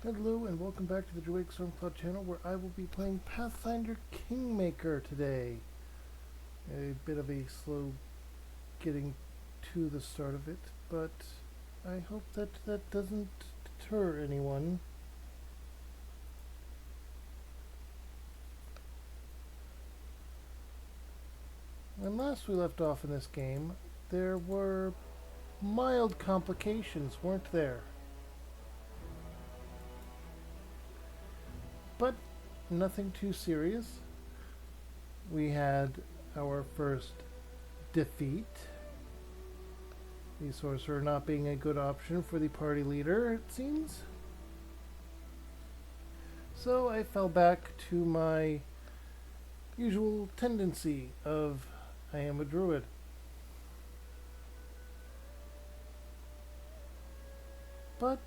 Hello and welcome back to the Druidic Stormcloud channel where I will be playing Pathfinder Kingmaker today. A bit of a slow getting to the start of it, but I hope that doesn't deter anyone. When last we left off in this game, there were mild complications, weren't there? But nothing too serious. We had our first defeat. The sorcerer not being a good option for the party leader, it seems. So I fell back to my usual tendency of I am a druid. But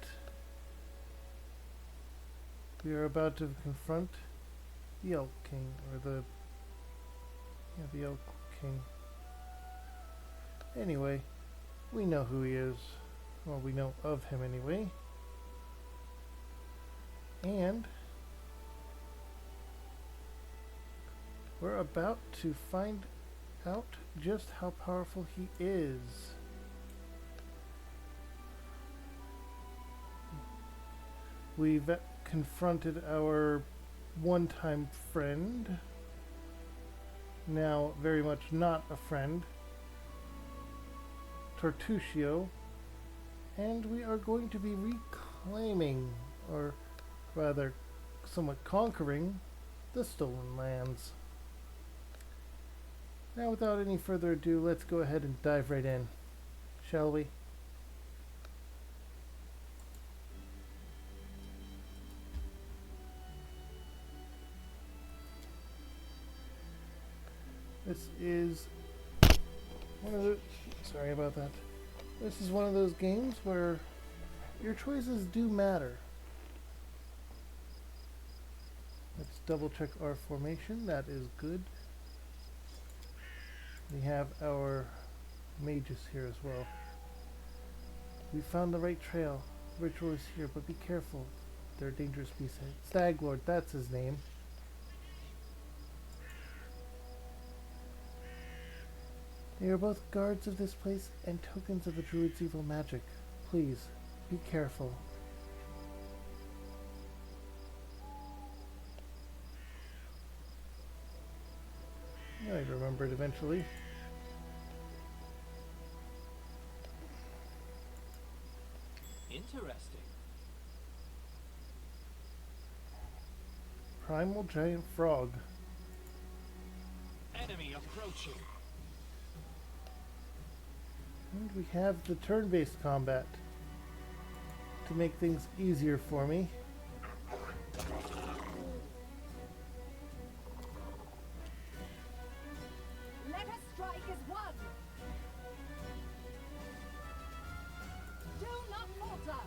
we are about to confront the Elk King, or the Elk King. Anyway, we know who he is. Well, we know of him anyway. And we're about to find out just how powerful he is. We've confronted our one-time friend, now very much not a friend, Tortusio, and we are going to be reclaiming, or rather somewhat conquering, the Stolen Lands. Now without any further ado, let's go ahead and dive right in, shall we? This is one of the, sorry about that. This is one of those games where your choices do matter. Let's double check our formation. That is good. We have our mages here as well. We found the right trail. Ritual is here, but be careful. There are dangerous beasts ahead. Staglord, that's his name. They are both guards of this place and tokens of the druid's evil magic. Please, be careful. I remembered eventually. Interesting. Primal giant frog. Enemy approaching. And we have the turn-based combat to make things easier for me. Let us strike as one. Do not falter.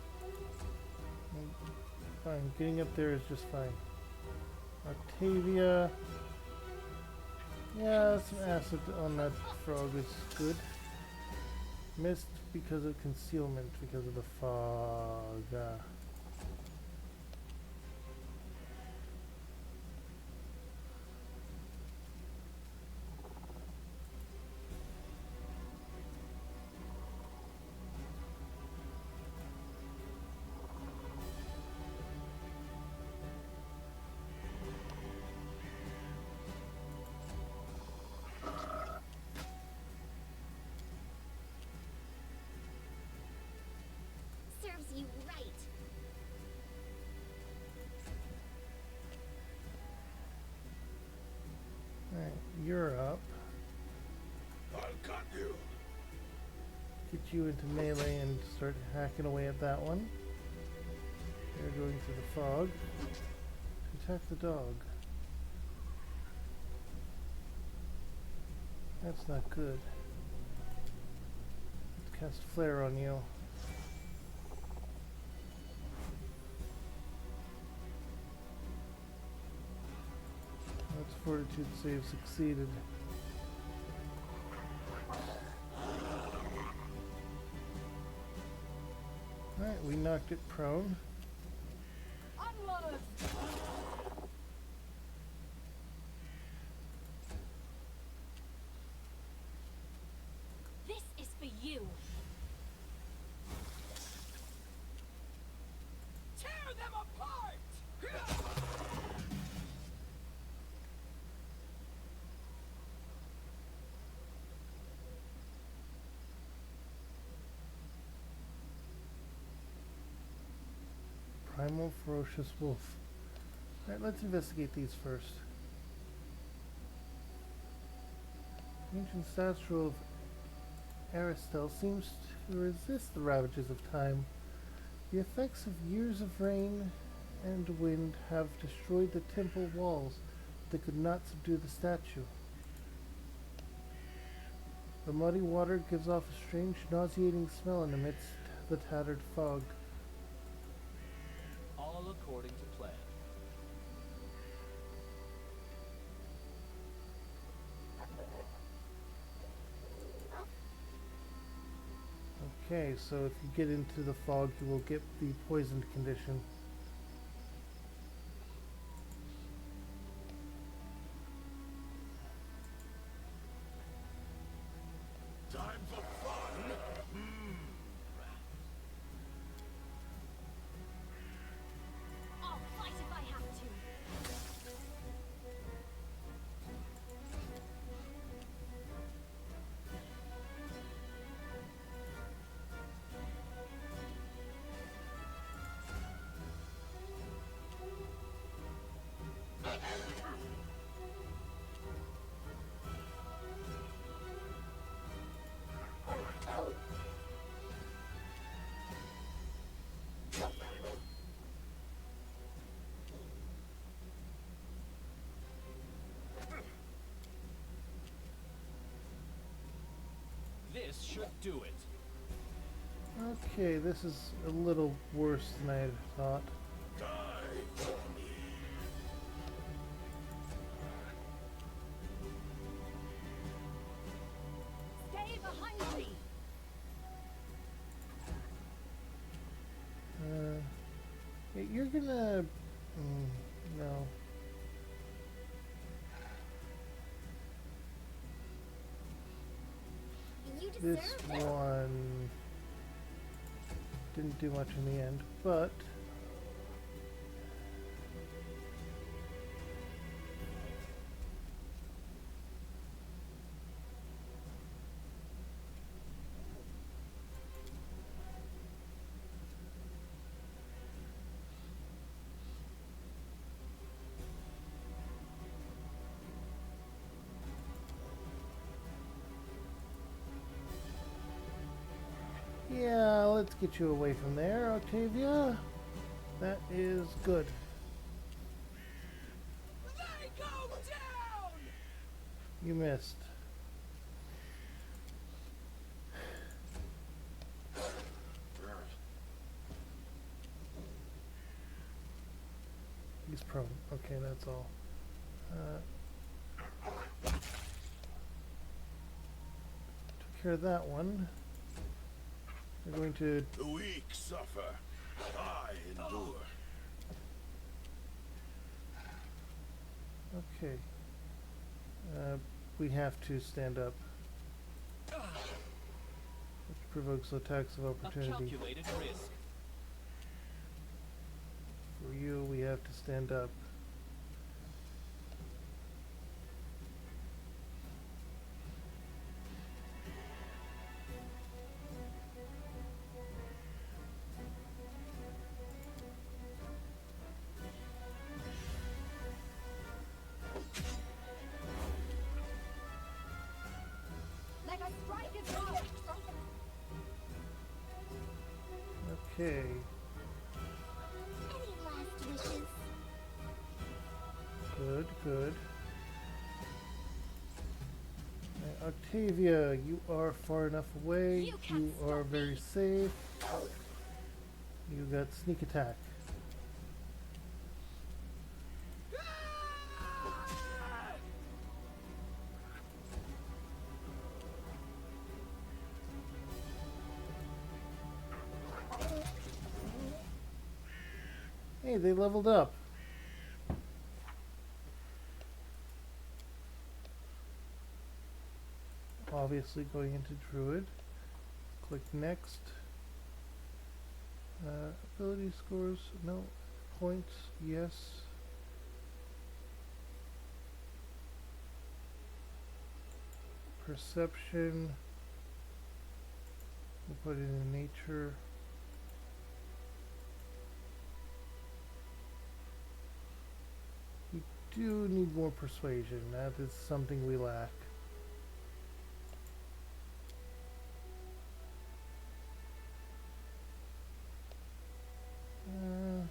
Fine, getting up there is just fine. Octavia. Yeah, some acid on that frog is good. Missed because of concealment, because of the fog. Serves you right. Alright, you're up. I'll cut you. Get you into melee and start hacking away at that one. They're going through the fog to attack the dog. That's not good. Let's cast Flare on you. That's Fortitude save succeeded. Alright, we knocked it prone. primal ferocious wolf. Alright, let's investigate these first. The ancient statue of Aristel seems to resist the ravages of time. The effects of years of rain and wind have destroyed the temple walls, but they could not subdue the statue. The muddy water gives off a strange, nauseating smell in amidst the tattered fog. All according to plan. Okay, so if you get into the fog, you will get the poisoned condition. Time for fun. I'll fight if I have to. This should do it. Okay, this is a little worse than I had thought. Die for me. Stay behind me. Yeah, you're gonna... no. You This deserve it. one didn't do much in the end, but yeah, let's get you away from there, Octavia. That is good. They go down. You missed. He's prone. Okay, that's all. Took care of that one. We're going to... The weak suffer. I endure. Okay. We have to stand up. Which provokes attacks of A opportunity. calculated risk. For you, we have to stand up. Let us strike as one. Okay. Any last wishes? Good, good. Octavia, you are far enough away. You can't You are stop very me. safe. You got sneak attack. Hey, they leveled up. Obviously going into Druid. Click next. Ability scores, no. Points, yes. Perception. We'll put it in nature. do need more persuasion. That is something we lack. Uh,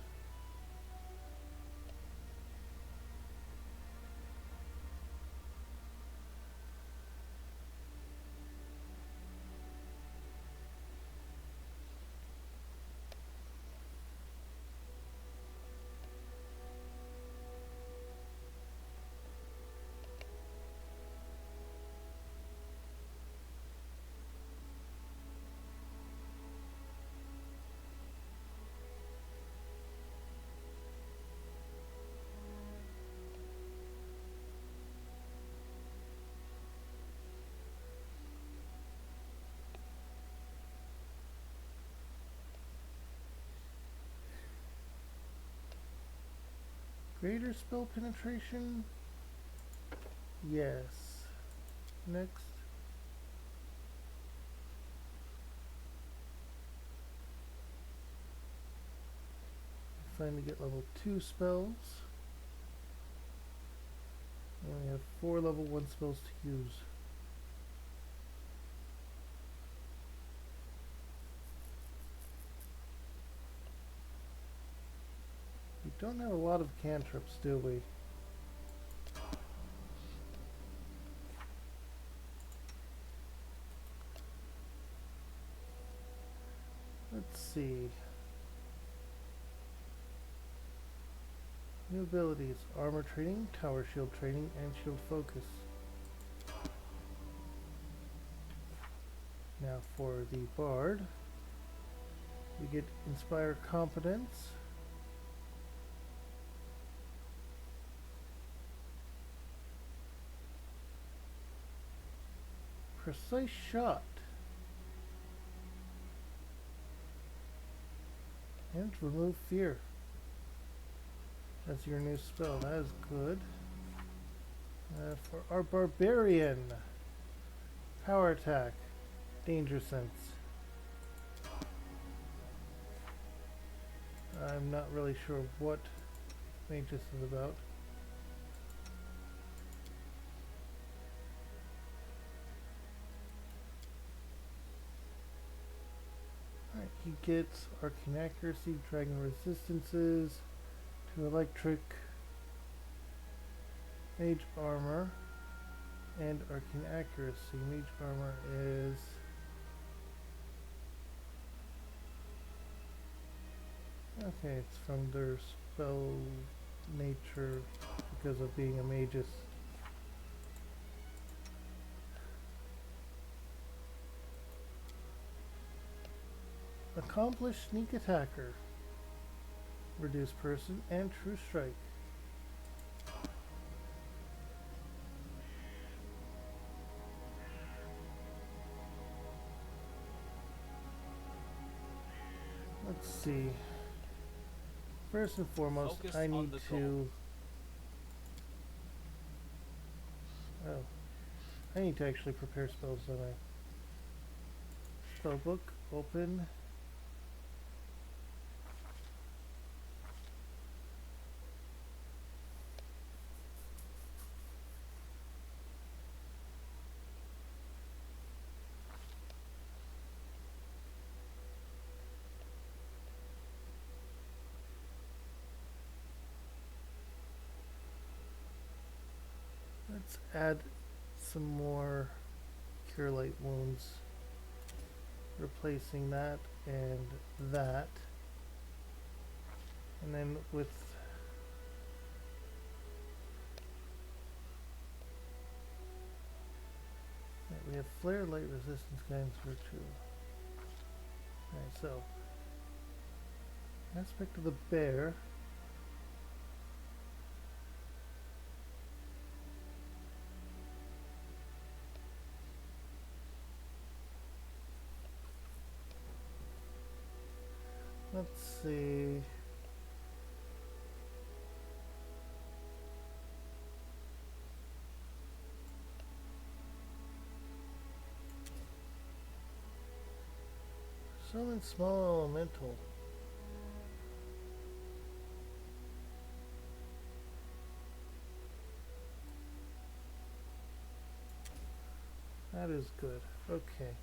Greater spell penetration? Yes. Next. Finally get level 2 spells. We only have 4 level 1 spells to use. We don't have a lot of cantrips, do we? Let's see. New abilities: armor training, tower shield training, and shield focus. Now for the bard, we get inspire competence, precise shot, and remove fear. That's your new spell. That is good. For our barbarian, power attack, danger sense. I'm not really sure what Magus is about. Alright, he gets arcane accuracy, dragon resistances to electric, mage armor, and arcane accuracy. Mage armor is okay, it's from their spell nature because of being a magus. Accomplished sneak attacker. Reduce person and true strike. Let's see. First and foremost, Focus I on need the to... Oh. I need to actually prepare spells, don't I? Spellbook, open. Let's add some more Cure Light Wounds, replacing that and that. And then with we have Flare, Light Resistance, Guidance, Virtue. Alright, so aspect of the bear. Let's see. Summon small elemental. That is good. Okay.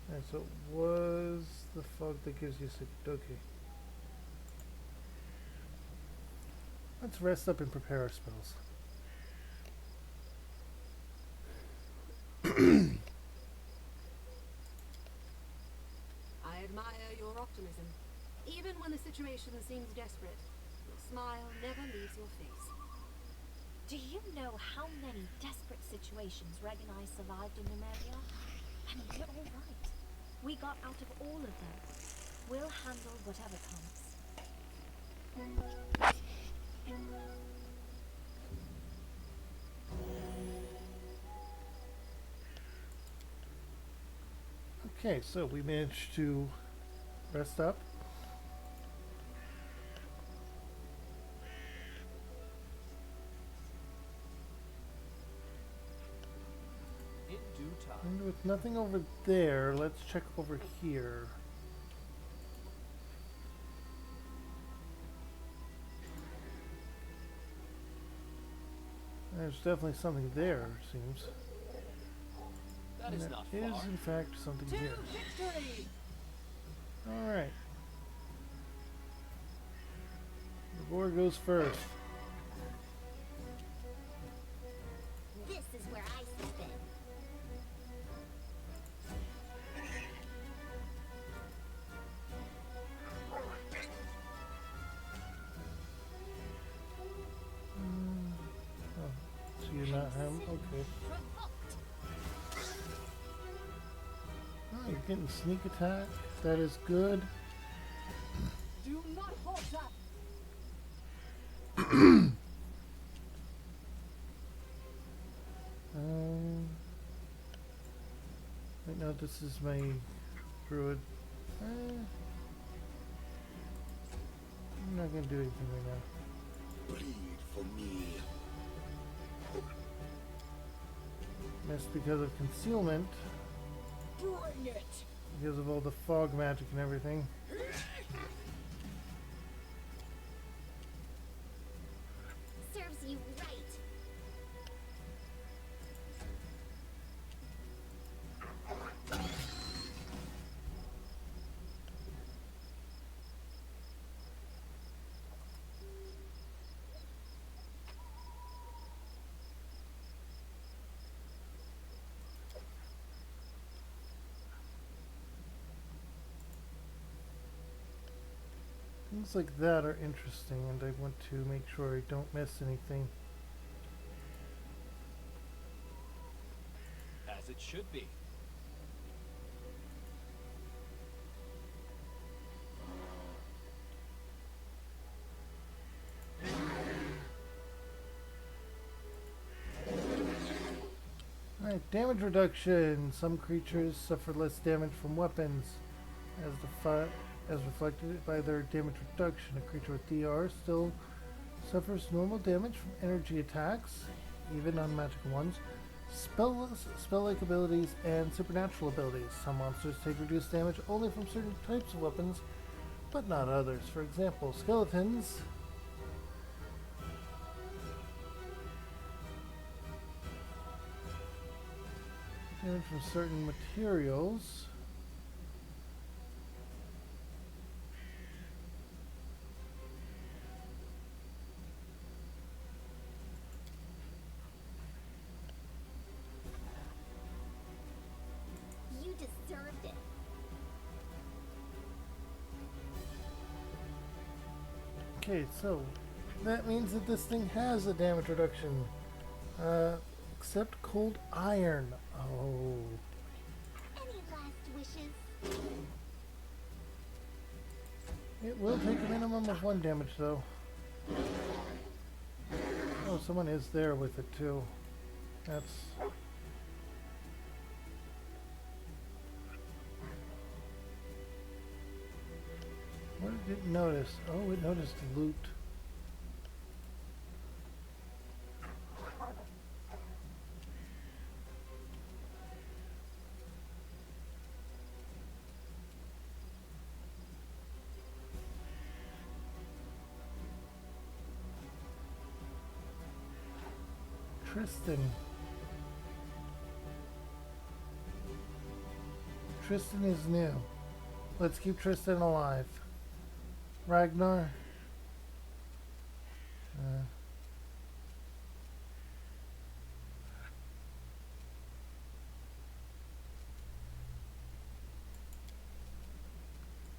Alright, so it was the fog that gives you okay. Let's rest up and prepare our spells. I admire your optimism. Even when the situation seems desperate, your smile never leaves your face. Do you know how many desperate situations Reg and I survived in Numeria? And we're all right. We got out of all of them. We'll handle whatever comes. Okay, so we managed to rest up. In due time. And with nothing over there, let's check over here. There's definitely something there, it seems. That And is there not is, far. in fact, something To here. victory! Alright. The boar goes first. This is where I step in. Oh, so you're not him? Okay. Provoked. Oh, you're getting sneak attack. That is good. Do not falter! Wait, no, this is my druid. I'm not gonna do anything right now. Bleed for me. Missed because of concealment, Bring it! because of all the fog magic and everything. Serves you right. Things like that are interesting, and I want to make sure I don't miss anything. As it should be. Alright, damage reduction. Some creatures suffer less damage from weapons as reflected by their damage reduction. A creature with DR still suffers normal damage from energy attacks, even on magical ones, spell-like abilities, and supernatural abilities. Some monsters take reduced damage only from certain types of weapons, but not others. For example, skeletons damage from certain materials. You deserved it. Okay, so that means that this thing has a damage reduction. Except cold iron. Oh. Any last wishes? It will take a minimum of 1 damage though. Oh, someone is there with it too. That's... What did it notice? Oh, it noticed loot. Tristan. Tristan is new. Let's keep Tristan alive. Ragnar.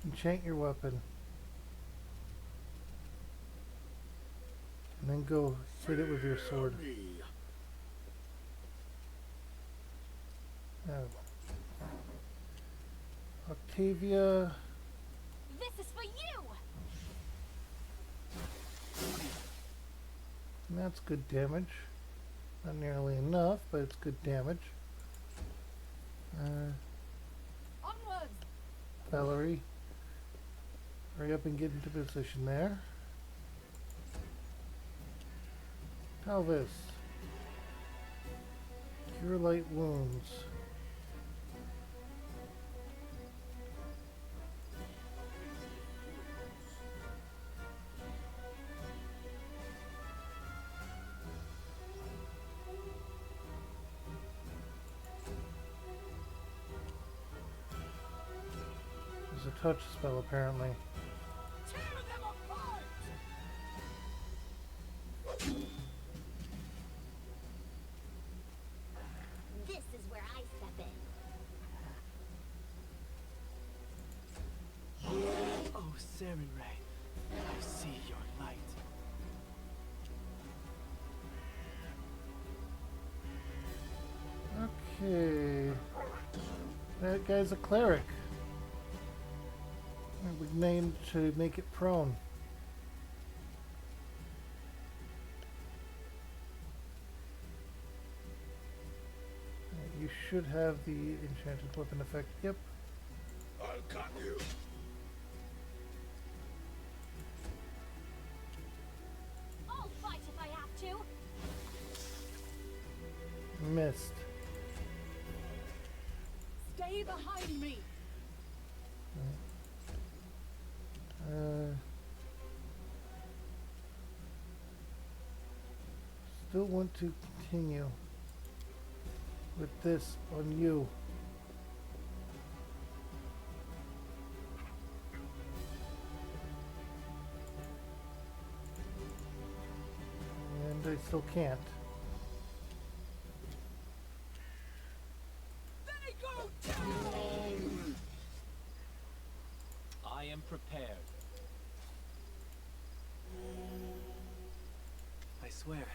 Enchant your weapon. And then go hit it with your sword. Me. Oh. Octavia. This is for you! And that's good damage. Not nearly enough, but it's good damage. Onwards! Valerie. Hurry up and get into position there. Talvis. Cure light wounds. There's a touch spell apparently. Tear them apart! This is where I step in. Oh, Sarenrae, I see your light. Okay. That guy's a cleric. We named to make it prone. You should have the enchanted weapon effect. Yep. I'll cut you. I'll fight if I have to. Missed. Stay behind me! Still want to continue with this on you. And I still can't. They go down! I am prepared. I swear,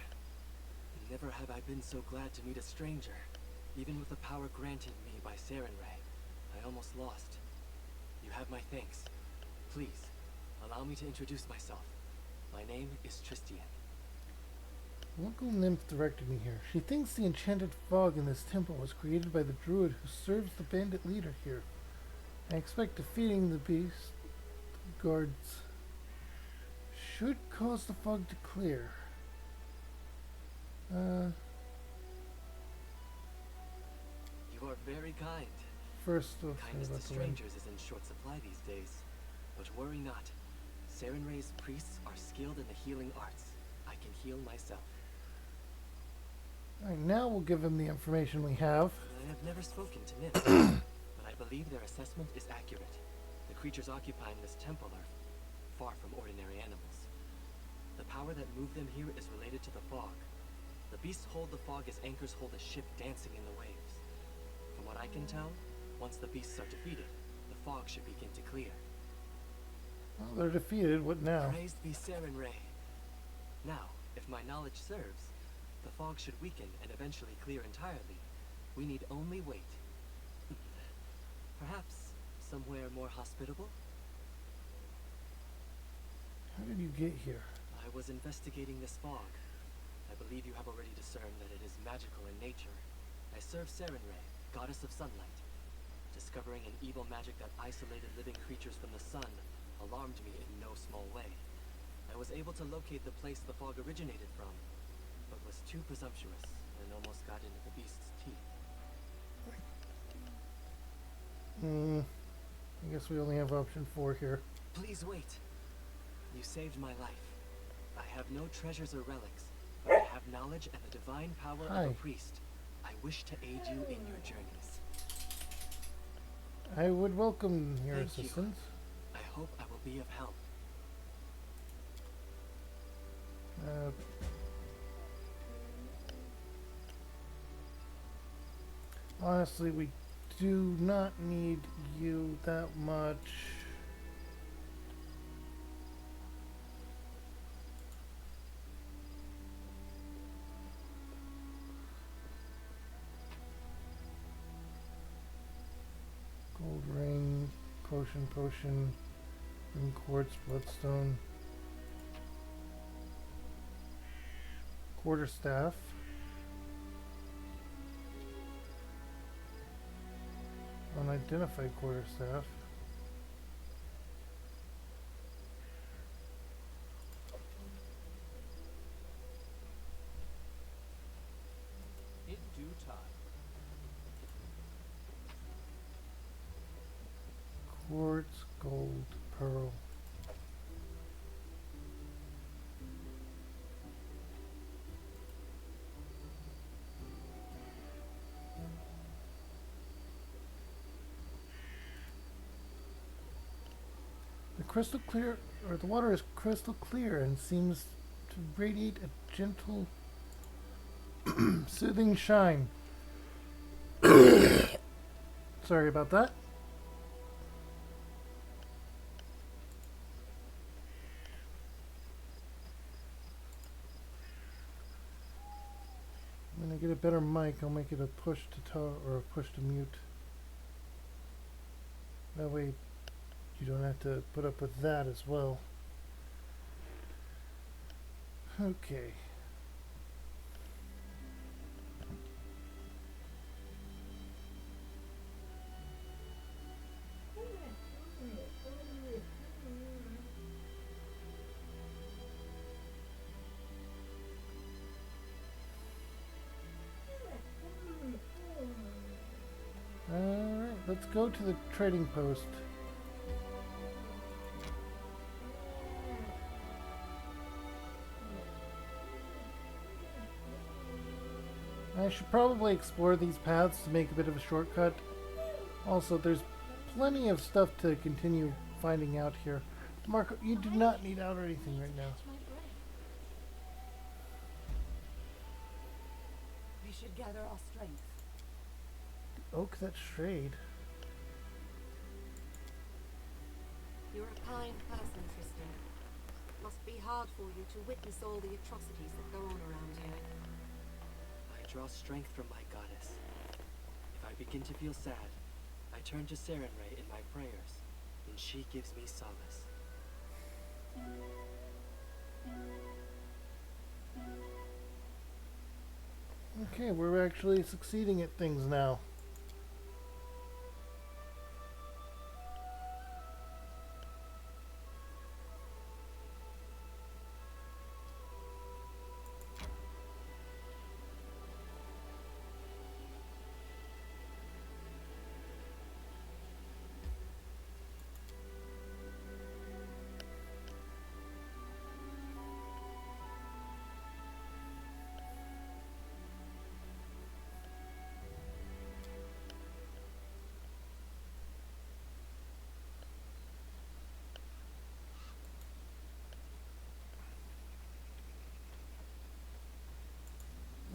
never have I been so glad to meet a stranger. Even with the power granted me by Sarenrae, I almost lost. You have my thanks. Please, allow me to introduce myself. My name is Tristian. Local nymph directed me here. She thinks the enchanted fog in this temple was created by the druid who serves the bandit leader here. I expect defeating the beast guards should cause the fog to clear. You are very kind. First of Kindness to strangers is in short supply these days. But worry not. Sarenrae's priests are skilled in the healing arts. I can heal myself. Alright, now we'll give him the information we have. I have never spoken to nymphs, but I believe their assessment is accurate. The creatures occupying this temple are far from ordinary animals. The power that moved them here is related to the fog. The beasts hold the fog as anchors hold a ship dancing in the waves. From what I can tell, once the beasts are defeated, the fog should begin to clear. Well, they're defeated. What now? Praised be Sarenrae. Now, if my knowledge serves, the fog should weaken and eventually clear entirely. We need only wait. Perhaps somewhere more hospitable? How did you get here? I was investigating this fog. I believe you have already discerned that it is magical in nature. I serve Sarenrae, goddess of sunlight. Discovering an evil magic that isolated living creatures from the sun alarmed me in no small way. I was able to locate the place the fog originated from, but was too presumptuous and almost got into the beast's teeth. I guess we only have option 4 here. Please wait. You saved my life. I have no treasures or relics, but I have have knowledge and the divine power Hi. of a priest. I wish to aid you in your journeys. I would welcome your Thank you. assistance. I hope I will be of help. Uh, honestly, we do not need you that much. Gold ring, potion, and quartz, bloodstone. Quarterstaff. Unidentified quarterstaff. In due time. Quartz, gold, pearl. The crystal clear, or the water is crystal clear and seems to radiate a gentle, soothing shine. Sorry about that. When I get a better mic, I'll make it a push to talk or a push to mute. That way you don't have to put up with that as well. Okay. Alright, let's go to the trading post. I should probably explore these paths to make a bit of a shortcut. Also, there's plenty of stuff to continue finding out here. Marco, you do not need out or anything right now. My brain. We should gather our strength. Oak that strayed. You're a kind person, Tristan. Must be hard for you to witness all the atrocities that go on around here. I draw strength from my goddess. If I begin to feel sad, I turn to Sarenrae in my prayers, and she gives me solace. Okay, we're actually succeeding at things now.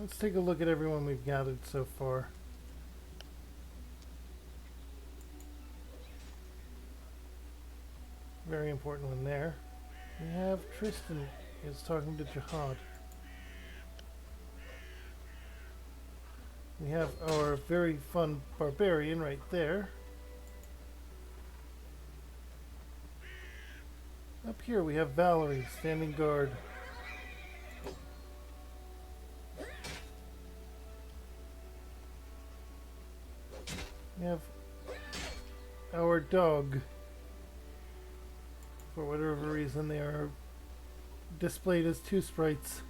Let's take a look at everyone we've gathered so far. Very important one there. We have Tristan is talking to Jihad. We have our very fun barbarian right there. Up here we have Valerie standing guard. We have our dog. For whatever reason, they are displayed as two sprites.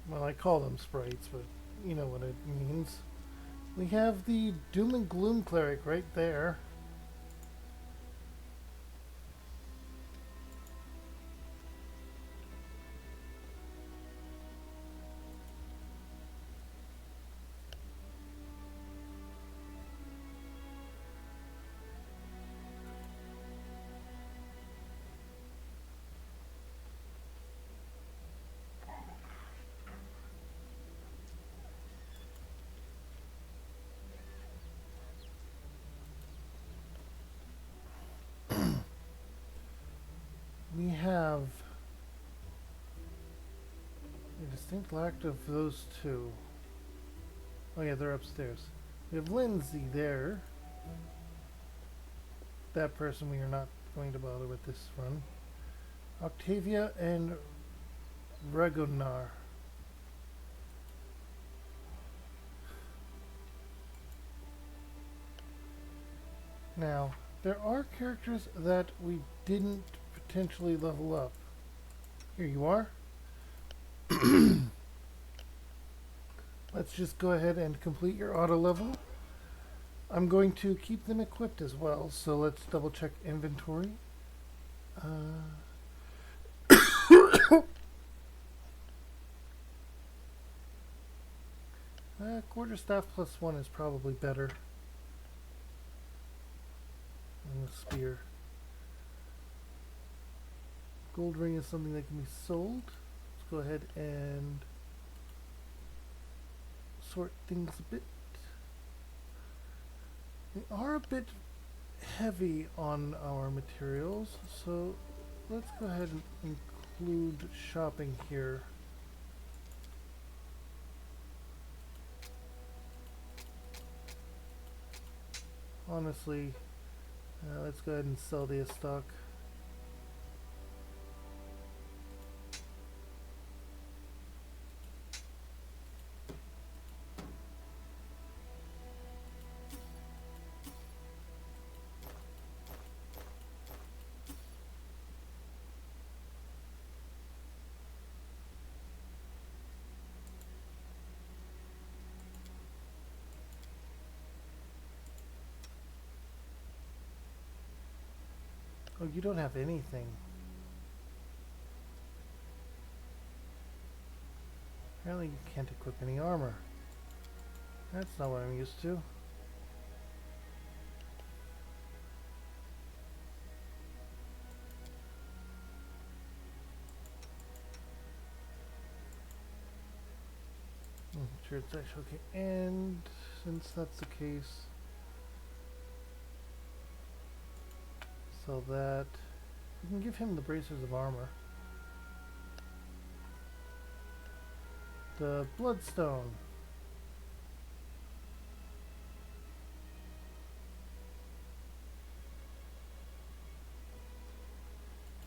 Well, I call them sprites, but you know what it means. We have the Doom and Gloom cleric right there. distinct lack of those two. Oh yeah, they're upstairs. We have Lindsay there. That person we are not going to bother with this run. Octavia and Regonar. Now, there are characters that we didn't potentially level up. Here you are. Let's just go ahead and complete your auto level. I'm going to keep them equipped as well, so let's double check inventory. Quarterstaff +1 is probably better than the spear. Gold ring is something that can be sold. Let's go ahead and sort things a bit. We are a bit heavy on our materials, so let's go ahead and include shopping here. Honestly, let's go ahead and sell the stock. Oh, you don't have anything. Apparently you can't equip any armor. That's not what I'm used to. Sure, it's actually okay. And since that's the case, so that we can give him the bracers of armor. The bloodstone.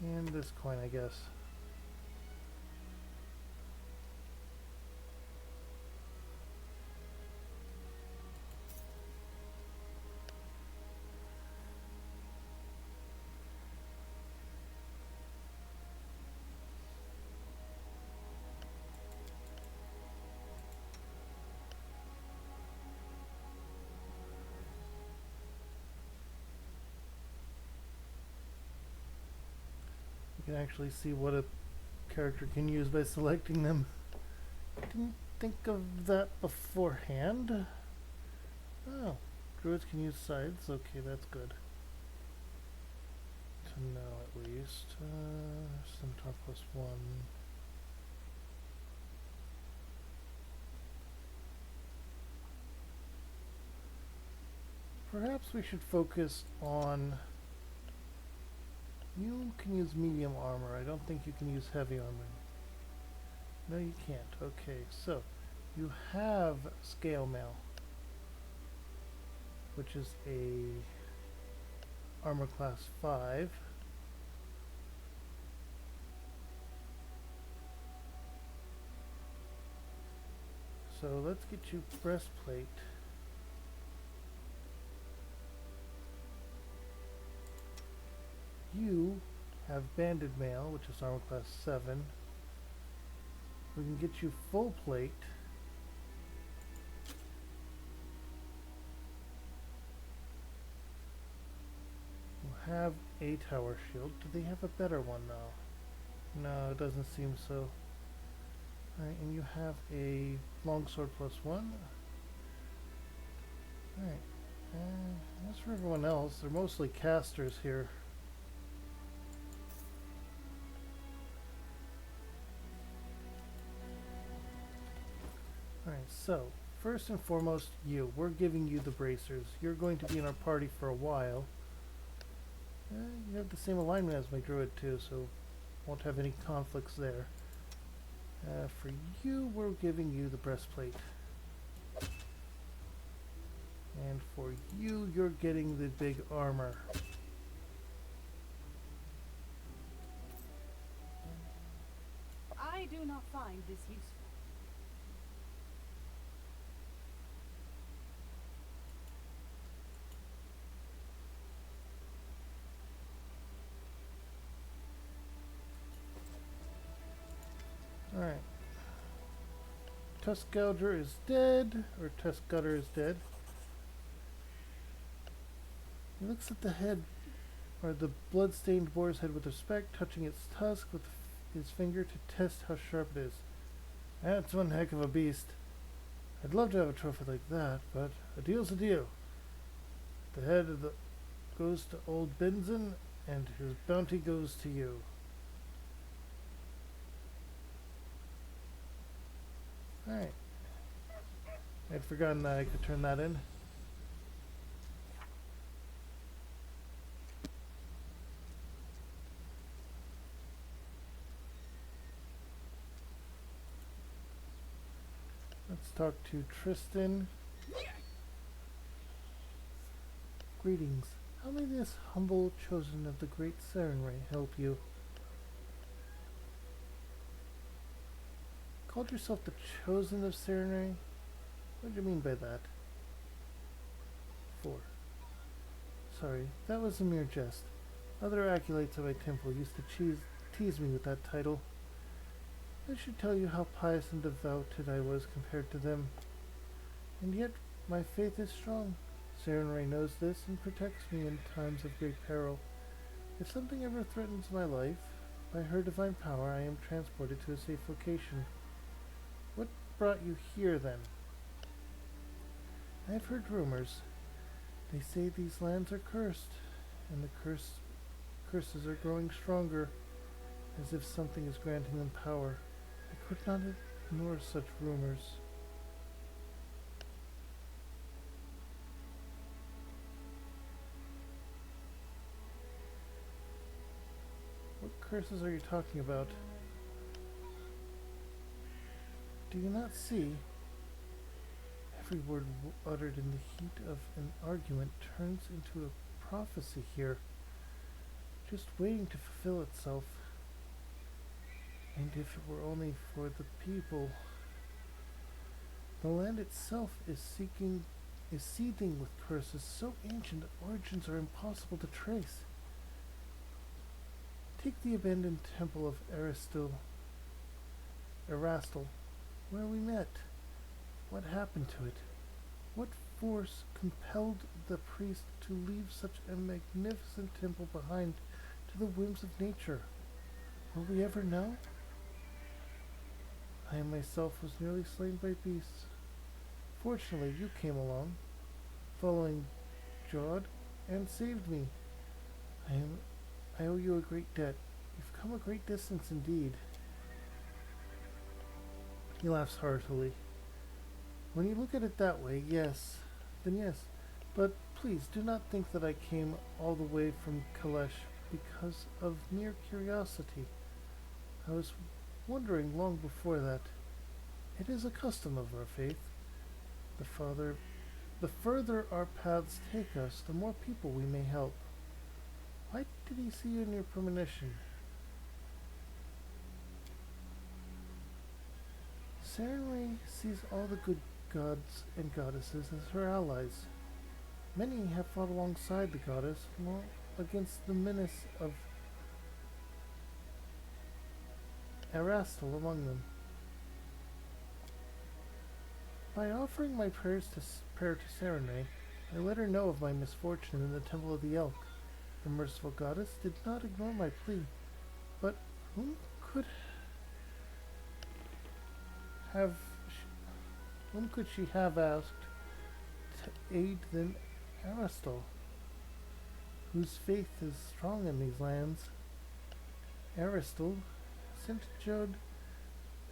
And this coin, I guess. You can actually see what a character can use by selecting them. Didn't think of that beforehand. Oh, druids can use sides. Okay, that's good to know at least. Scimitar +1. Perhaps we should focus on... You can use medium armor. I don't think you can use heavy armor. No, you can't. Okay, so you have scale mail, which is a armor class 5. So let's get you breastplate. You have banded mail, which is armor class 7. We can get you full plate. We'll have a tower shield. Do they have a better one now? No, it doesn't seem so. Alright, and you have a longsword +1. Alright. As for everyone else, they're mostly casters here. Alright, so first and foremost, we're giving you the bracers. You're going to be in our party for a while. You have the same alignment as my druid too, so won't have any conflicts there. For you, we're giving you the breastplate. And for you, you're getting the big armor. I do not find this useful. Alright. Tusk Gouger is dead, or Tusk Gutter is dead. He looks at the head, or the blood-stained boar's head with respect, touching its tusk with his finger to test how sharp it is. That's one heck of a beast. I'd love to have a trophy like that, but a deal's a deal. The head of the goes to old Benzin, and his bounty goes to you. Alright. I'd forgotten that I could turn that in. Let's talk to Tristan. Greetings. How may this humble chosen of the great Sarenrae help you? Called yourself the chosen of Sarenrae? What do you mean by that? 4. Sorry, that was a mere jest. Other acolytes of my temple used to tease me with that title. I should tell you how pious and devoted I was compared to them. And yet, my faith is strong. Sarenrae knows this and protects me in times of great peril. If something ever threatens my life, by her divine power I am transported to a safe location. What brought you here, then? I have heard rumors. They say these lands are cursed, and the curses are growing stronger, as if something is granting them power. I could not ignore such rumors. What curses are you talking about? Do you not see? Every word uttered in the heat of an argument turns into a prophecy here, just waiting to fulfill itself. And if it were only for the people. The land itself is seething with curses so ancient that origins are impossible to trace. Take the abandoned temple of Erastil, where we met. What happened to it? What force compelled the priest to leave such a magnificent temple behind to the whims of nature? Will we ever know? I myself was nearly slain by beasts. Fortunately, you came along, following Jod, and saved me. I owe you a great debt. You've come a great distance indeed. He laughs heartily. When you look at it that way, yes, then yes. But please do not think that I came all the way from Kalesh because of mere curiosity. I was wondering long before that. It is a custom of our faith. The further our paths take us, the more people we may help. Why did he see you in your premonition? Sarenrae sees all the good gods and goddesses as her allies. Many have fought alongside the goddess, against the menace of Erastil among them. By offering my prayer to Sarenrae, I let her know of my misfortune in the Temple of the Elk. The merciful goddess did not ignore my plea, but whom could she have asked to aid than Erastil, whose faith is strong in these lands? Erastil sent Jod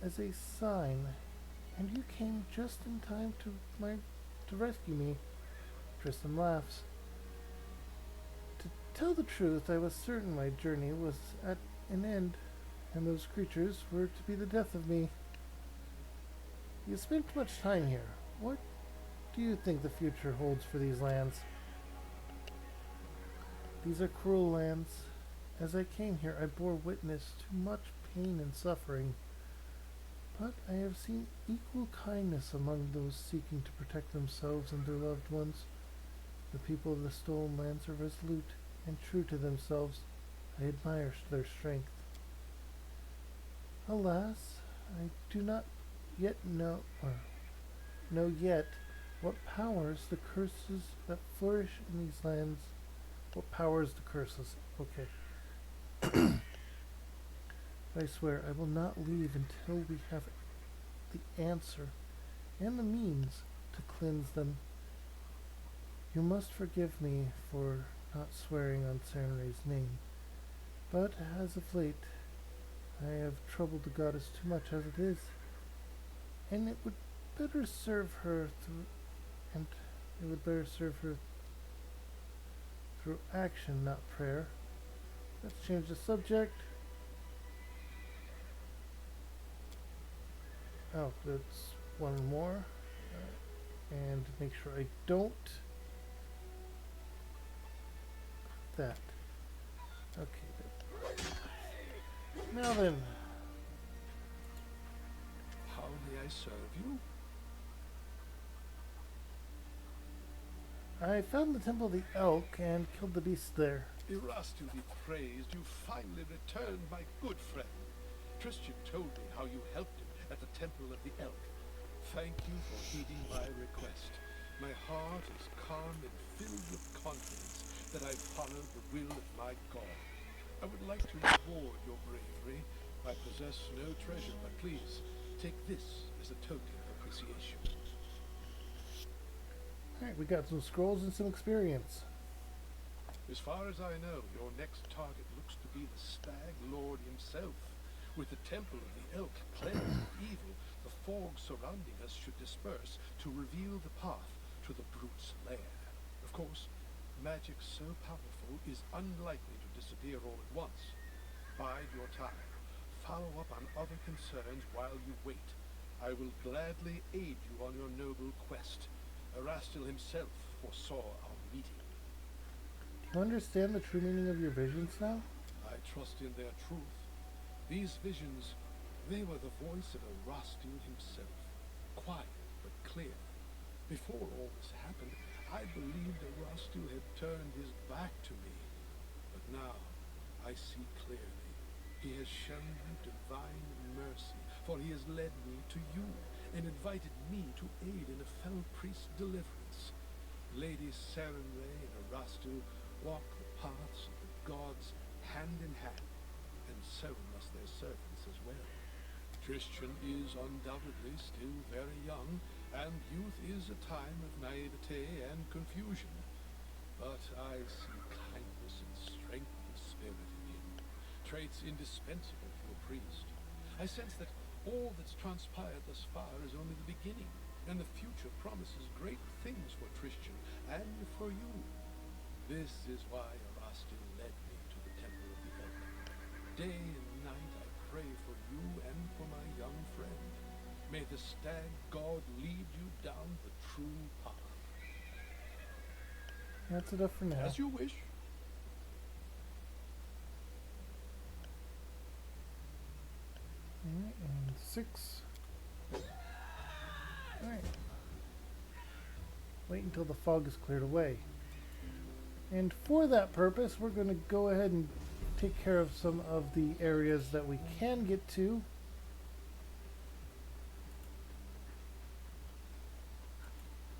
as a sign, and you came just in time to rescue me. Tristan laughs. To tell the truth, I was certain my journey was at an end, and those creatures were to be the death of me. You spent much time here. What do you think the future holds for these lands? These are cruel lands. As I came here, I bore witness to much pain and suffering. But I have seen equal kindness among those seeking to protect themselves and their loved ones. The people of the stolen lands are resolute and true to themselves. I admire their strength. Alas, I do not yet know yet what powers the curses that flourish in these lands. What powers the curses? Okay. I swear I will not leave until we have the answer and the means to cleanse them. You must forgive me for not swearing on Sarenrae's name, but as of late I have troubled the goddess too much as it is, and it would better serve her through action, not prayer. Let's change the subject. Oh, that's one more. And make sure I don't. That. Okay. Now then. How may I serve you? I found the Temple of the Elk and killed the beast there. Erastu be praised, you finally returned, my good friend. Christian told me how you helped him at the Temple of the Elk. Thank you for heeding my request. My heart is calm and filled with confidence that I've followed the will of my God. I would like to reward your bravery. I possess no treasure, but please, take this as a token of appreciation. Alright, we got some scrolls and some experience. As far as I know, your next target looks to be the Stag Lord himself. With the Temple of the Elk cleansed of evil, the fog surrounding us should disperse to reveal the path to the brute's lair. Of course, magic so powerful is unlikely to disappear all at once. Bide your time. Follow up on other concerns while you wait. I will gladly aid you on your noble quest. Erastil himself foresaw our meeting. Do you understand the true meaning of your visions now? I trust in their truth. These visions, they were the voice of Erastil himself. Quiet but clear. Before all this happened, I believed Erastil had turned his back to me. But now, I see clearly. He has shown you divine mercy, for he has led me to you, and invited me to aid in a fellow priest's deliverance. Lady Sarenrae and Erastil walk the paths of the gods hand in hand, and so must their servants as well. Christian is undoubtedly still very young, and youth is a time of naivete and confusion. But I see kindness and strength of spirit in him, traits indispensable to a priest. I sense that all that's transpired thus far is only the beginning, and the future promises great things for Christian and for you. This is why Erastil led me to the Temple of the Elk. Day and night I pray for you and for my young friend. May the Stag God lead you down the true path. That's enough for now. As you wish. Alright, and 6. Alright. Wait until the fog is cleared away. And for that purpose, we're going to go ahead and take care of some of the areas that we can get to.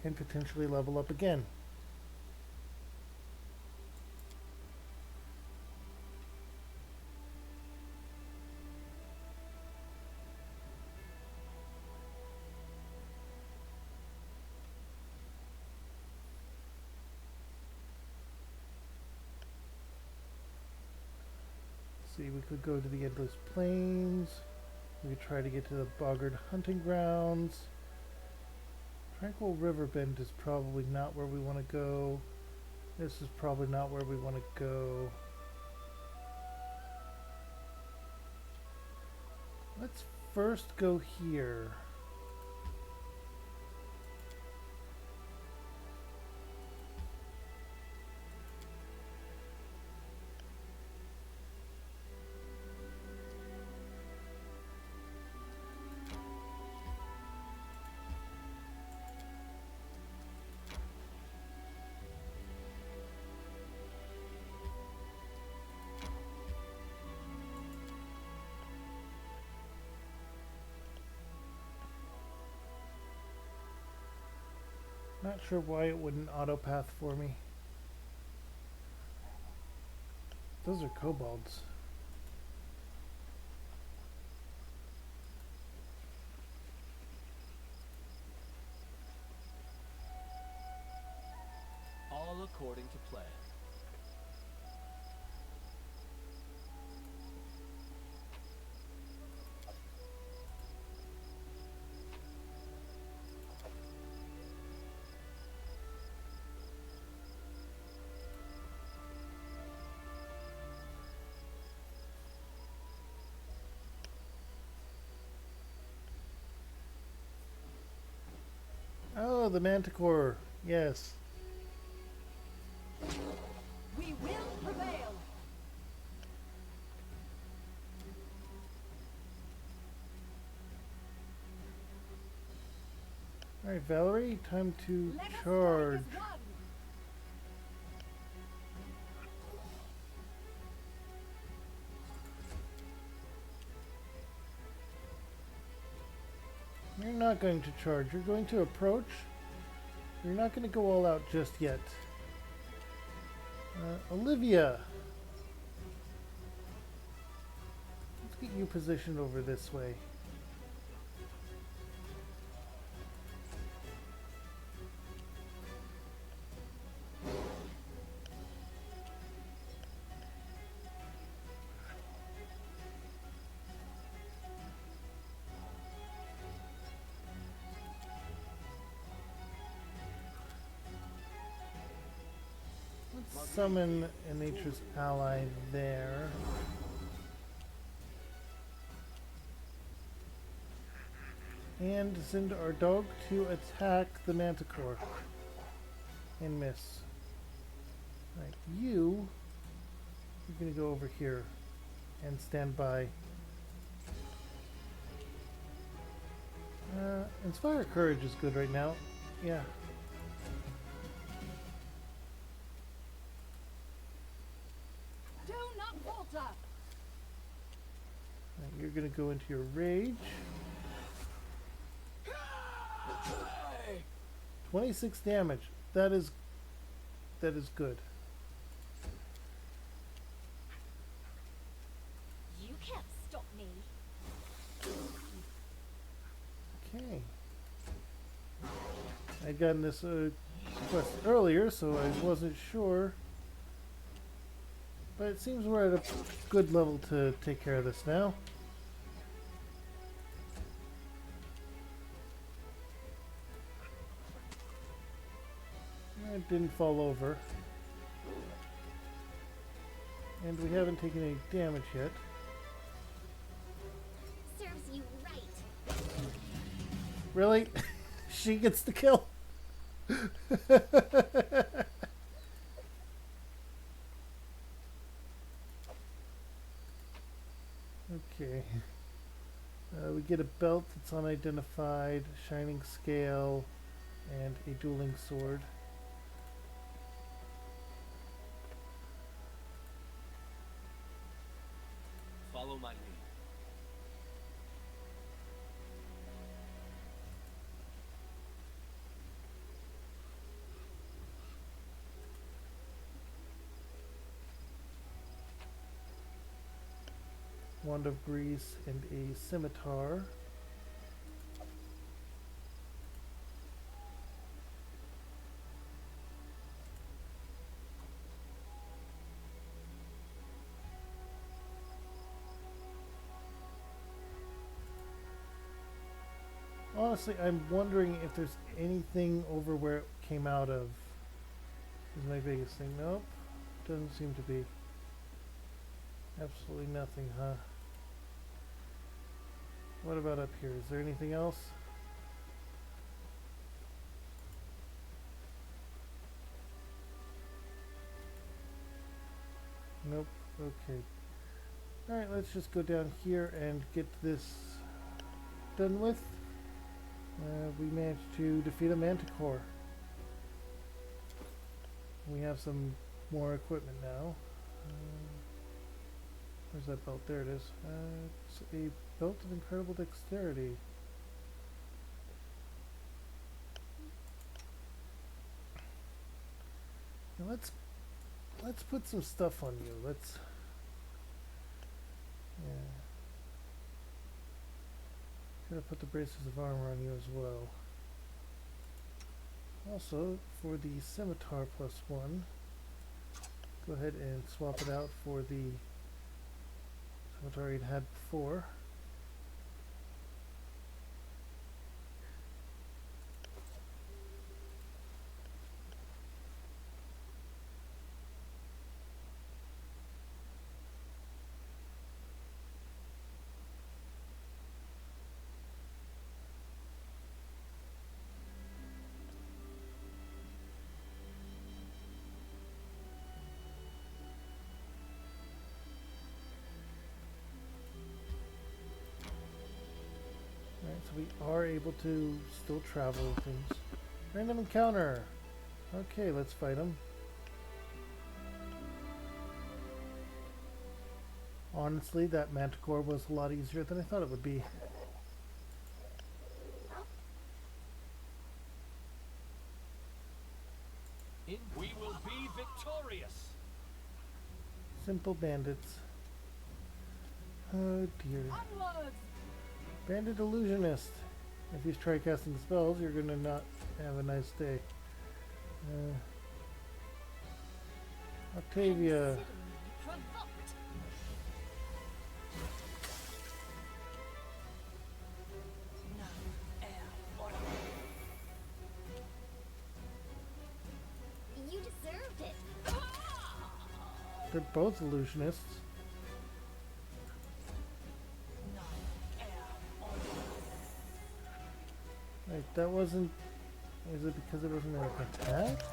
And potentially level up again. See, we could go to the Endless Plains. We could try to get to the Boggart Hunting Grounds. Tranquil Riverbend is probably not where we want to go. This is probably not where we want to go. first go here. Not sure why it wouldn't autopath for me. Those are kobolds. All according to plan. Oh, the Manticore. Yes. We will prevail. Alright, Valerie, time to Let us charge. strike as one. You're not going to charge. You're going to approach. You're not going to go all out just yet. Olivia. Let's get you positioned over this way. Let's summon a nature's ally there. And send our dog to attack the Manticore. And miss. Right, you're gonna go over here and stand by. Inspire Courage is good right now. Yeah. Do not falter. Right, you're gonna go into your rage. 26 damage. That is good. You can't stop me. Okay. I'd gotten this quest earlier, so I wasn't sure. But it seems we're at a good level to take care of this now. It didn't fall over. And we haven't taken any damage yet. Serves you right. Really? She gets the kill? Okay. We get a belt that's unidentified, shining scale, and a dueling sword. Follow my lead. Wand of Grease and a scimitar. Honestly, I'm wondering if there's anything over where it came out of. Is my biggest thing. Nope. Doesn't seem to be. Absolutely nothing, huh? What about up here? Is there anything else? Nope. Okay. Alright, let's just go down here and get this done with. We managed to defeat a Manticore. We have some more equipment now. Where's that belt? There it is. It's a belt of incredible dexterity. Now let's put some stuff on you. Yeah. Gotta put the braces of armor on you as well. Also, for the scimitar +1, go ahead and swap it out for the scimitar you'd had before. So we are able to still travel and things. Random encounter. Okay, let's fight him. Honestly, that Manticore was a lot easier than I thought it would be. We will be victorious. Simple bandits. Oh dear. Onwards! Bandit illusionist. If you try casting spells, you're gonna not have a nice day. Octavia. Consider me provoked. You deserved it. They're both illusionists. Wait, that wasn't... Is it because it wasn't an attack?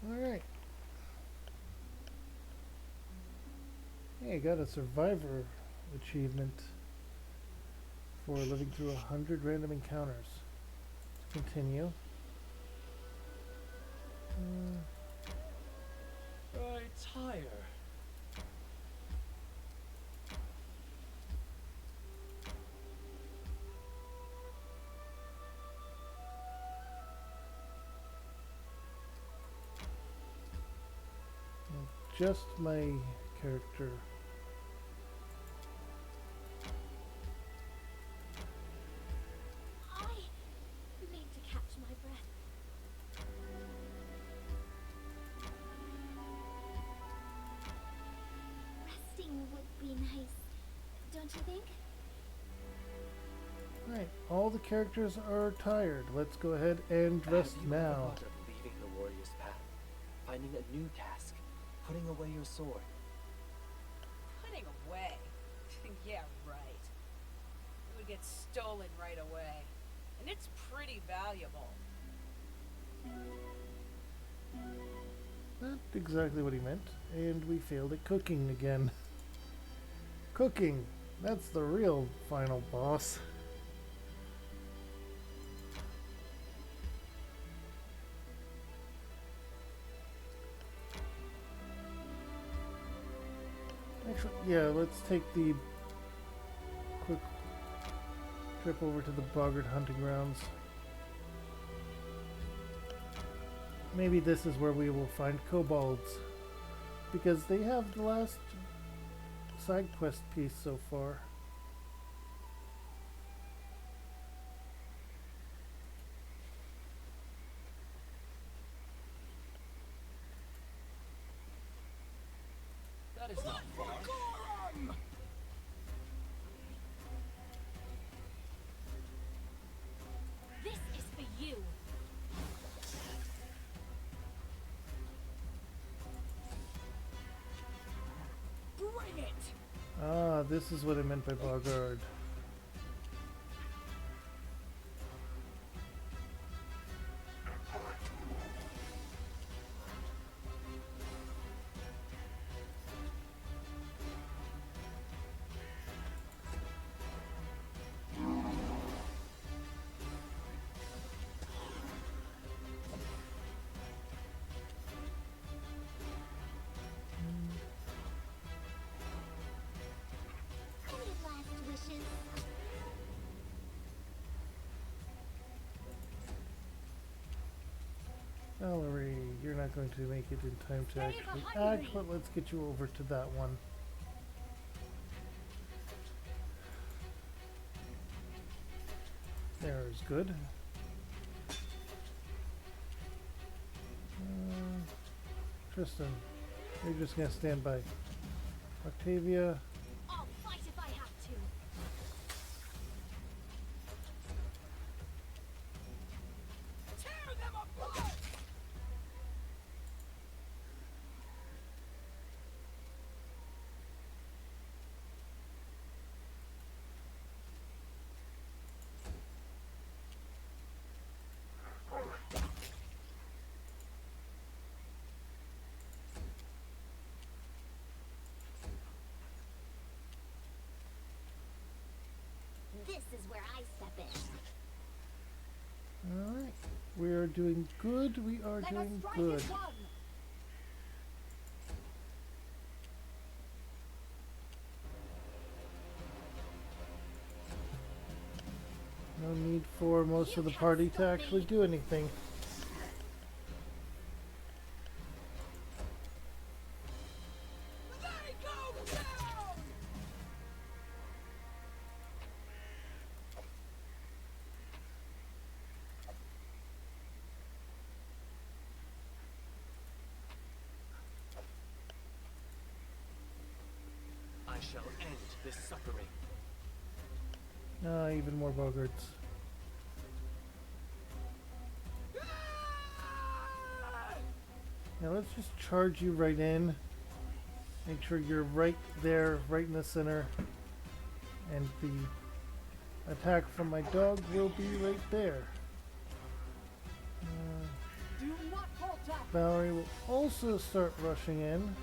Alright. Hey, I got a survivor achievement for living through 100 random encounters. Let's continue. I tire. Just my character. I need to catch my breath. Resting would be nice, don't you think? Right, all the characters are tired. Let's go ahead and rest Have you now. ever thought of leaving the warrior's path, finding a new task, putting away your sword? Putting away? Yeah, right. It would get stolen right away. And it's pretty valuable. Not exactly what he meant. And we failed at cooking again. Cooking! That's the real final boss. Actually, yeah, let's take the quick trip over to the Boggart hunting grounds. Maybe this is where we will find kobolds, because they have the last side quest piece so far. That is not far. Ah, this is what I meant by Bogard. Any last wishes? Valerie, you're not going to make it in time to Stay actually behind act, me. but let's get you over to that one. There's good. Tristan, you're just gonna stand by. Octavia, I'll fight if I have to. Tear them apart! This is where I step in. alright. We are doing good, we are Let us doing strike good. as one. No need for most of the You party can't to stop actually me. do anything. They go down! I shall end this suffering. Ah, even more Bogarts. Now let's just charge you right in. Make sure you're right there, right in the center. And the attack from my dog will be right there. Do not falter. Valerie will also start rushing in.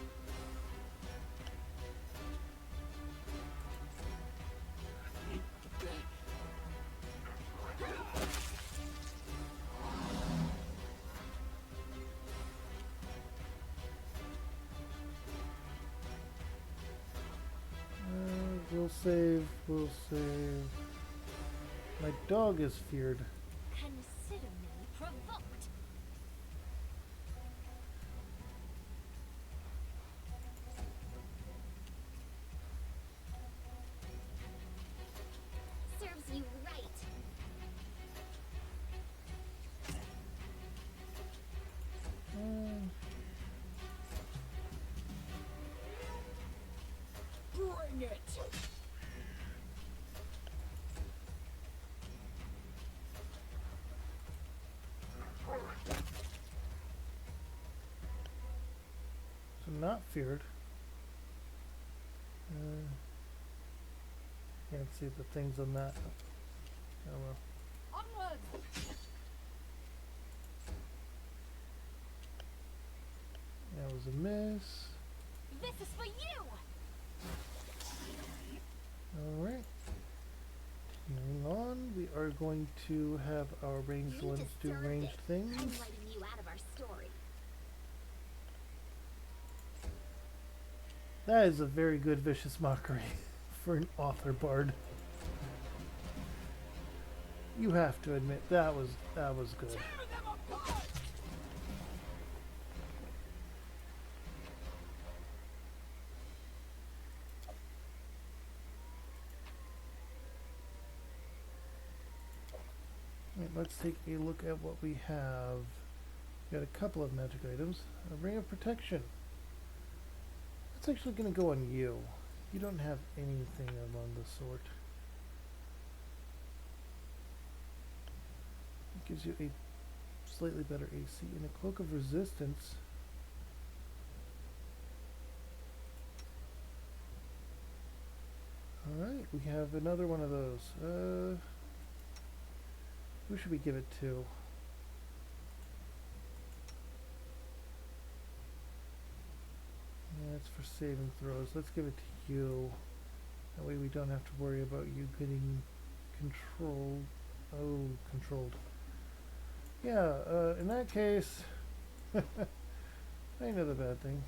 We'll save, we'll save. My dog is feared. Consider me provoked. Serves you right. Uh, Bring it! So not feared. Can't see the things on that. Oh well. Onwards. That was a miss. This is for you. Alright. Moving on, we are going to have our ranged You ones do deserved ranged it. things. I'm letting you out of our story. That is a very good vicious mockery for an author bard. You have to admit that was good. Tear them apart! Right, let's take a look at what we have. We got a couple of magic items. A ring of protection. That's actually going to go on you. You don't have anything along the sort. It gives you a slightly better AC and a cloak of resistance. Alright, we have another one of those. Who should we give it to? Yeah, it's for saving throws. Let's give it to you. That way we don't have to worry about you getting controlled. Oh, controlled. Yeah, in that case, another bad thing.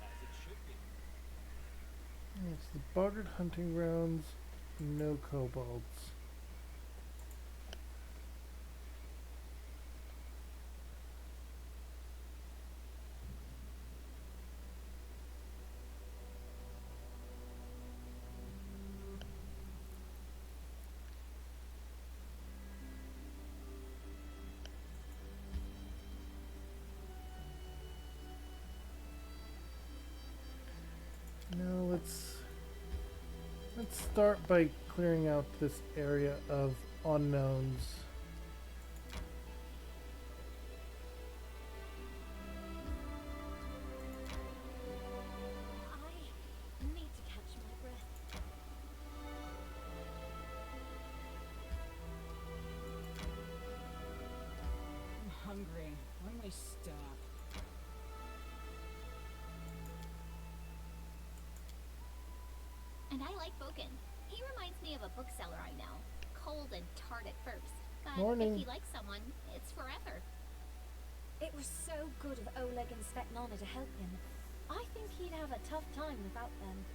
As it should be. It's the Boggart Hunting Grounds, no kobolds. Now let's start by clearing out this area of unknowns. I need to catch my breath. I'm hungry. When we stop? And I like Boken. He reminds me of a bookseller I know. Cold and tart at first. But Morning. if you like someone, it's forever. It was so good of Oleg and Svetlana to help him. I think he'd have a tough time without them.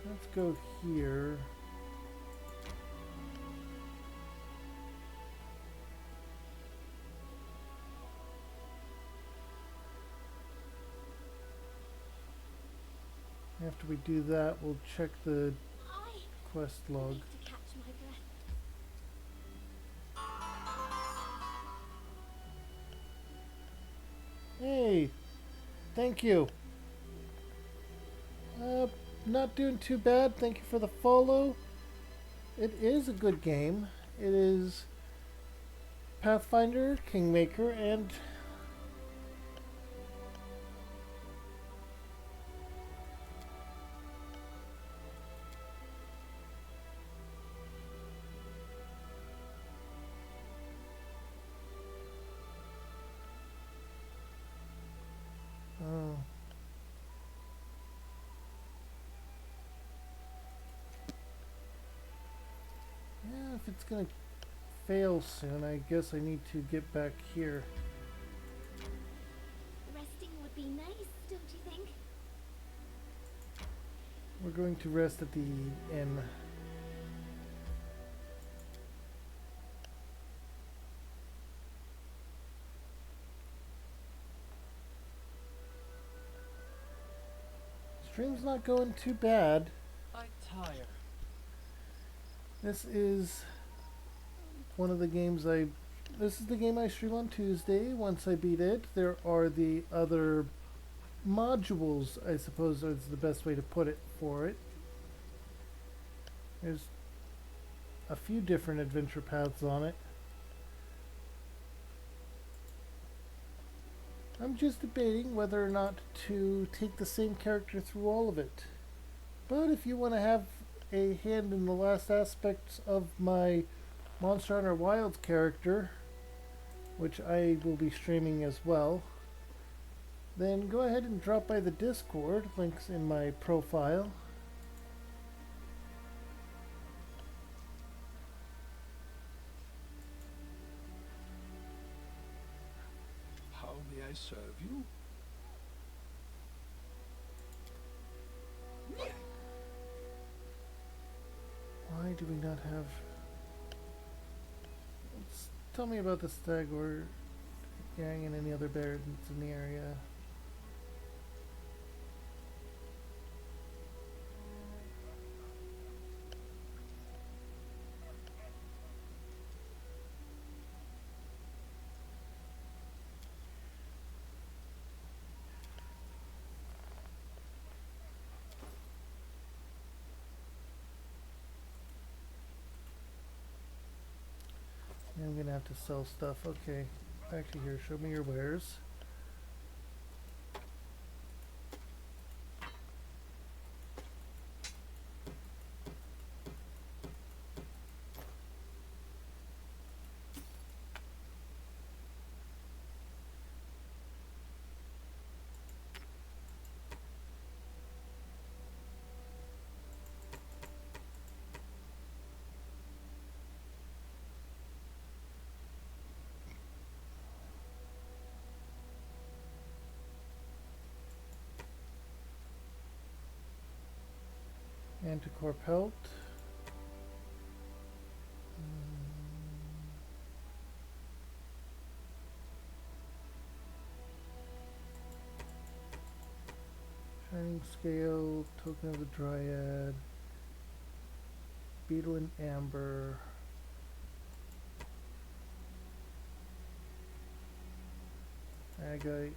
Let's go here. After we do that, we'll check the I quest log. need to catch my breath. Hey, thank you. Not doing too bad. Thank you for the follow. It is a good game. It is Pathfinder, Kingmaker, and oh. Yeah, if it's gonna fail soon, I guess I need to get back here. Resting would be nice, don't you think? We're going to rest at the inn. Stream's not going too bad. I tire. This is one of the games this is the game I stream on Tuesday. Once I beat it, there are the other modules, I suppose is the best way to put it, for it. There's a few different adventure paths on it. I'm just debating whether or not to take the same character through all of it. But if you want to have a hand in the last aspects of my Monster Hunter Wilds character, which I will be streaming as well, then go ahead and drop by the Discord. Links in my profile. How may I serve you? Why do we not have... Tell me about the Stagor gang and any other bears in the area. I'm gonna have to sell stuff. Okay, back to here. Show me your wares. Anticore pelt. Shining scale, token of the dryad, beetle and amber. Agate.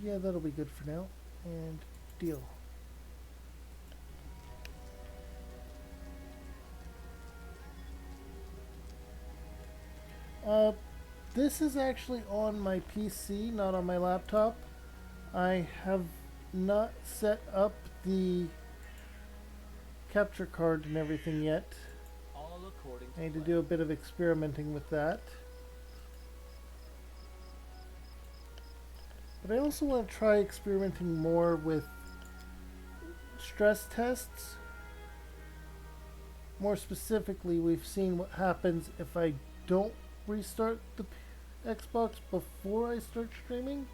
Yeah, that'll be good for now. And deal. This is actually on my PC, not on my laptop. I have not set up the capture card and everything yet. All according to I need to plan. do a bit of experimenting with that. But I also want to try experimenting more with stress tests. More specifically, we've seen what happens if I don't restart the Xbox before I start streaming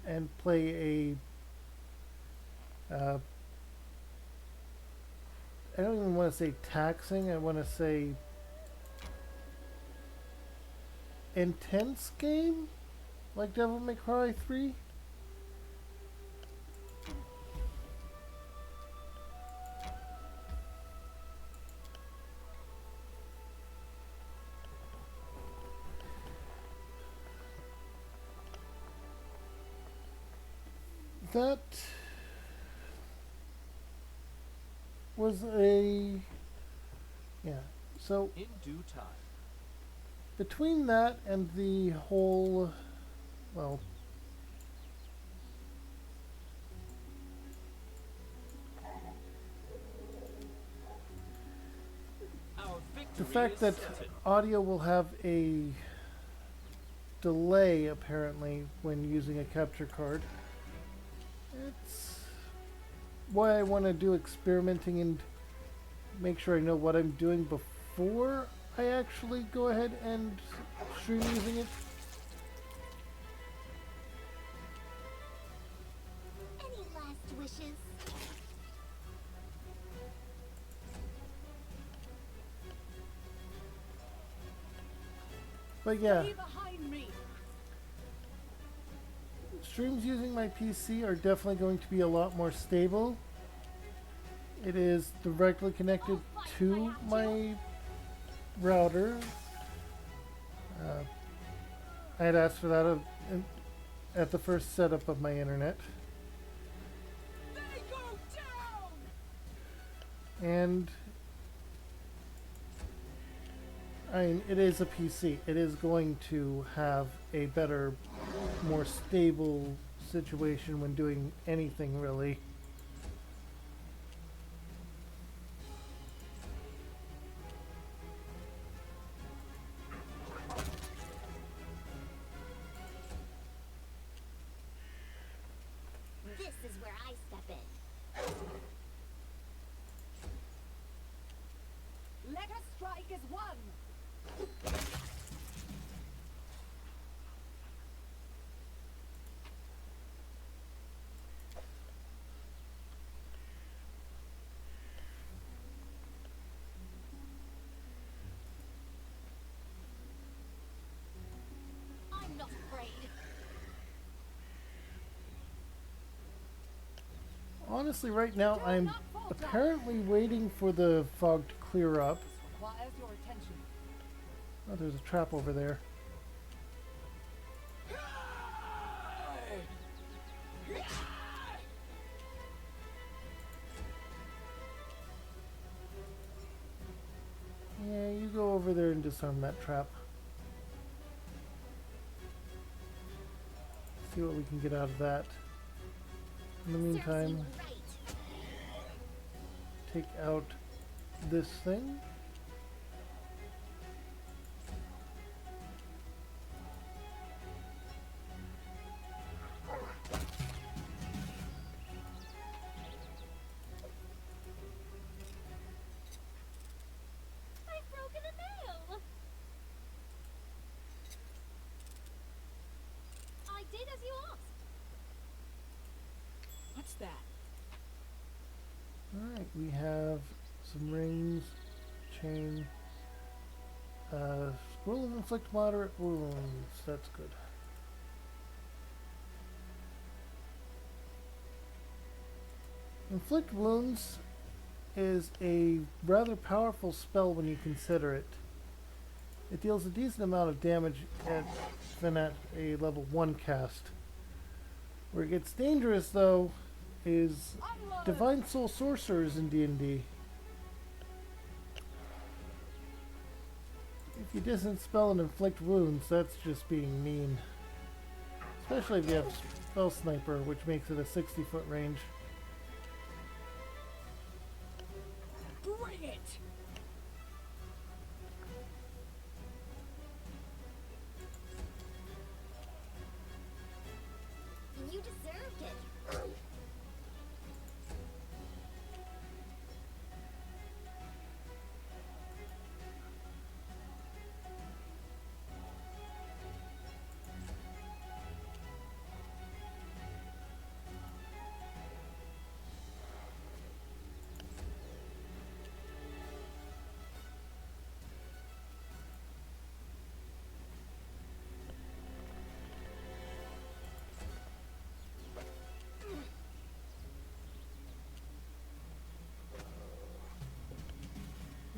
and play a I don't even want to say taxing, I want to say intense game like Devil May Cry 3. That was so In due time. between that and the whole, well, Our the victory fact is that certain. audio will have a delay apparently when using a capture card, it's why I want to do experimenting and make sure I know what I'm doing before I actually go ahead and stream using it. Any last wishes? But yeah, Stay behind me. streams using my PC are definitely going to be a lot more stable. It is directly connected to my router. I had asked for that at the first setup of my internet. They go down! And I mean, it is a PC. It is going to have a better, more stable situation when doing anything, really. This is where I step in. Let us strike as one! I'm not afraid. Honestly, right now, I'm apparently waiting for the fog to clear up. This requires your attention. Oh, there's a trap over there. Yeah, you go over there and disarm that trap. See what we can get out of that. In the meantime, Serves you right. take out this thing. I've broken a nail. I did as you asked. What's that? Alright, we have some rings, chain, scroll of inflict moderate wounds. That's good. Inflict wounds is a rather powerful spell when you consider it. It deals a decent amount of damage even at a level 1 cast. Where it gets dangerous, though, is Onward! Divine Soul Sorcerers in D&D. If you distance spell and inflict wounds, that's just being mean. Especially if you have Spell Sniper, which makes it a 60-foot range. Bring it! You deserved it.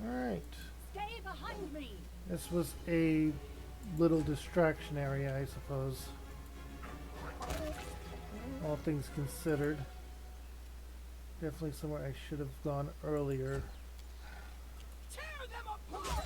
Alright. Stay behind me! This was a little distraction area, I suppose. All things considered. Definitely somewhere I should have gone earlier. Tear them apart!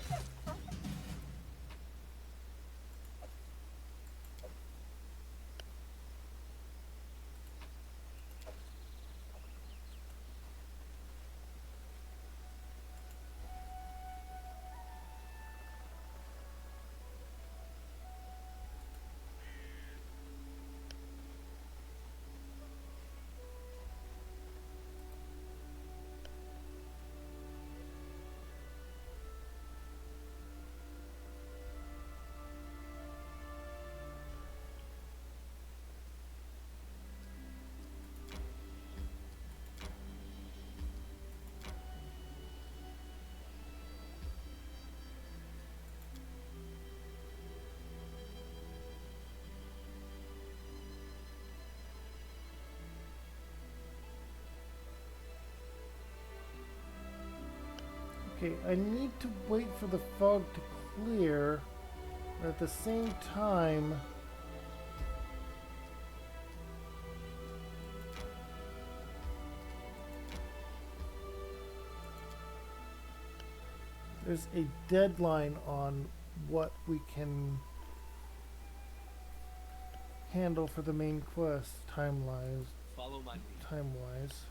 Okay, I need to wait for the fog to clear, but at the same time, there's a deadline on what we can handle for the main quest time-wise. Follow my lead. Time-wise.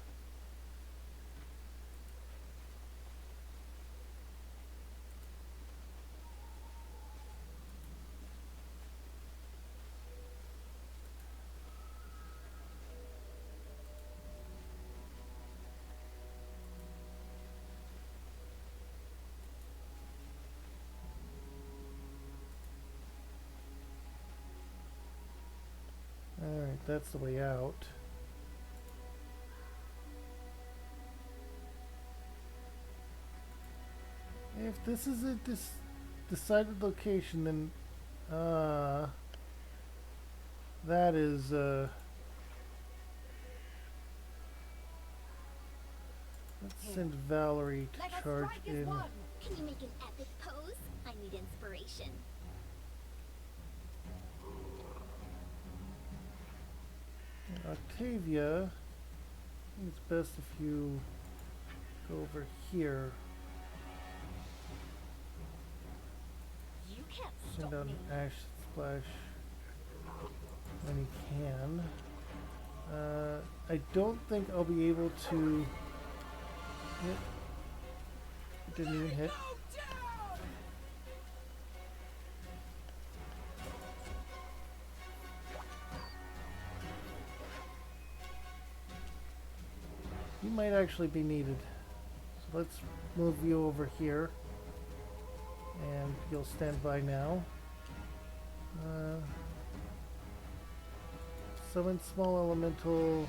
Alright, that's the way out. If this is a decided location, then that is let's send Valerie to charge in. Can you make an epic pose? I need inspiration. Octavia, I think it's best if you go over here. You can't Send stop out me. an ash splash when you can. I don't think I'll be able to hit. It didn't even hit. You might actually be needed. So let's move you over here. And you'll stand by now. Summon small elemental.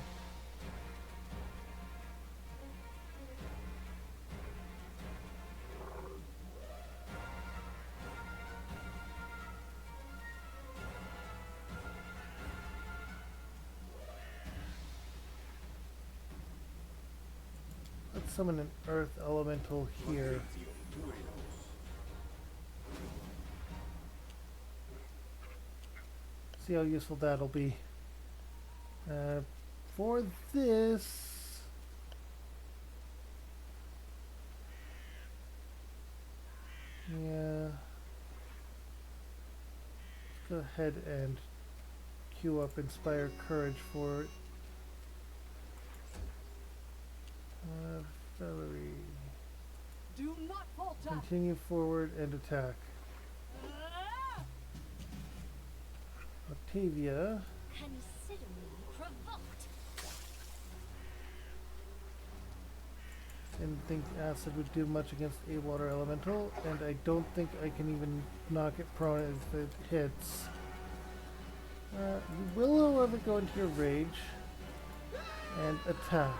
Let's summon an earth elemental here. See how useful that'll be. For this, yeah, let's go ahead and queue up Inspire Courage for it. Valerie, Do not falter. continue forward and attack. Octavia, Consider me provoked. didn't think acid would do much against a water elemental, and I don't think I can even knock it prone if it hits. You will, however, go into your rage and attack.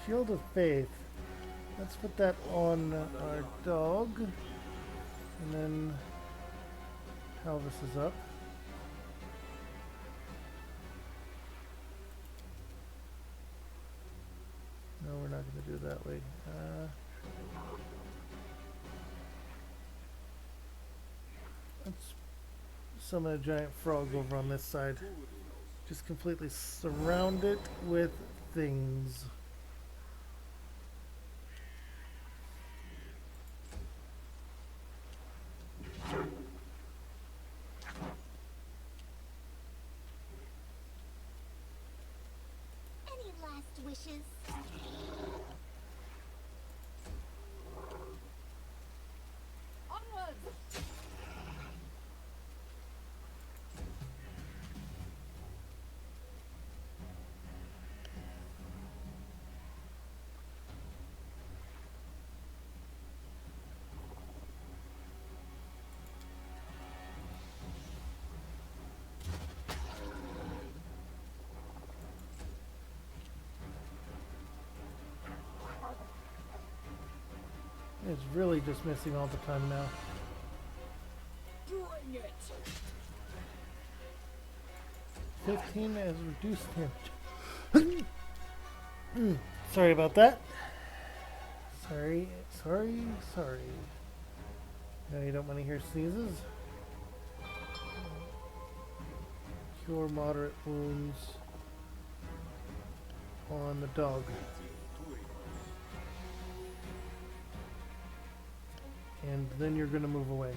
Shield of Faith. Let's put that on our dog. And then Halvis is up. No, we're not going to do it that way. Let's summon a giant frog over on this side. Just completely surround it with things. Any last wishes? Onwards. It's really just missing all the time now. Bring it! 15 has reduced damage. Sorry about that. Sorry. No, you don't want to hear sneezes. Cure moderate wounds on the dog. And then you're going to move away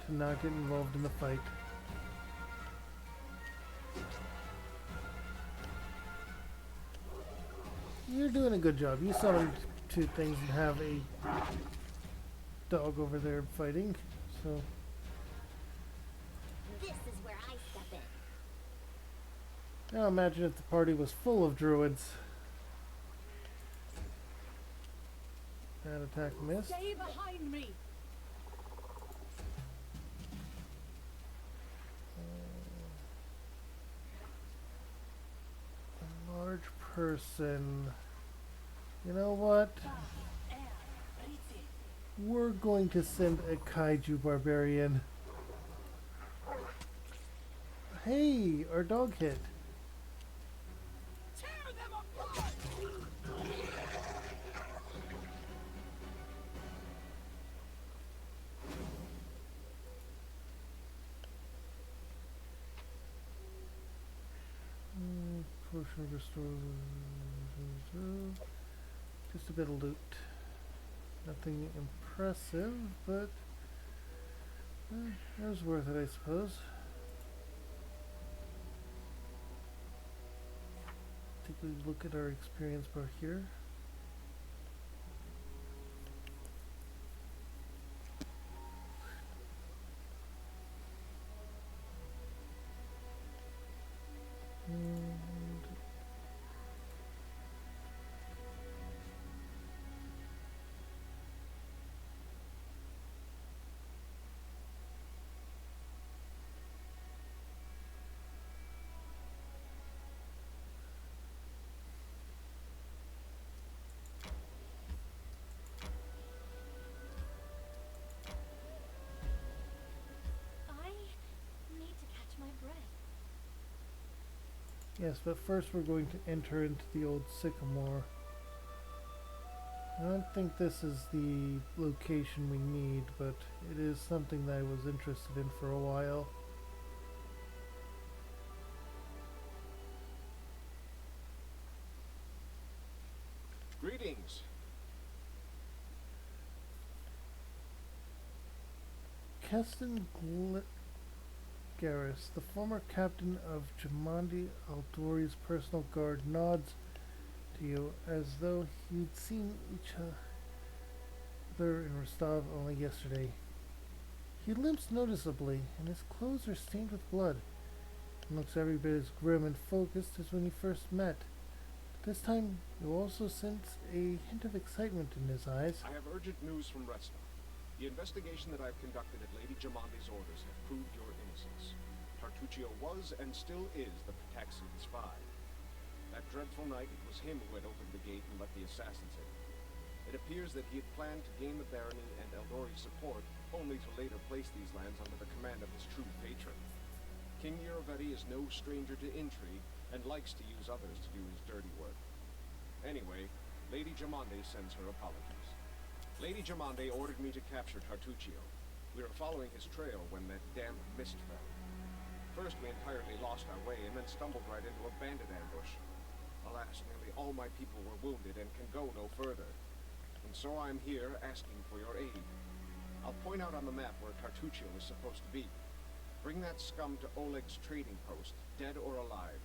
to not get involved in the fight. You're doing a good job. You summoned two things and have a dog over there fighting, so This is where I step in. now imagine if the party was full of druids. That attack missed. Stay behind me! A large person. You know what? We're going to send a kaiju barbarian. Hey, our dog hit. Tear them apart! Potion restores. Just a bit of loot. Nothing impressive, but it was worth it, I suppose. Take a look at our experience bar here. And I need to catch my breath. yes, but first we're going to enter into the old sycamore. I don't think this is the location we need, but it is something that I was interested in for a while. Greetings. Keston Garrus, the former captain of Jamandi Aldori's personal guard, nods to you as though you'd seen each other in Rostov only yesterday. He limps noticeably, and his clothes are stained with blood, and looks every bit as grim and focused as when you first met. But this time, you also sense a hint of excitement in his eyes. I have urgent news from Restov. The investigation that I've conducted at Lady Jamandi's orders have proved your innocence. Tartuccio was and still is the Pataxian spy. That dreadful night, it was him who had opened the gate and let the assassins in. It appears that he had planned to gain the barony and Eldori's support, only to later place these lands under the command of his true patron. King Yerovetti is no stranger to intrigue, and likes to use others to do his dirty work. Anyway, Lady Jamandi sends her apologies. Lady Jamandi ordered me to capture Tartuccio. We were following his trail when that damned mist fell. First we entirely lost our way, and then stumbled right into a bandit ambush. Alas, nearly all my people were wounded and can go no further. And so I'm here asking for your aid. I'll point out on the map where Tartuccio is supposed to be. Bring that scum to Oleg's trading post, dead or alive.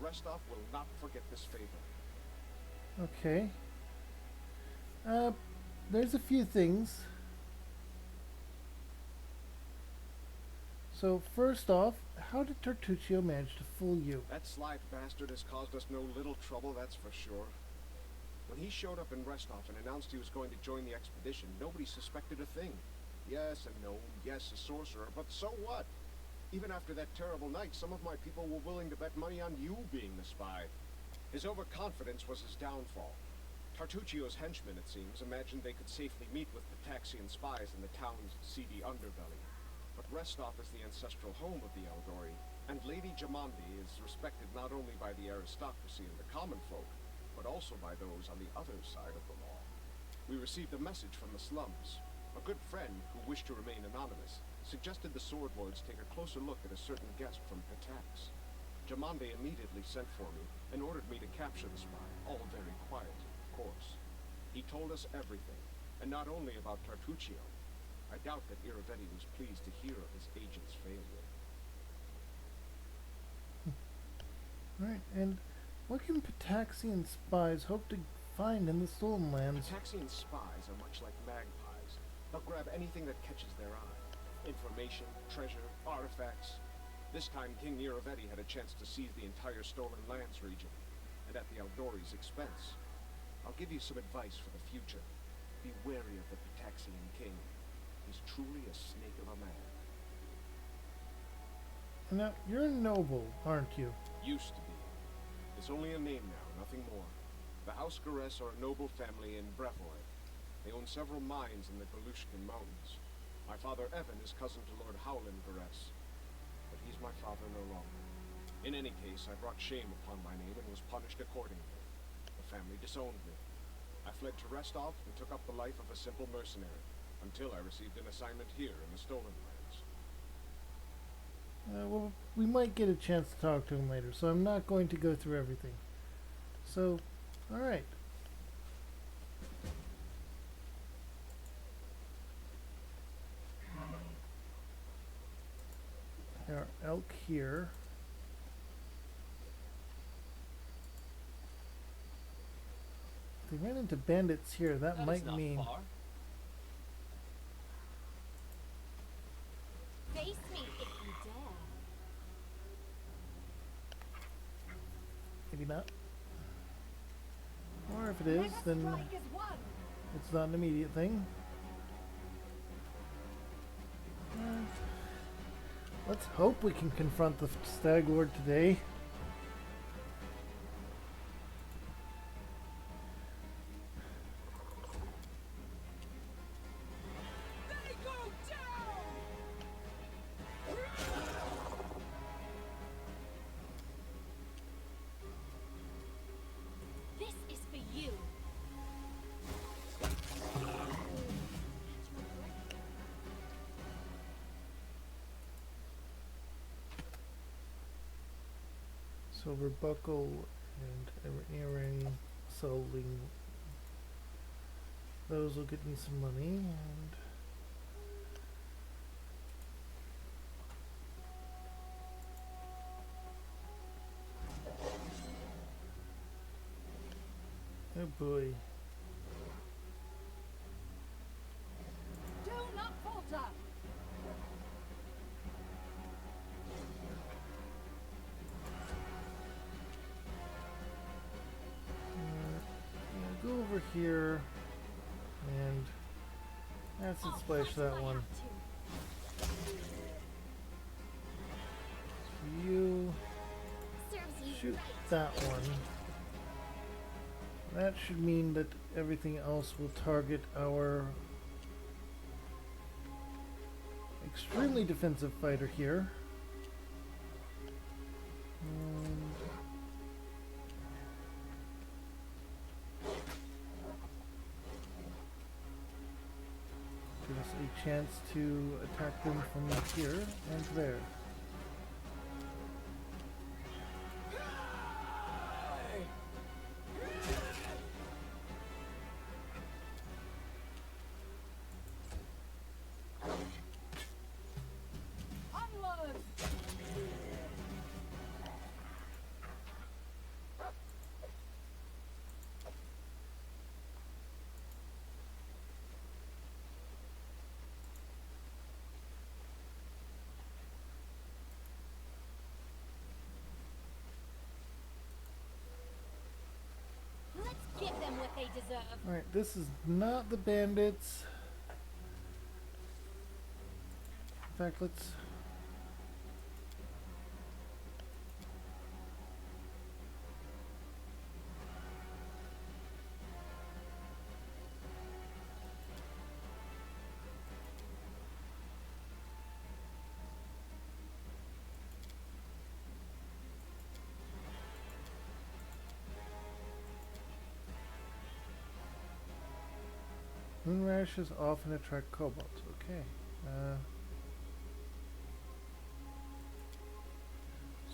Restov will not forget this favor. Okay. There's a few things. So, first off, how did Tartuccio manage to fool you? That sly bastard has caused us no little trouble, that's for sure. When he showed up in Restov and announced he was going to join the expedition, nobody suspected a thing. Yes, a gnome, yes, a sorcerer, but so what? Even after that terrible night, some of my people were willing to bet money on you being the spy. His overconfidence was his downfall. Tartuccio's henchmen, it seems, imagined they could safely meet with Pitaxian spies in the town's seedy underbelly. But Restov is the ancestral home of the Eldori, and Lady Jamandi is respected not only by the aristocracy and the common folk, but also by those on the other side of the law. We received a message from the slums. A good friend, who wished to remain anonymous, suggested the Sword Lords take a closer look at a certain guest from Pitax. Jamande immediately sent for me and ordered me to capture the spy, all very quietly, of course. He told us everything, and not only about Tartuccio. I doubt that Iravetti was pleased to hear of his agent's failure. Right, and what can Pitaxian spies hope to find in the Stolen Lands? Pitaxian spies are much like magpies. They'll grab anything that catches their eye. Information, treasure, artifacts. This time King Iravetti had a chance to seize the entire Stolen Lands region, and at the Eldori's expense. I'll give you some advice for the future. Be wary of the Pitaxian king. He's truly a snake of a man. Now, you're a noble, aren't you? Used to be. It's only a name now, nothing more. The House Gares are a noble family in Brevoy. They own several mines in the Belushkin Mountains. My father Evan is cousin to Lord Howland Gares, but he's my father no longer. In any case, I brought shame upon my name and was punished accordingly. The family disowned me. I fled to Restov and took up the life of a simple mercenary, until I received an assignment here in the Stolen Lands. Well, we might get a chance to talk to him later, so I'm not going to go through everything. So, alright. There are elk here. If they ran into bandits here, that That might is not mean... far. Face me if you dare. Maybe not. Or if it is, then it's not an immediate thing. Let's hope we can confront the Stag Lord today. They go down! This is for you. Silver buckle and an earring selling. Those will get me some money and oh boy. Do not falter! Yeah, go over here and acid I'll splash fight that if I one. have to. For you, Serves you shoot right. that one. That should mean that everything else will target our extremely defensive fighter here. And give us a chance to attack them from here and there. Onward! Let's give them what they deserve. Alright, this is not the bandits. In fact, let's... Moon radishes often attract kobolds. Okay.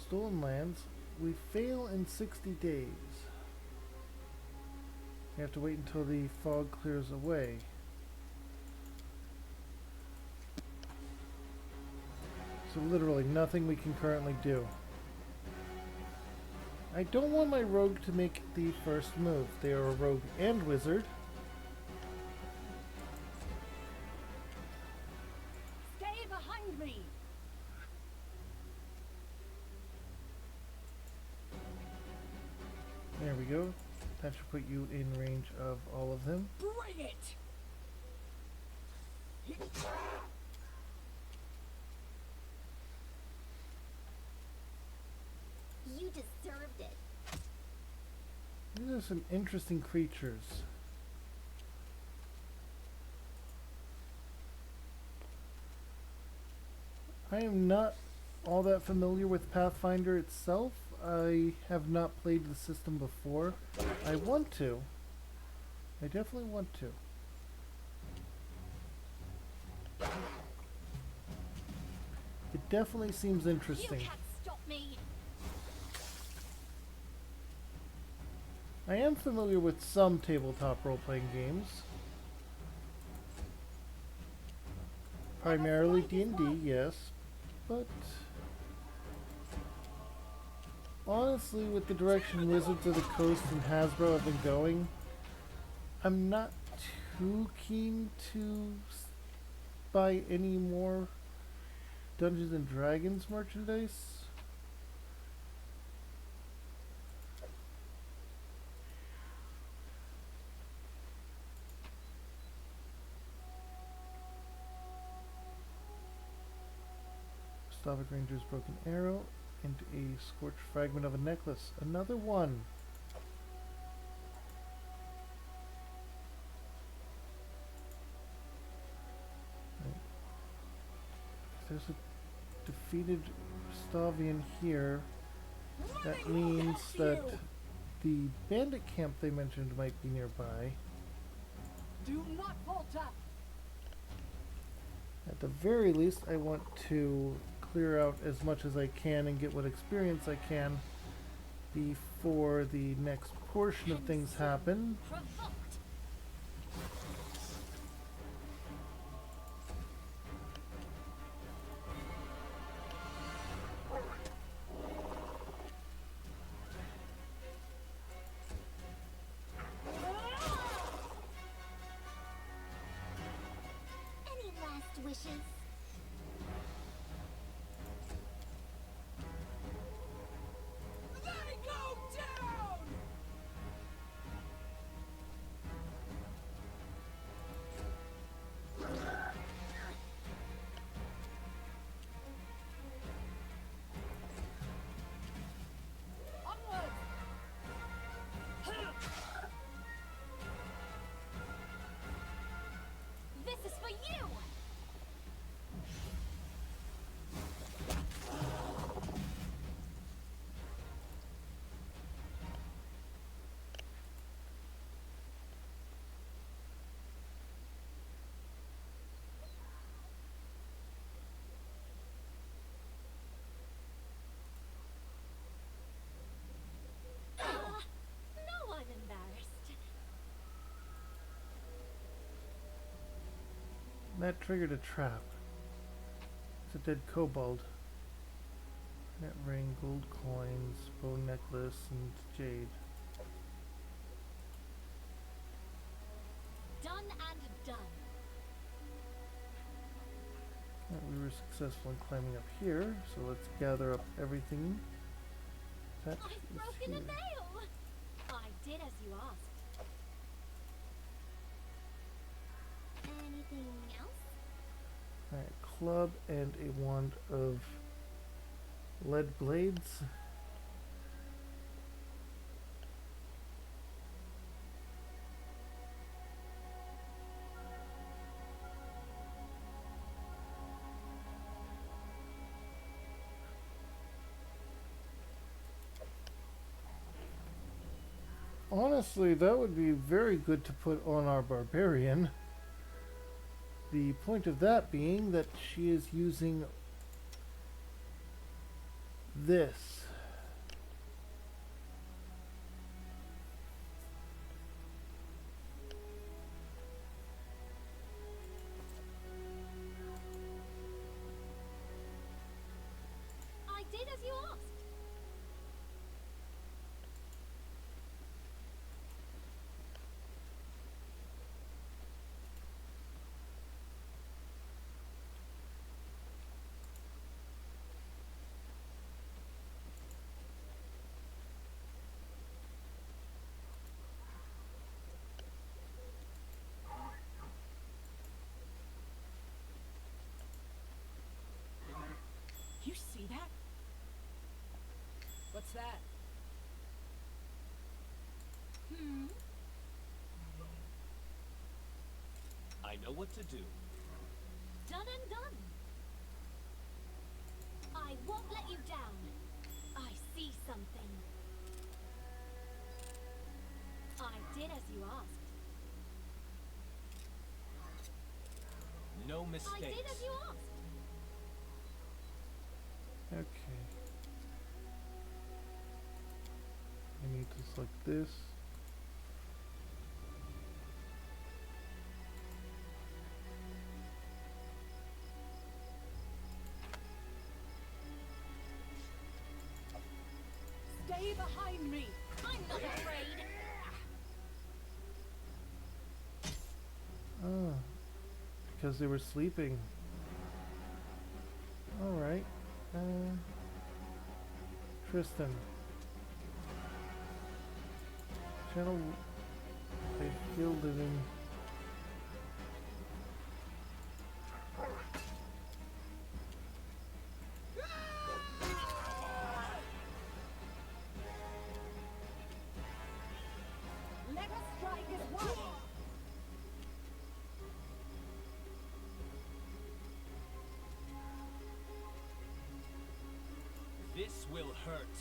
Stolen lands. We fail in 60 days. We have to wait until the fog clears away. So literally nothing we can currently do. I don't want my rogue to make the first move. They are a rogue and wizard. Stay behind me! There we go. That should put you in range of all of them. Bring it! You deserved it. These are some interesting creatures. I am not all that familiar with Pathfinder itself. I have not played the system before. I want to. I definitely want to. It definitely seems You interesting. can't stop me. I am familiar with some tabletop role-playing games. Primarily D&D, yes. But honestly, with the direction Wizards of the Coast and Hasbro have been going, I'm not too keen to buy any more Dungeons and Dragons merchandise. Slavic Ranger's broken arrow and a scorched fragment of a necklace. Another one. Right. There's a defeated Stavian here. That means that the bandit camp they mentioned might be nearby. Do not falter! At the very least, I want to clear out as much as I can and get what experience I can before the next portion of things happen. Provoked. Any last wishes? They go down! Onward! This is for you! No, I'm embarrassed. That triggered a trap. It's a dead kobold. Net ring, gold coins, bow necklace, and jade. Done and done. Alright, we were successful in climbing up here, so let's gather up everything that I've is broken here. a nail! I did as you asked. Anything else? Alright, club and a wand of lead blades. Honestly, that would be very good to put on our barbarian. The point of that being that she is using this. I did as you asked. You see that? What's that? Hmm. I know what to do. Done and done. I won't let you down. I see something. I did as you asked. No mistakes. I did as you asked. Okay. I need to select this. Stay behind me! I'm not afraid. Ah, because they were sleeping. Alright. Tristan. Channel. I healed it in. Let us strike as one! This will hurt.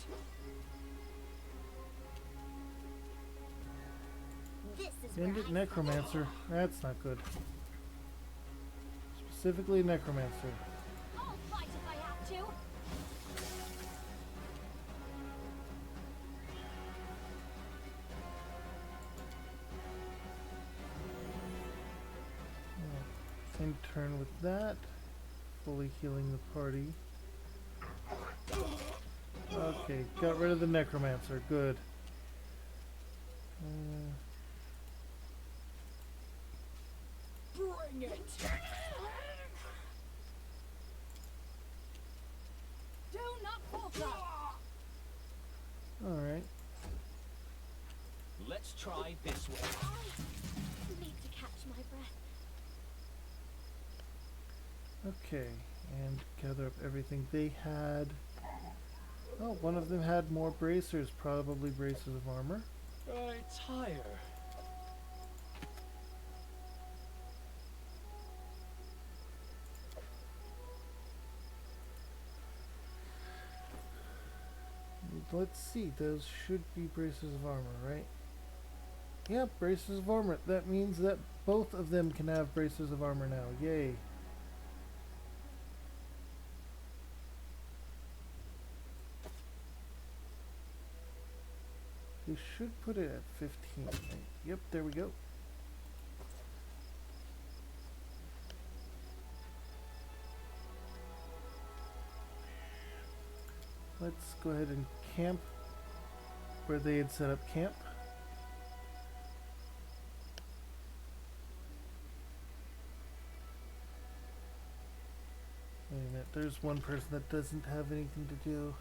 This is End where it, I Necromancer. That's not good. Specifically, Necromancer. I'll fight if I have to. Same turn with that. Fully healing the party. Okay, got rid of the Necromancer. Good. Bring it! Do not falter! Alright. Let's try this way. I need to catch my breath. Okay, and gather up everything they had. Oh, one of them had more bracers, probably braces of armor. Right, higher. Let's see, those should be braces of armor, right? Yep, braces of armor. That means that both of them can have braces of armor now. Yay. They should put it at 15, right? Yep, there we go. Let's go ahead and camp where they had set up camp. Wait a minute, there's one person that doesn't have anything to do.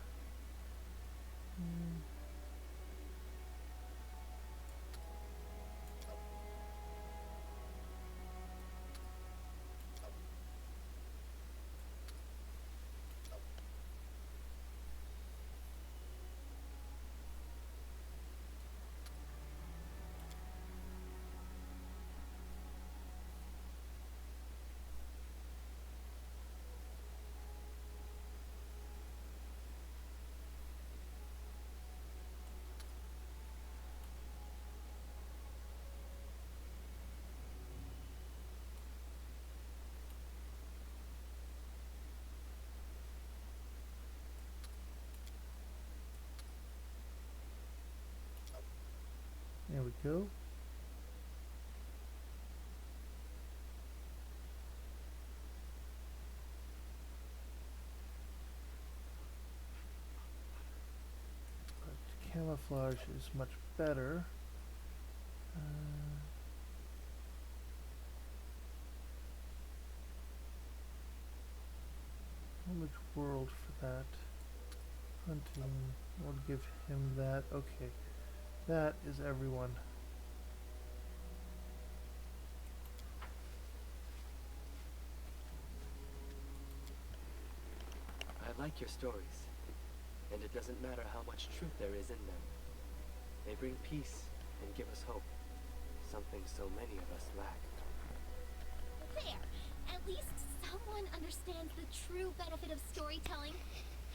go. But camouflage is much better. Knowledge world for that. Hunting, we'll give him that. Okay, that is everyone. I like your stories, and it doesn't matter how much truth there is in them. They bring peace and give us hope, something so many of us lack. There! At least someone understands the true benefit of storytelling.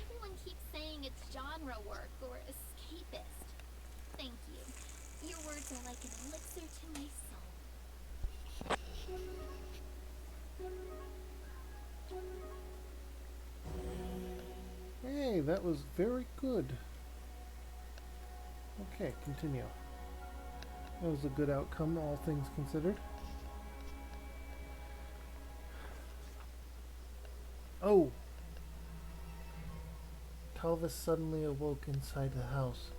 Everyone keeps saying it's genre work or escapist. Thank you. Your words are like an elixir to my soul. Hey, that was very good. Okay, continue. That was a good outcome, all things considered. Oh! Talvis suddenly awoke inside the house.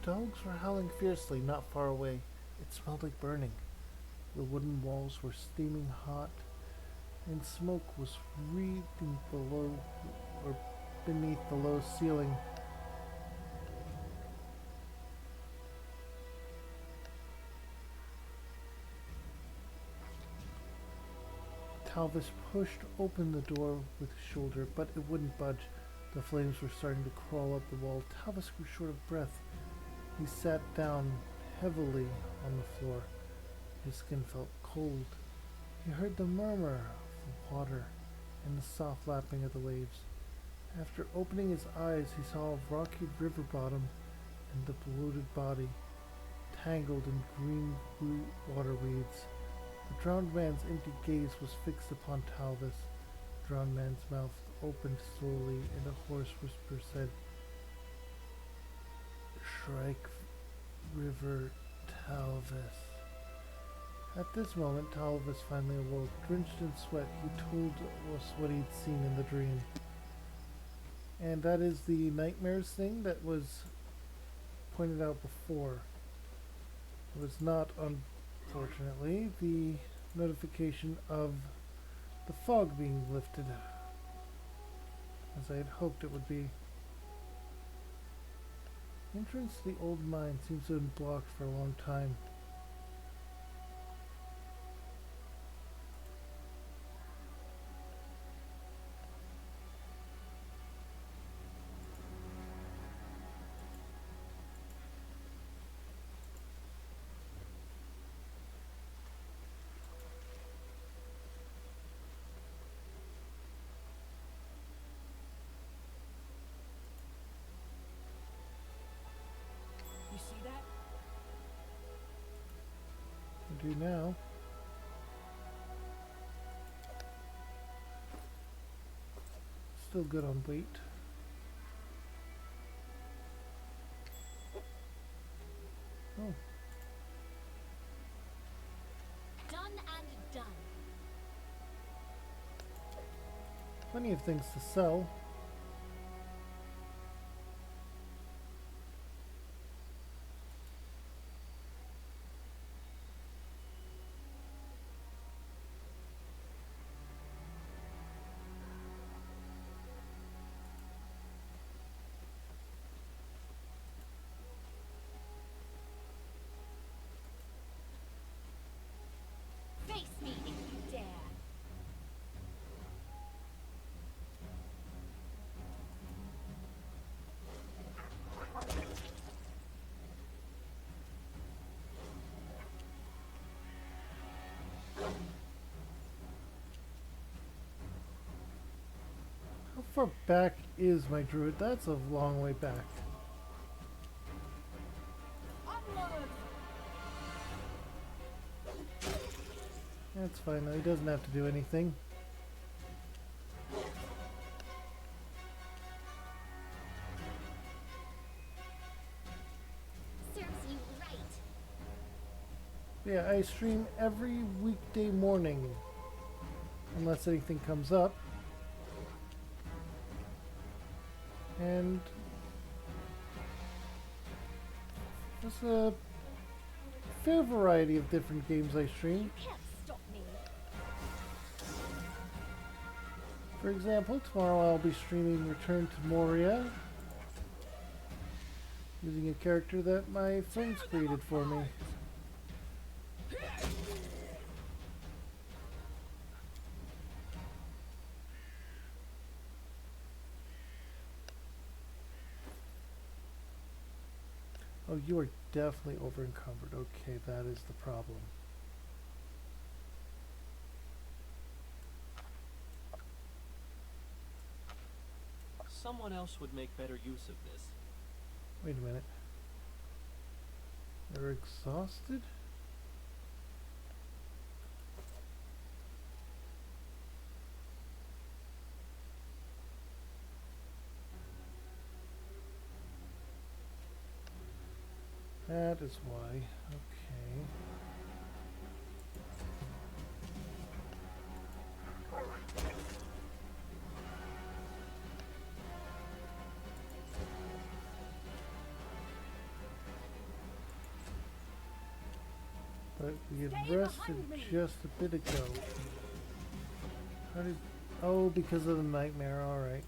Dogs were howling fiercely not far away. It smelled like burning. The wooden walls were steaming hot, and smoke was wreathing below or beneath the low ceiling. Talvis pushed open the door with his shoulder, but it wouldn't budge. The flames were starting to crawl up the wall. Talvis grew short of breath. He sat down heavily on the floor. His skin felt cold. He heard the murmur of the water and the soft lapping of the waves. After opening his eyes, he saw a rocky river bottom and the bloated body, tangled in green water weeds. The drowned man's empty gaze was fixed upon Talvis. The drowned man's mouth opened slowly, and a hoarse whisper said, "Shrike River Talvis." At this moment, Talvis finally awoke. Drenched in sweat, he told us what he'd seen in the dream. And that is the nightmares thing that was pointed out before. It was not, unfortunately, the notification of the fog being lifted, as I had hoped it would be. Entrance to the old mine seems to have been blocked for a long time. You see that? I do now. Still good on weight. Oh, Done and done. plenty of things to sell. Face me if you dare. How far back is my druid? That's a long way back. That's fine though, he doesn't have to do anything. Serves you right. So yeah, I stream every weekday morning, unless anything comes up. And there's a fair variety of different games I stream. You can't stop me. For example, tomorrow I'll be streaming Return to Moria, using a character that my friends created for me. Oh, you are definitely over encumbered. Okay, that is the problem. Someone else would make better use of this. Wait a minute. They're exhausted? That is why. Okay. But we had Stay rested behind me. just a bit ago. How did... Oh, because of the nightmare, alright.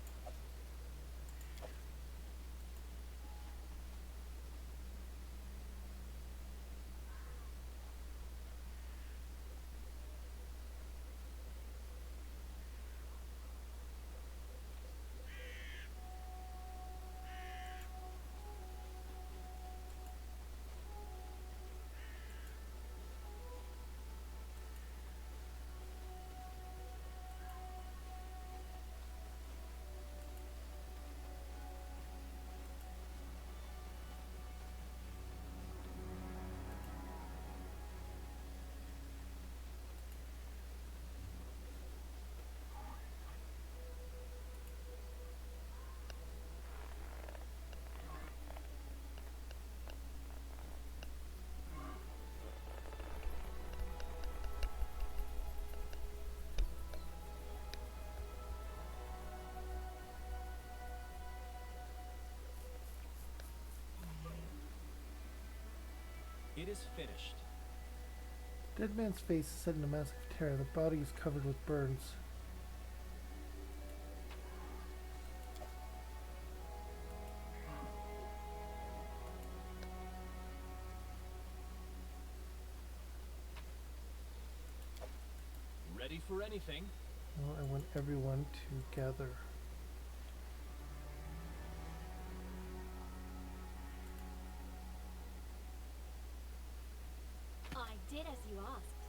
It is finished. Dead man's face is set in a mask of terror. The body is covered with burns. Ready for anything? Well, I want everyone to gather. I did as you asked.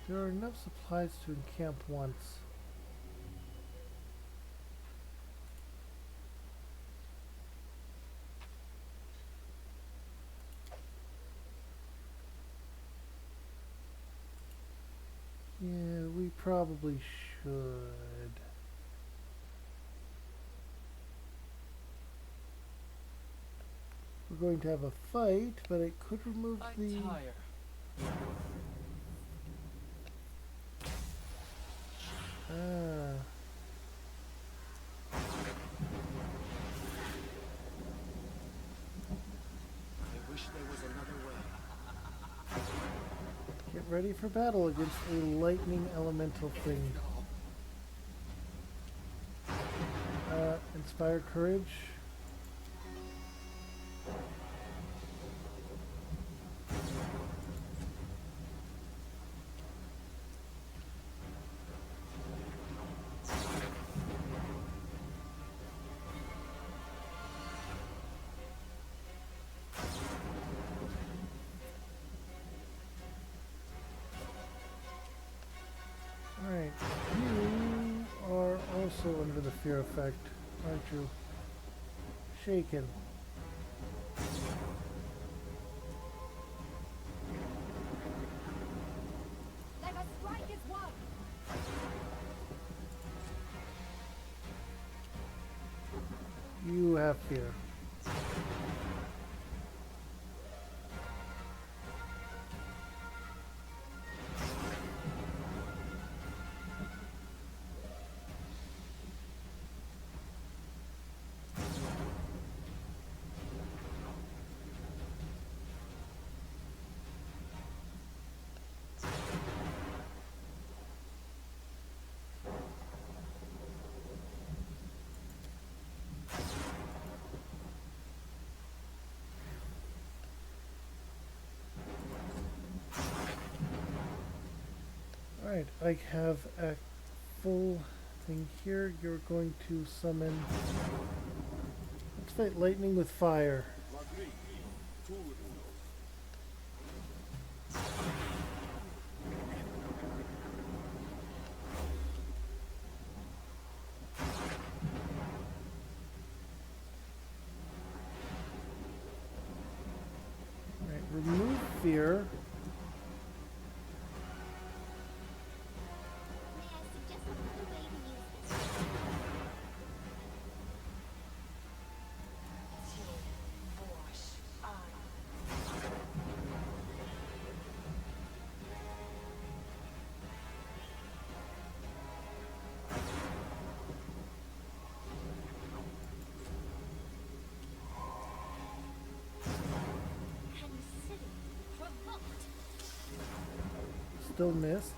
There are enough supplies to encamp once. Yeah, we probably should. We're going to have a fight, but it could remove I the... tire. Ah. I wish there was another way. Get ready for battle against a lightning elemental thing. Inspire courage. Alright, you are also under the fear effect, aren't you? Shaken. Let us strike as one. You have fear. Alright, I have a full thing here. You're going to summon... Let's fight lightning with fire. Alright, remove fear. May I suggest another way to use this? Consider provoked. Still missed.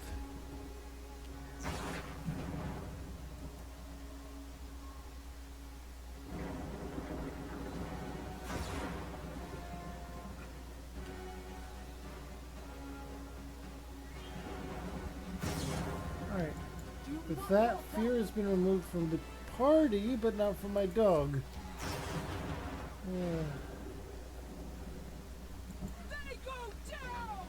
Alright. With that, fear has been removed from the party, but not from my dog. They go down!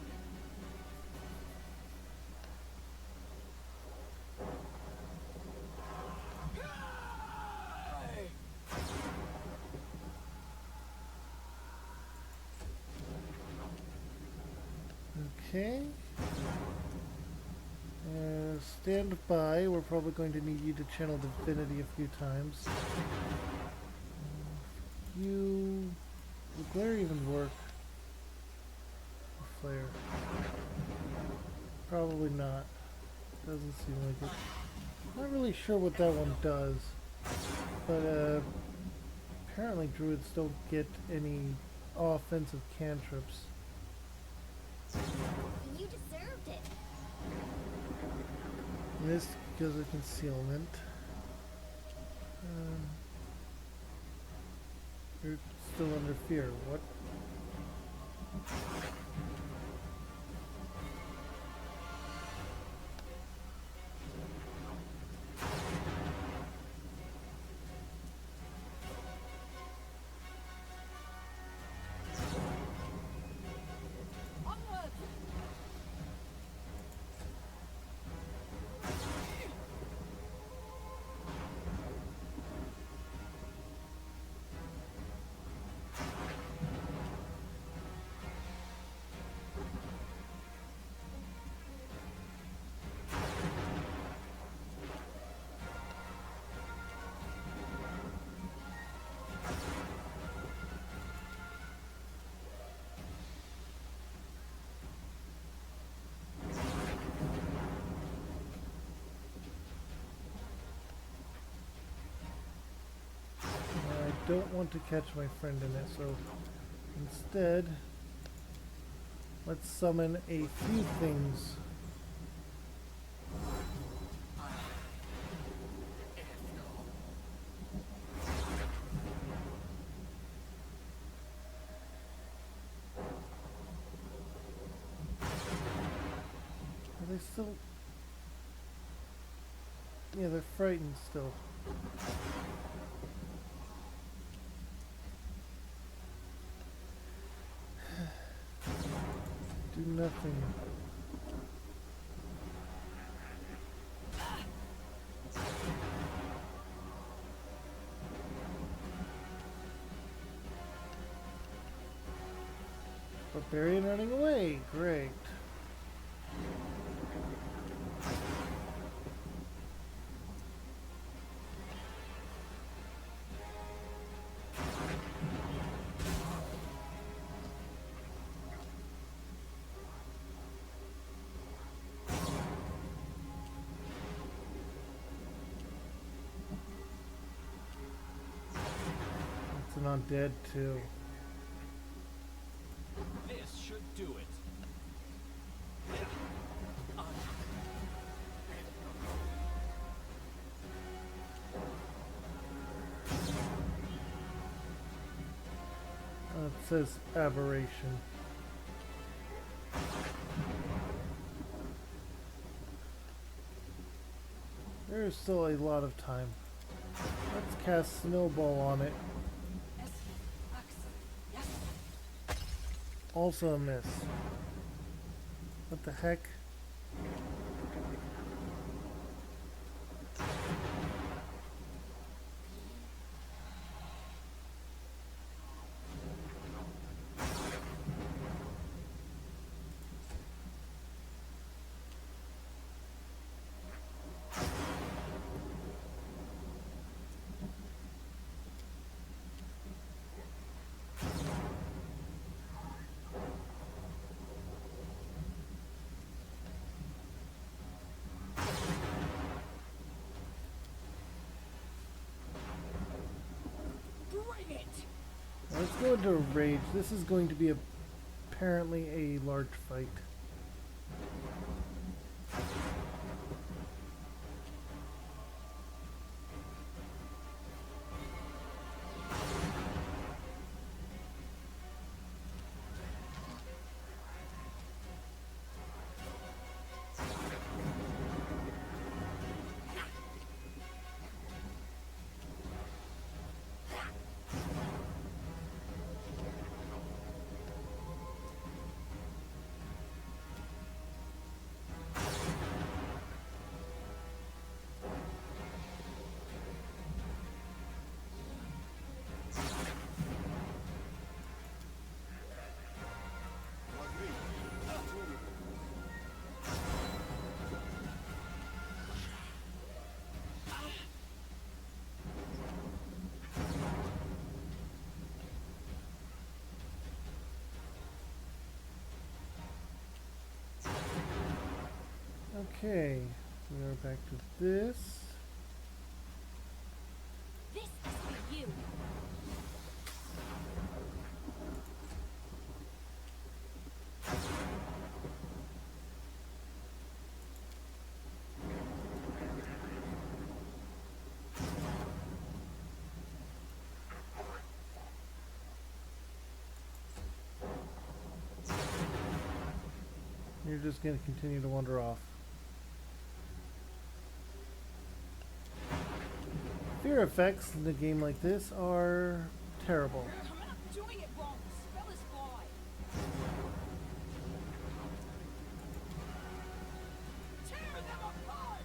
Okay. Stand by. We're probably going to need you to channel Divinity a few times. You... Will glare even work? A flare. Probably not. Doesn't seem like it. Not really sure what that one does. But apparently druids don't get any offensive cantrips. You deserved it. Missed because of concealment. You're still under fear. What? Onward! I don't want to catch my friend in it, so instead, let's summon a few things. Are they still... Yeah, they're frightened still. Do nothing. Barbarian running away. Great. an undead too. This should do it. It says aberration. There is still a lot of time. Let's cast Snowball on it. Also a miss. What the heck? Let's go into Rage. This is going to be apparently a large fight. Okay, we are back to this. This is for you. You're just going to continue to wander off. Fear effects in a game like this are terrible. I'm not doing it wrong. The spell is fly. Tear them apart!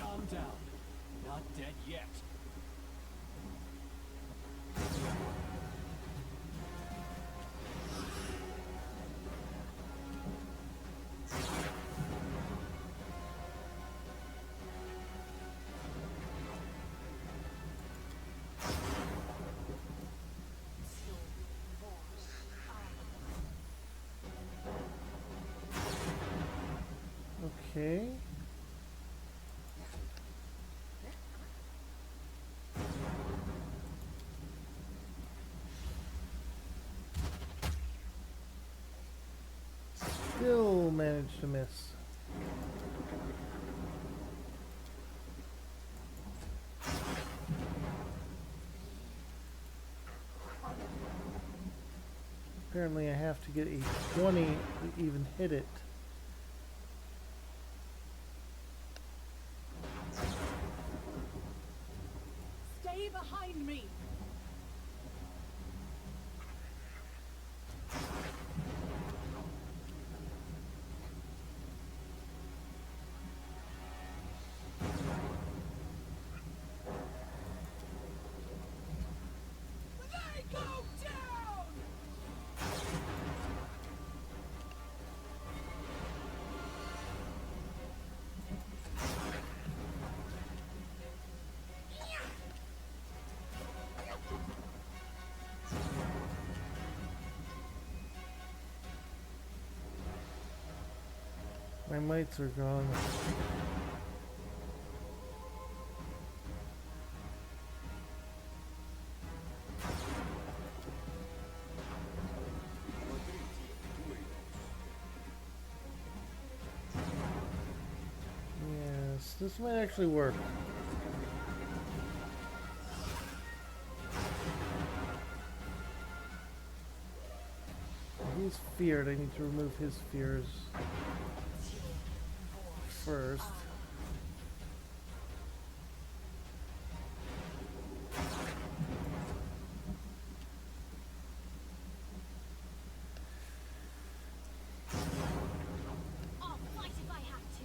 Calm down. Not dead yet. Okay. Still managed to miss. Apparently I have to get a 20 to even hit it. Stay behind me. My mites are gone. Yes, this might actually work. He's feared. I need to remove his fears first. I'll fight if I have to.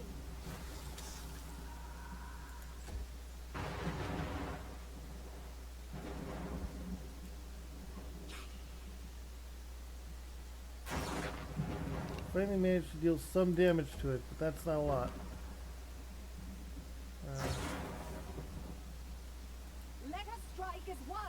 Finally managed to deal some damage to it, but that's not a lot. Let us strike as one!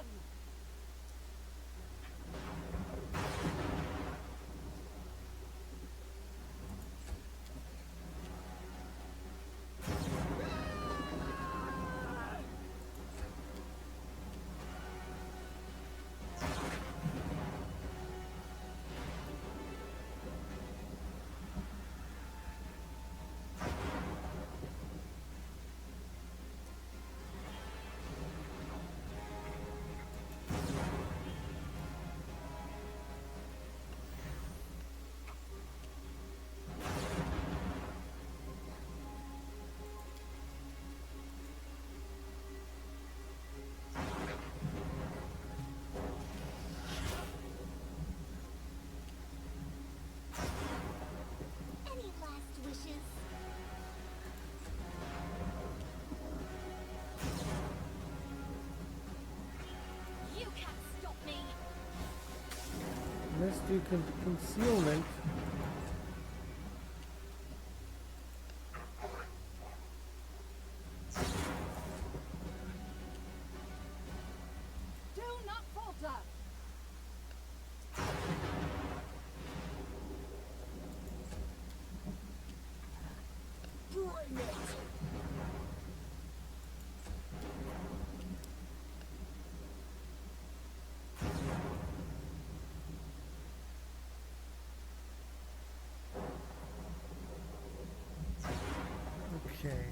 Any last wishes? You can't stop me. Let's do concealment. Do not falter! Bring it! Okay.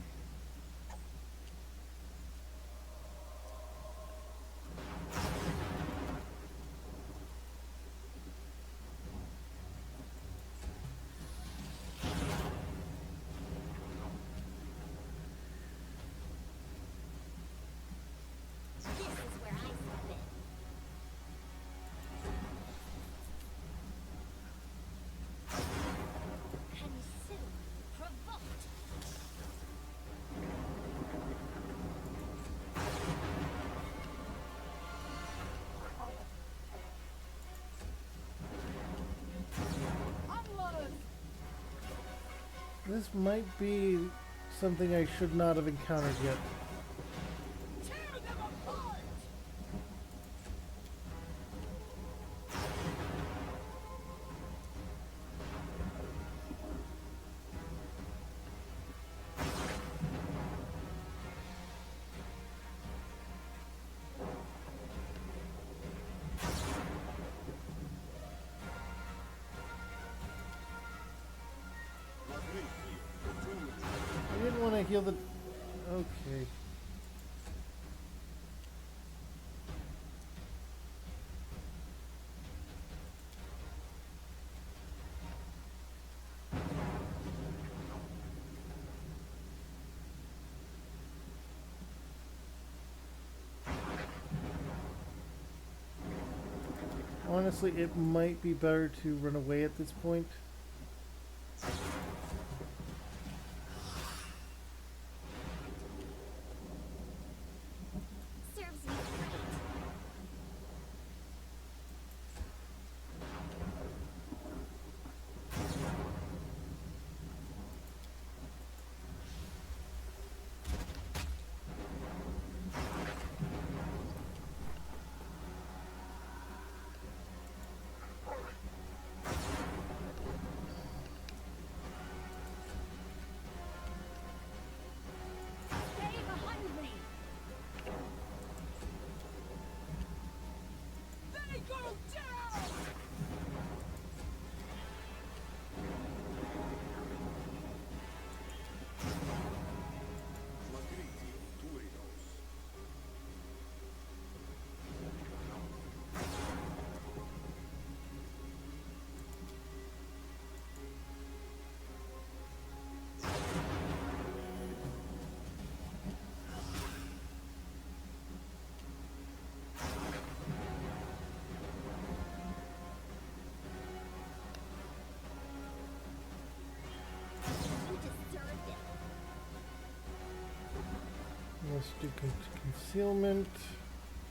This is where I step in. Consume. Provoked. Unload! This might be something I should not have encountered yet. Tear them apart! I didn't want to heal the... Okay. Honestly, it might be better to run away at this point. Serves me right. Let's do concealment.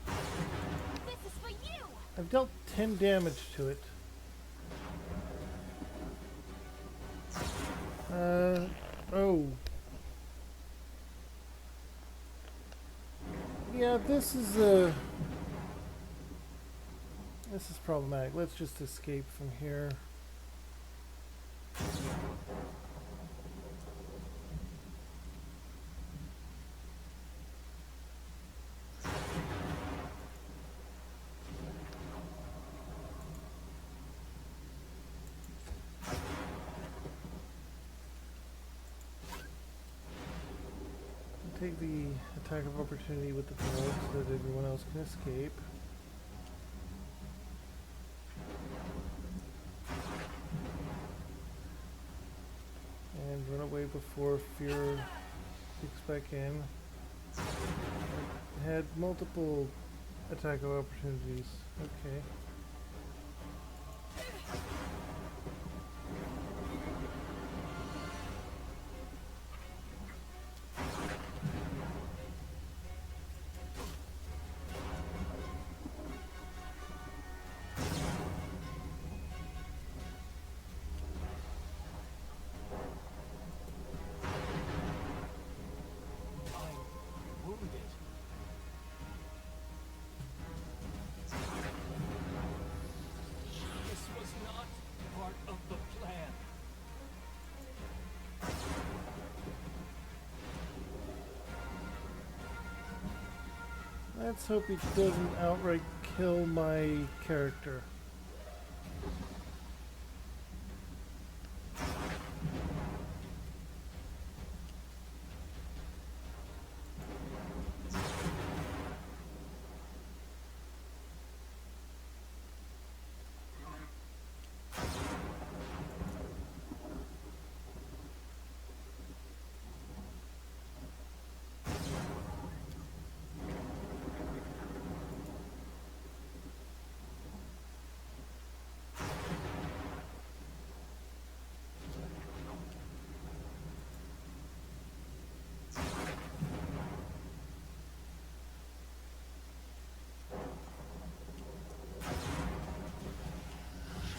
This is for you! I've dealt 10 damage to it. Oh. Yeah, this is problematic. Let's just escape from here. Take the attack of opportunity with the dog so that everyone else can escape. And run away before fear kicks back in. I had multiple attack of opportunities. Okay. I'm wounded. This was not part of the plan. Let's hope he doesn't outright kill my character.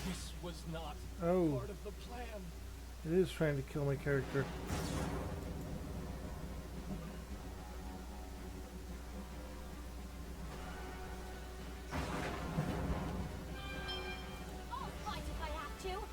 This was not Oh, part of the plan. it is trying to kill my character. I'll fight if I have to!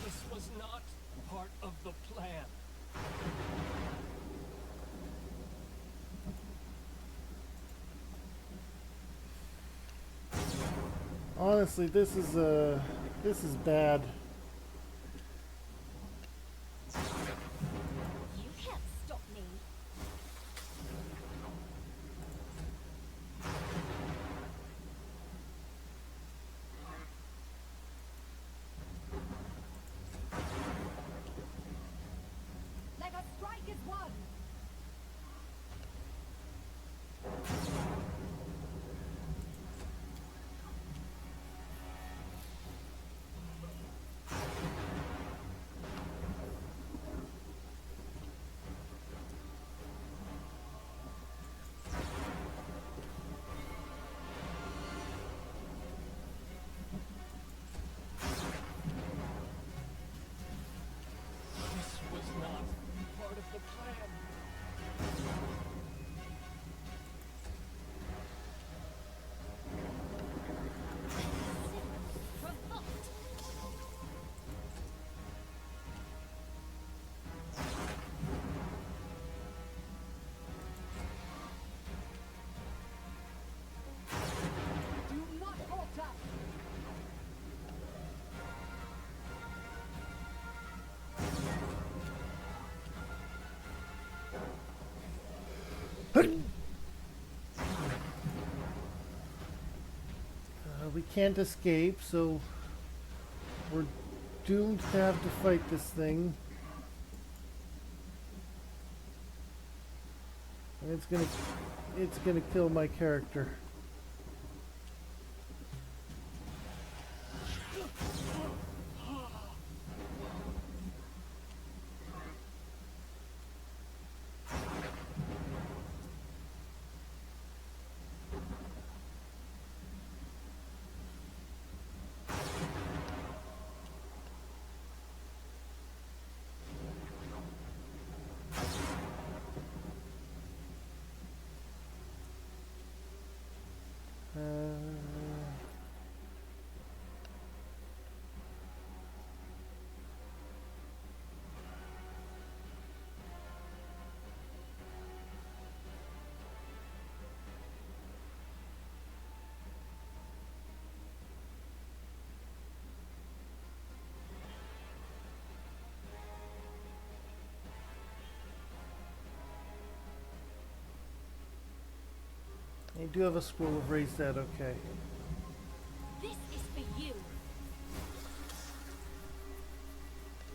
This was not part of the plan. Honestly, this is bad. You can't stop me. Let us strike as one. This was not part of the plan. can't escape, so we're doomed to have to fight this thing. And it's gonna kill my character. You do have a scroll of raised dead, okay. This is for you.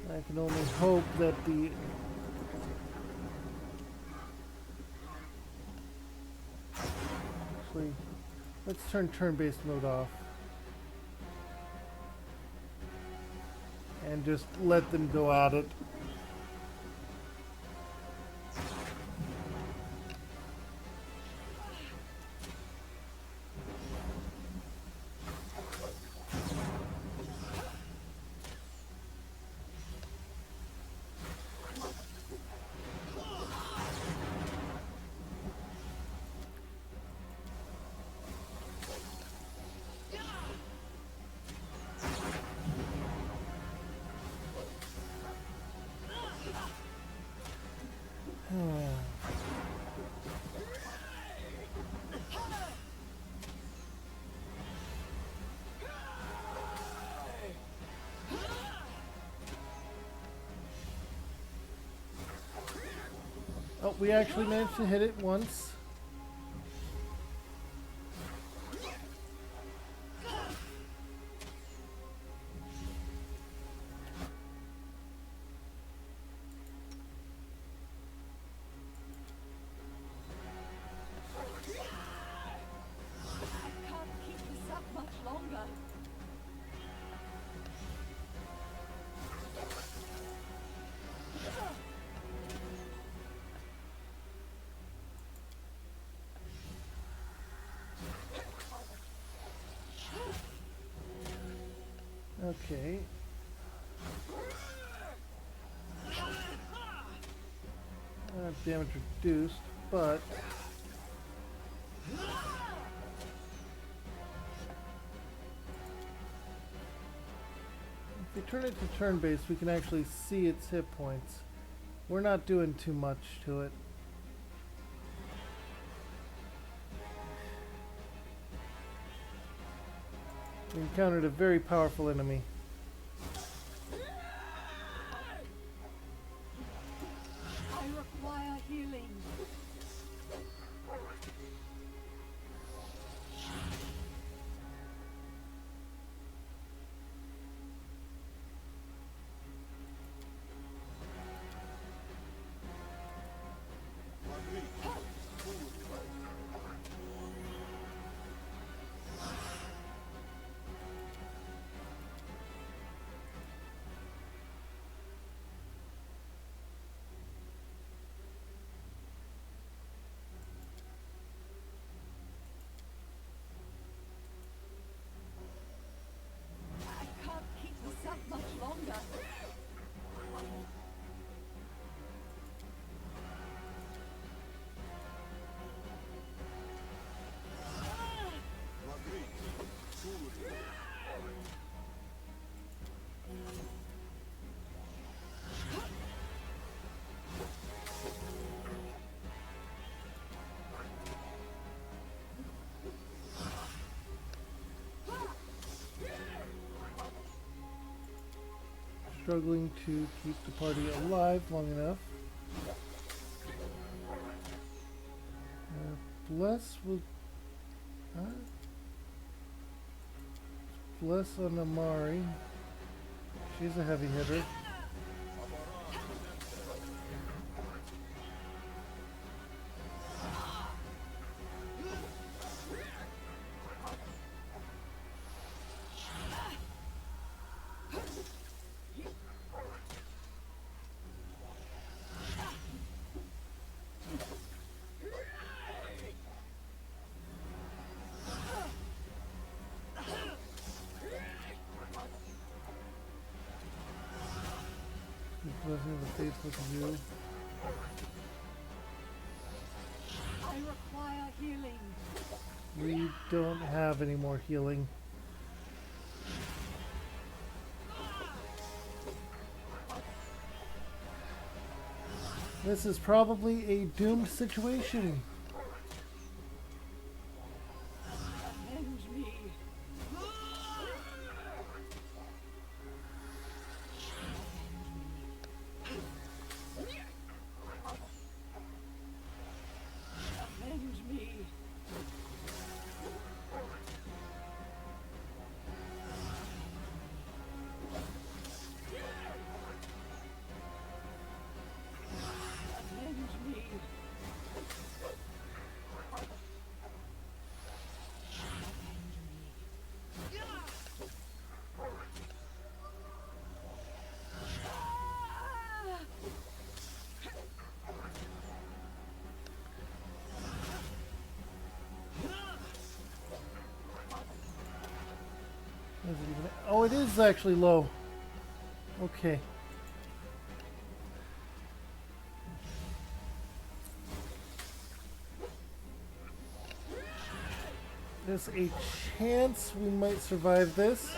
I can only hope that the... Actually, let's turn turn-based mode off. And just let them go at it. Oh, we actually managed to hit it once. Can't keep this up much longer. Okay. Damage reduced, but... If we turn it to turn-based, we can actually see its hit points. We're not doing too much to it. We encountered a very powerful enemy. I require healing. I can't keep this up much longer. Struggling to keep the party alive long enough. Bless will... less on Amari. She's a heavy hitter. Blessing of the faithful to you. I require healing. We don't have any more healing. This is probably a doomed situation. Avenge me. Avenge me. Avenge me. Is it even, oh, it is actually low. Okay. There's a chance we might survive this.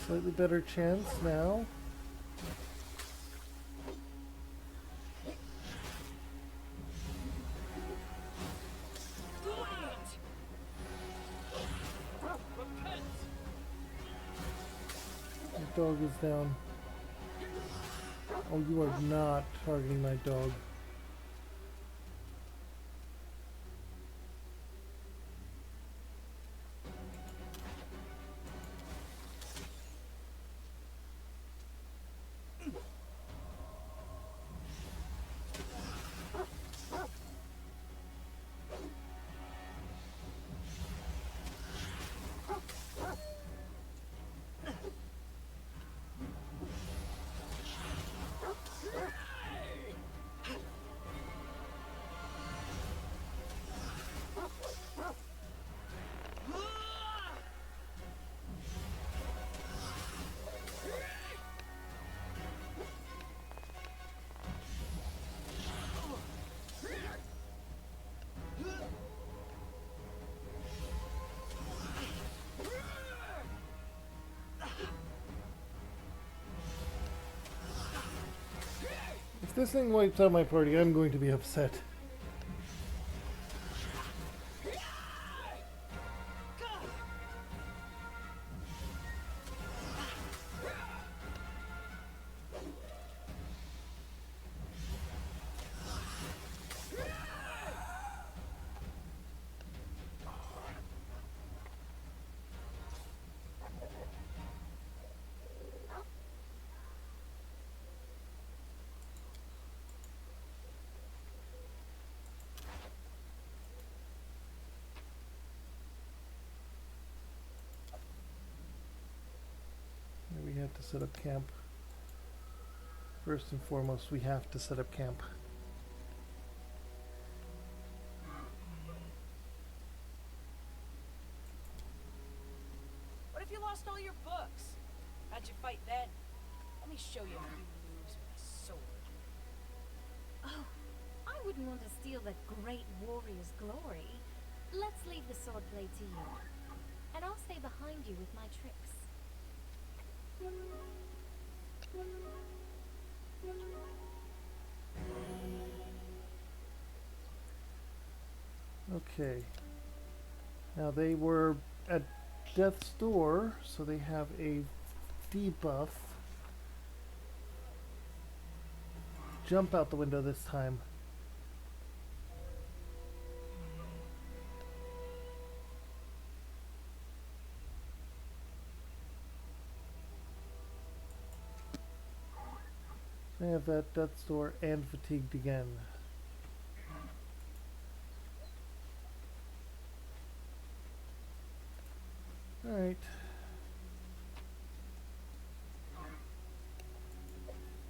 Slightly better chance now. The dog is down. Oh, you are not targeting my dog. If this thing wipes out my party, I'm going to be upset. We have to set up camp. First and foremost, we have to set up camp. What if you lost all your books? How'd you fight then? Let me show you a few moves with a sword. Oh, I wouldn't want to steal the great warrior's glory. Let's leave the swordplay to you. And I'll stay behind you with my tricks. Okay. Now they were at death's door, so they have a debuff. Jump out the window this time. I have that death's door and fatigued again. Alright.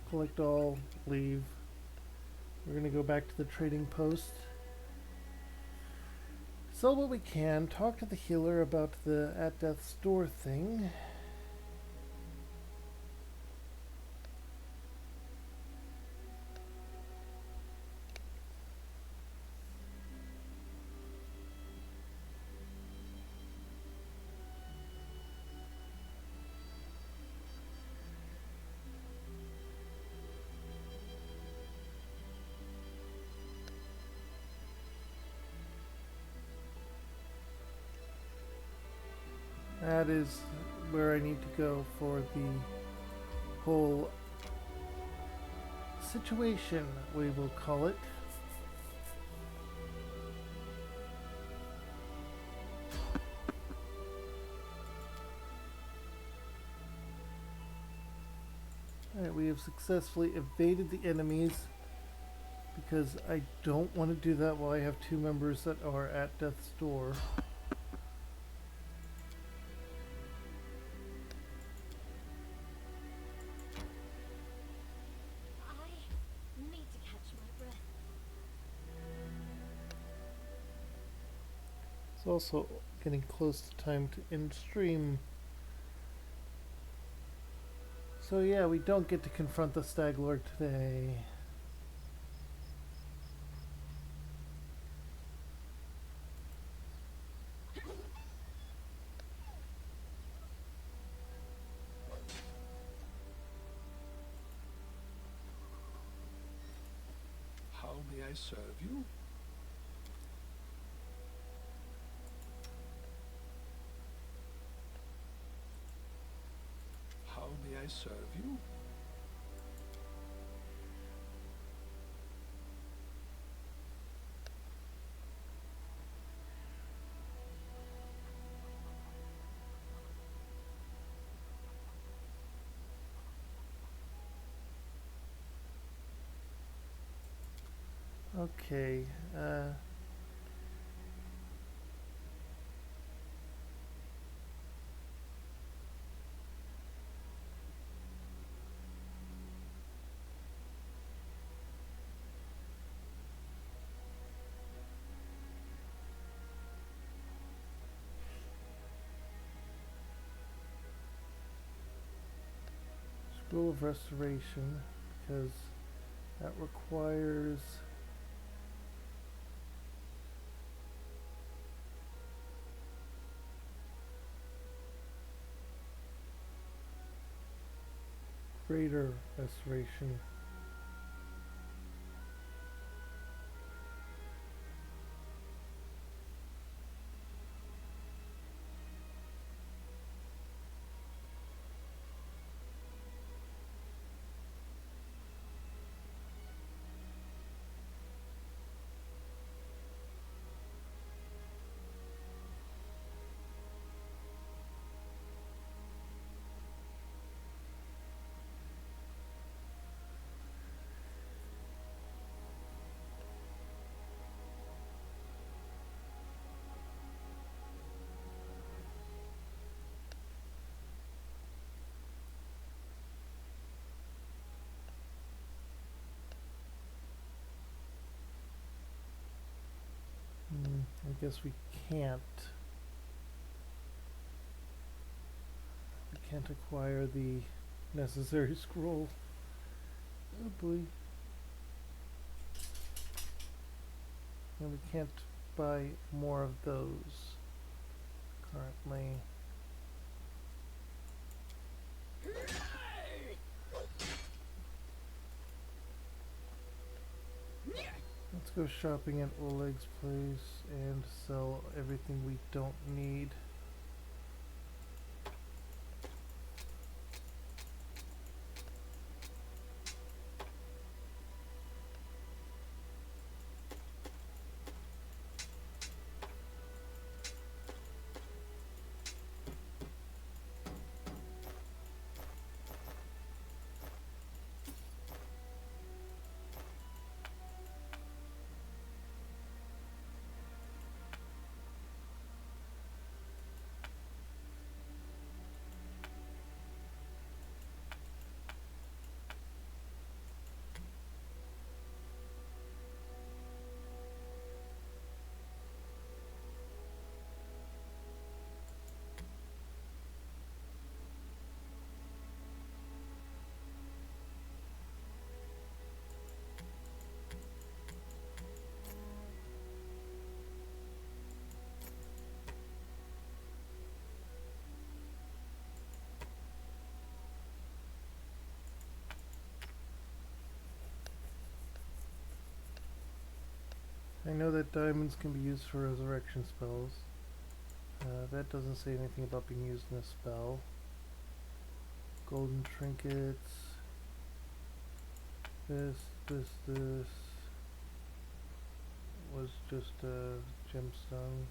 Collect all, leave. We're gonna go back to the trading post. Sell what we can, talk to the healer about the at death's door thing. That is where I need to go for the whole situation, we will call it. Alright, we have successfully evaded the enemies because I don't want to do that while I have two members that are at death's door. Also getting close to time to end stream. So yeah, we don't get to confront the Stag Lord today. How may I serve you? How may I serve you? Okay, Scroll of Restoration, because that requires greater restoration. I guess we can't. We can't acquire the necessary scroll. Oh boy. And we can't buy more of those currently. Let's go shopping at Oleg's place and sell everything we don't need. I know that diamonds can be used for resurrection spells. That doesn't say anything about being used in a spell. Golden trinkets. This was just a gemstone.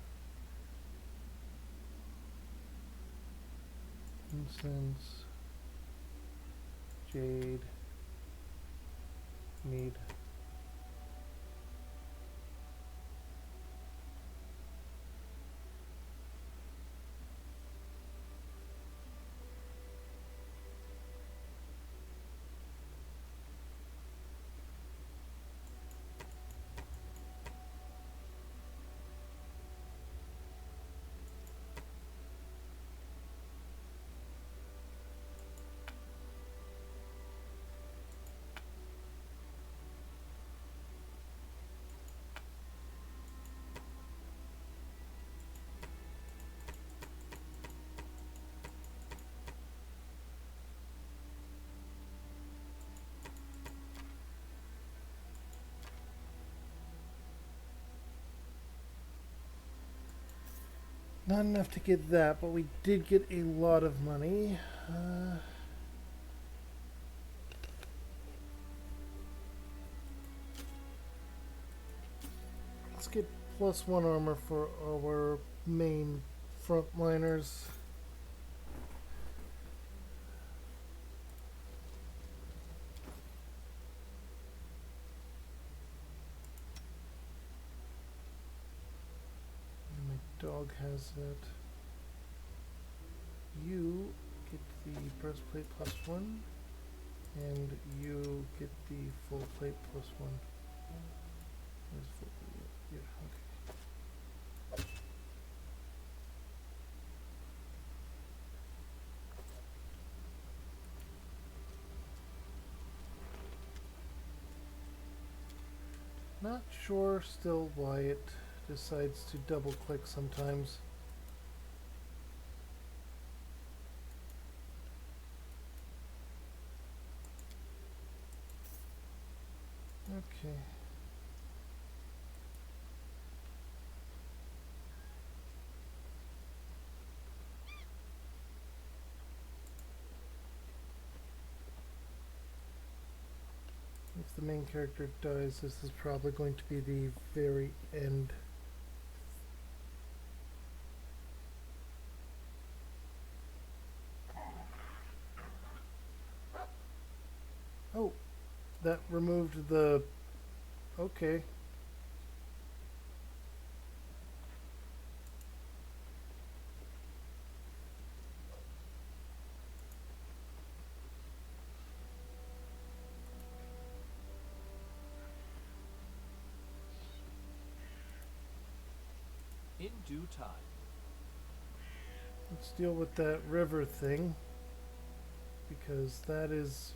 Incense. Jade. Mead. Not enough to get that, but we did get a lot of money. Let's get +1 armor for our main frontliners. Dog has it. You get the breastplate +1, and you get the full plate +1. Where's full plate? Yeah, okay. Not sure still why it decides to double click sometimes. Okay. If the main character dies, this is probably going to be the very end. Oh, that removed the... Okay. In due time. Let's deal with that river thing, because that is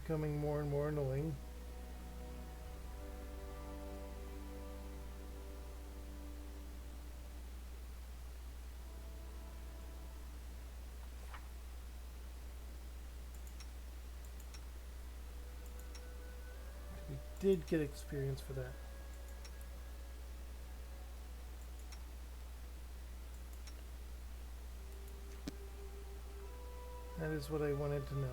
becoming more and more annoying. We did get experience for that. That is what I wanted to know.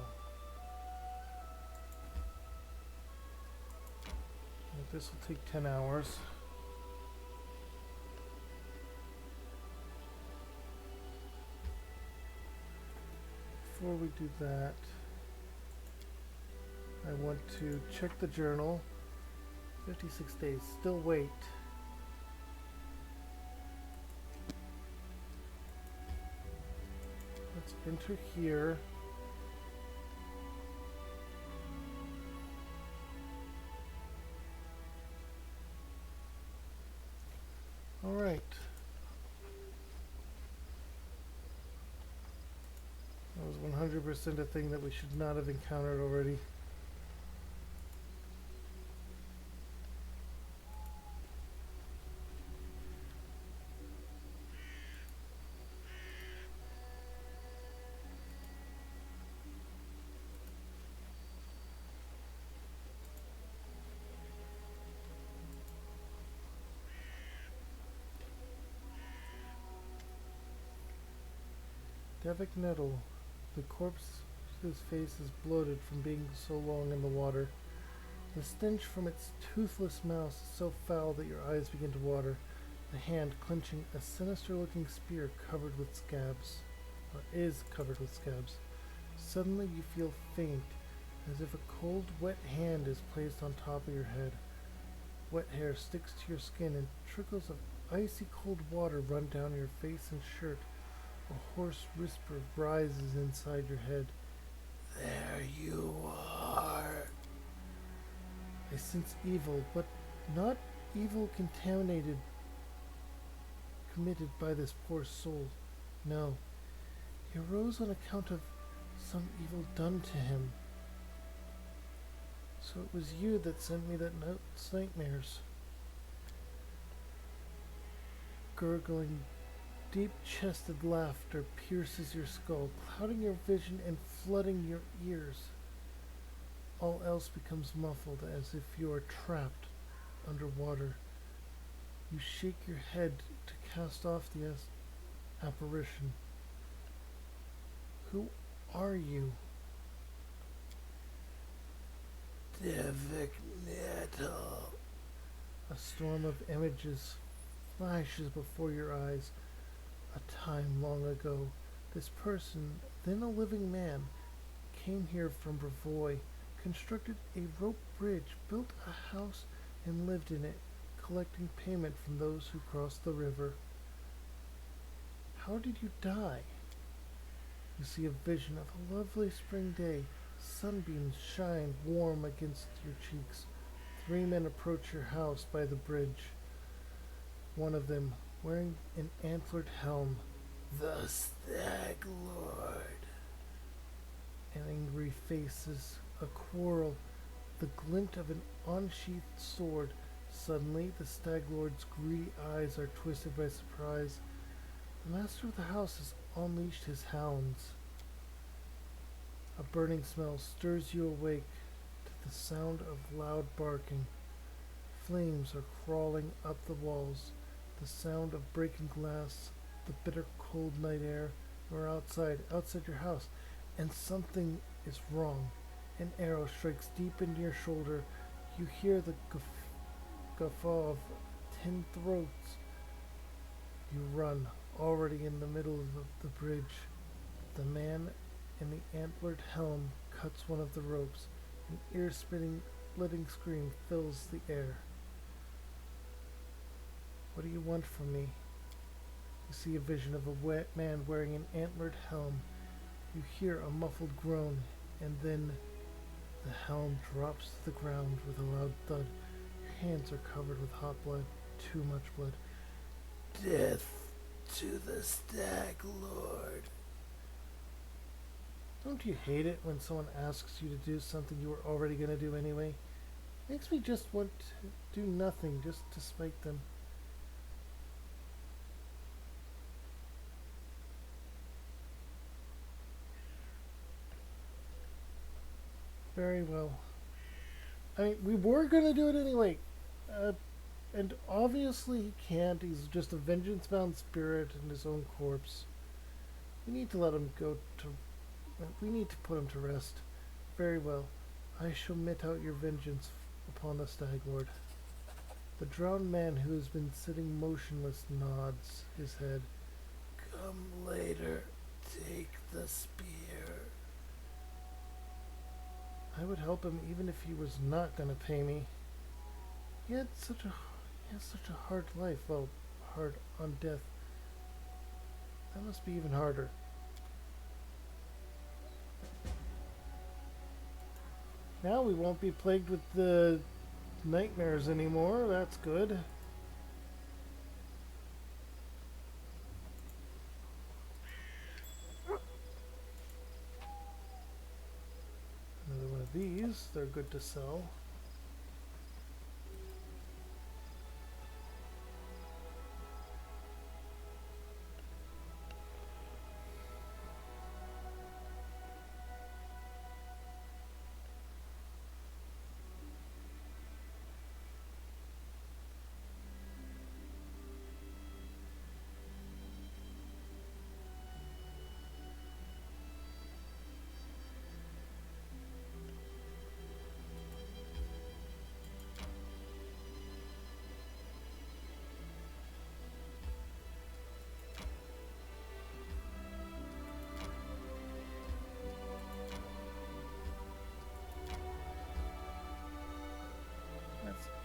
This will take 10 hours. Before we do that, I want to check the journal. 56 days, still wait. Let's enter here. All right. That was 100% a thing that we should not have encountered already. Devik Nettle. The corpse's face is bloated from being so long in the water. The stench from its toothless mouth is so foul that your eyes begin to water, the hand clenching a sinister-looking spear covered with scabs, or is covered with scabs. Suddenly you feel faint, as if a cold, wet hand is placed on top of your head. Wet hair sticks to your skin and trickles of icy cold water run down your face and shirt. A hoarse whisper rises inside your head. There you are. I sense evil, but not evil committed by this poor soul. No, he arose on account of some evil done to him. So it was you that sent me that night's nightmares. Gurgling, deep-chested laughter pierces your skull, clouding your vision and flooding your ears. All else becomes muffled, as if you are trapped underwater. You shake your head to cast off the apparition. Who are you? Devik Nettle. A storm of images flashes before your eyes. A time long ago, this person, then a living man, came here from Brevoy, constructed a rope bridge, built a house, and lived in it, collecting payment from those who crossed the river. How did you die? You see a vision of a lovely spring day. Sunbeams shine warm against your cheeks. 3 men approach your house by the bridge. One of them, wearing an antlered helm, the Stag Lord. An angry faces, a quarrel, the glint of an unsheathed sword. Suddenly, the Stag Lord's greedy eyes are twisted by surprise. The master of the house has unleashed his hounds. A burning smell stirs you awake to the sound of loud barking. Flames are crawling up the walls. The sound of breaking glass, the bitter cold night air. You're outside your house, and something is wrong. An arrow strikes deep into your shoulder. You hear the guffaw of 10 throats. You run, already in the middle of the bridge. The man in the antlered helm cuts one of the ropes. An ear-splitting scream fills the air. What do you want from me? You see a vision of a wet man wearing an antlered helm. You hear a muffled groan, and then the helm drops to the ground with a loud thud. Your hands are covered with hot blood, too much blood. Death to the Stag Lord. Don't you hate it when someone asks you to do something you were already going to do anyway? Makes me just want to do nothing just to spite them. Very well. I mean, we were going to do it anyway. And obviously he can't. He's just a vengeance-bound spirit in his own corpse. We need to let him go to... We need to put him to rest. Very well. I shall mete out your vengeance upon the Stag Lord. The drowned man who has been sitting motionless nods his head. Come later. Take the spear. I would help him even if he was not going to pay me. He has such a hard life. Well, hard on death. That must be even harder. Now we won't be plagued with the nightmares anymore. That's good. Another one of these. They're good to sell.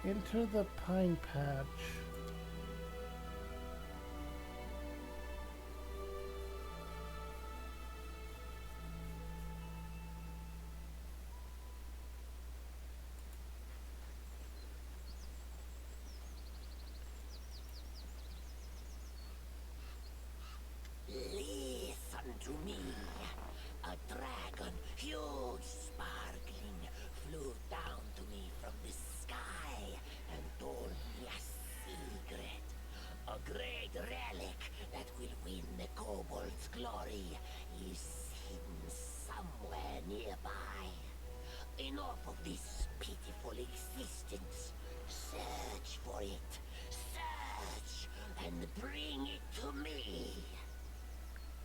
Enter the Pine Patch. Listen to me. A dragon, huge, sparkling, flew down to me from the sky and told me a secret. A great relic that will win the kobold's glory is hidden somewhere nearby. Enough of this pitiful existence. Search for it. Search and bring it to me.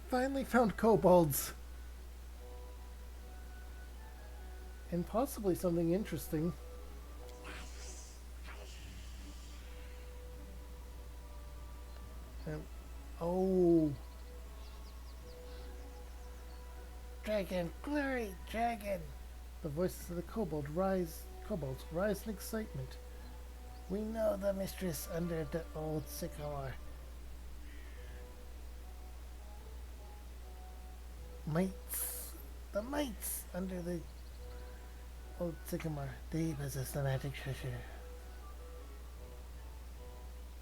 Finally found kobolds. And possibly something interesting. And oh, dragon, glory, dragon! The voices of the kobolds rise in excitement. We know the mistress under the old sycamore. The mites under the old sycamore. They possess the magic treasure.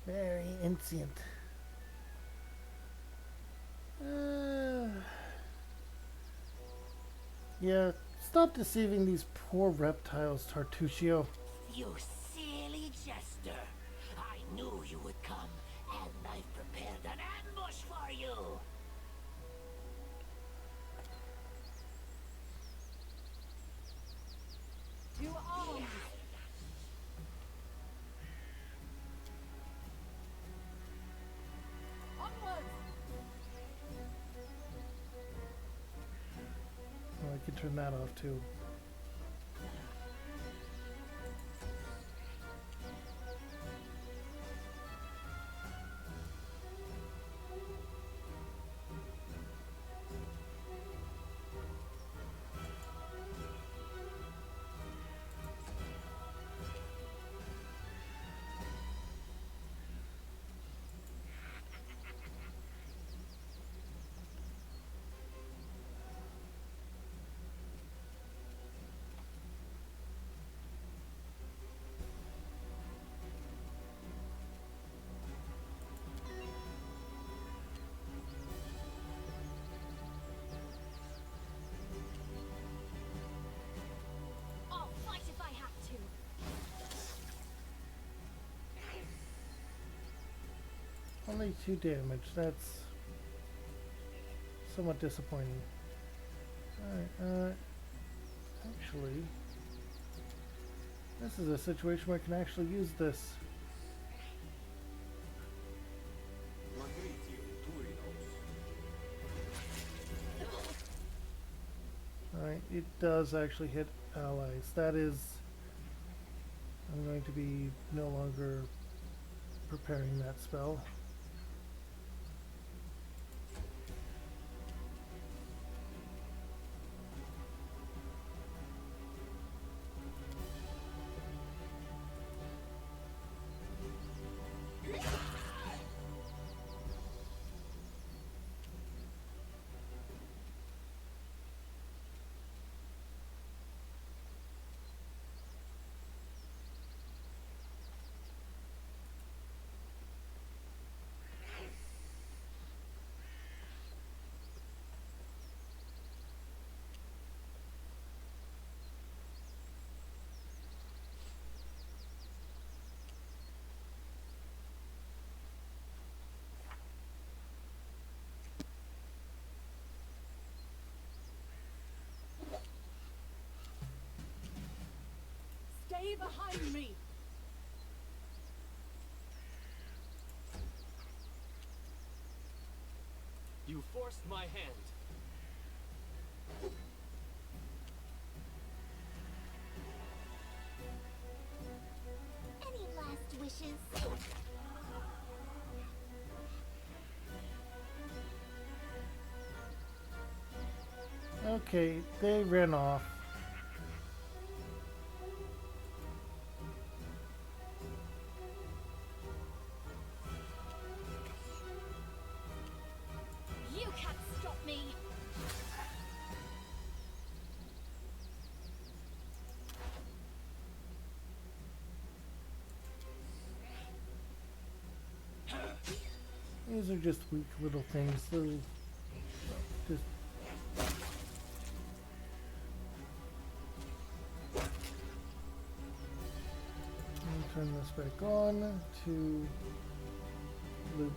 Very ancient. Yeah, stop deceiving these poor reptiles, Tartuccio. You silly jester. I knew you would come, and I've prepared an ambush for you. To arms! Onwards! Oh, I can turn that off too. I'll fight if I have to. Only 2 damage. That's somewhat disappointing. Alright, actually, this is a situation where I can actually use this. Alright, it does actually hit allies. That is, I'm going to be no longer preparing that spell. Stay behind me! You forced my hand. Any last wishes? Okay, they ran off. These are just weak little things. Little, just. Turn this back on to loot.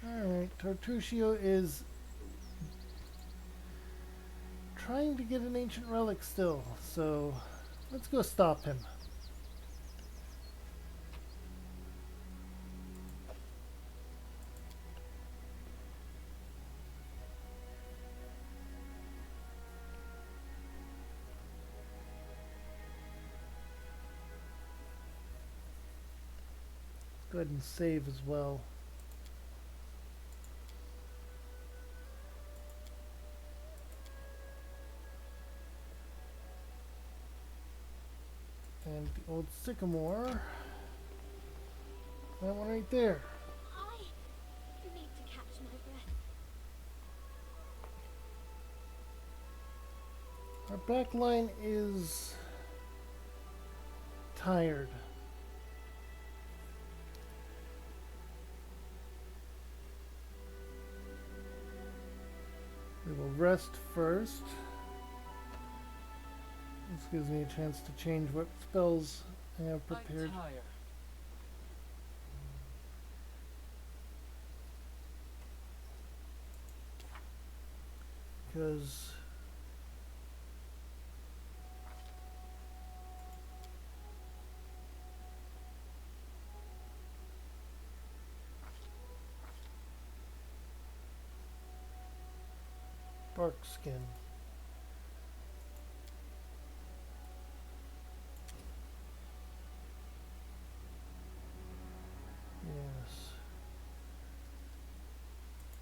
Alright, Tartuccio is trying to get an ancient relic still, so let's go stop him. Go ahead and save as well. And the old sycamore. That one right there. I need to catch my breath. Our back line is tired. We will rest first. This gives me a chance to change what spells I have prepared. I'm tired. Because bark skin. Yes.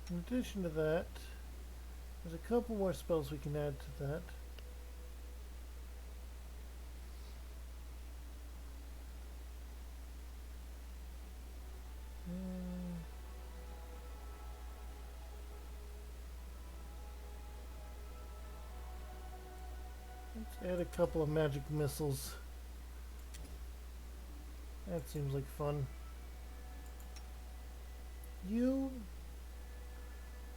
In addition to that, there's a couple more spells we can add to that. Let's add a couple of magic missiles. That seems like fun. You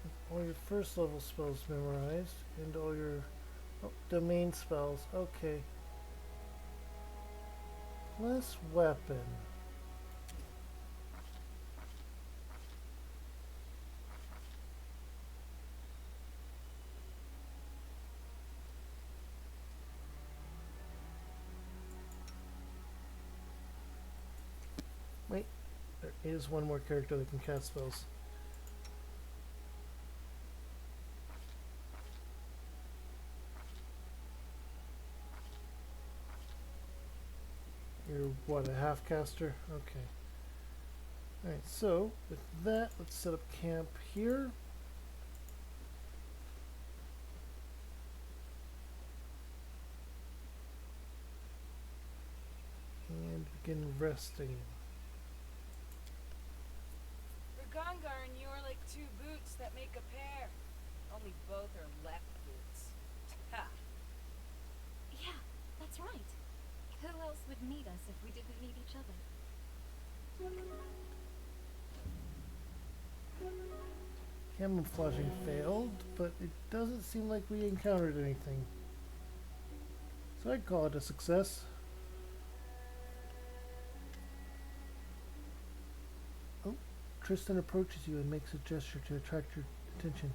have all your first level spells memorized and all your domain spells. Okay. Plus weapon. is one more character that can cast spells. You're what, a half caster? Okay. Alright, so with that, let's set up camp here. And begin resting. Ragangar and you are like two boots that make a pair. Only both are left boots. Ha! Yeah, that's right. Who else would need us if we didn't need each other? Camouflaging failed, but it doesn't seem like we encountered anything. So I'd call it a success. Oh, Tristan approaches you and makes a gesture to attract your attention.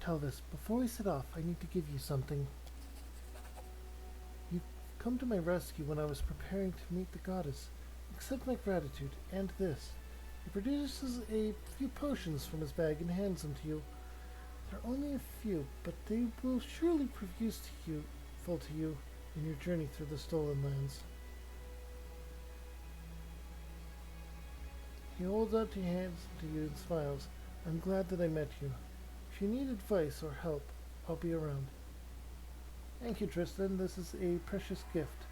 Talvis, before we set off, I need to give you something. You come to my rescue when I was preparing to meet the goddess. Accept my gratitude, and this. He produces a few potions from his bag and hands them to you. There are only a few, but they will surely prove useful to you in your journey through the Stolen Lands. He holds out your hands to you and smiles. I'm glad that I met you. If you need advice or help, I'll be around. Thank you, Tristan. This is a precious gift.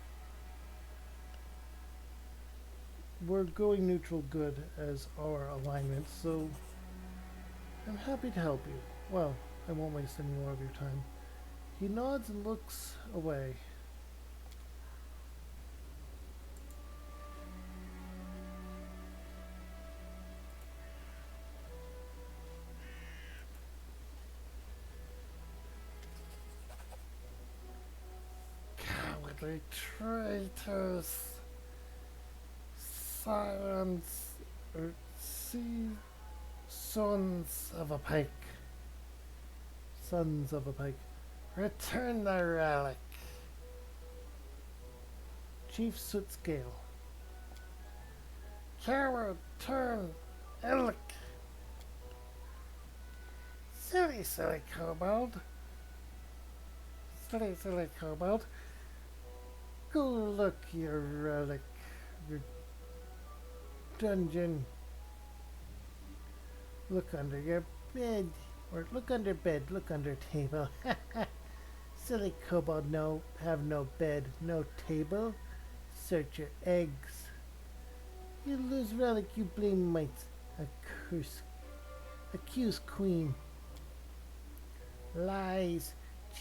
We're going neutral good as our alignment, so I'm happy to help you. Well, I won't waste any more of your time. He nods and looks away. Cowardly traitors! Sons of a pike. Sons of a pike. Return the relic. Chief Sootscale. Coward, turn, Elk. Silly kobold. Silly kobold. Go look your relic. Your dungeon. Look under your bed. Or look under bed, look under table. Silly kobold, have no bed, no table. Search your eggs. You lose relic, you blame mites. Accuse queen. Lies.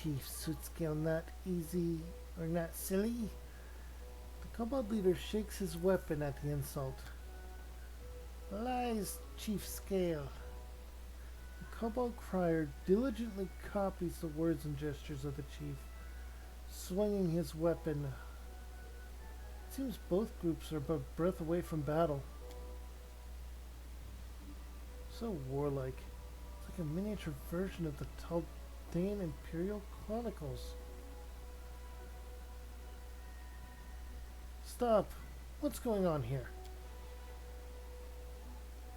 Chief Sootscale, not easy or not silly. The kobold leader shakes his weapon at the insult. Lies, Chief Scale. The kobold crier diligently copies the words and gestures of the chief, swinging his weapon. It seems both groups are but a breath away from battle. So warlike. It's like a miniature version of the Taldaean Imperial Chronicles. Stop! What's going on here?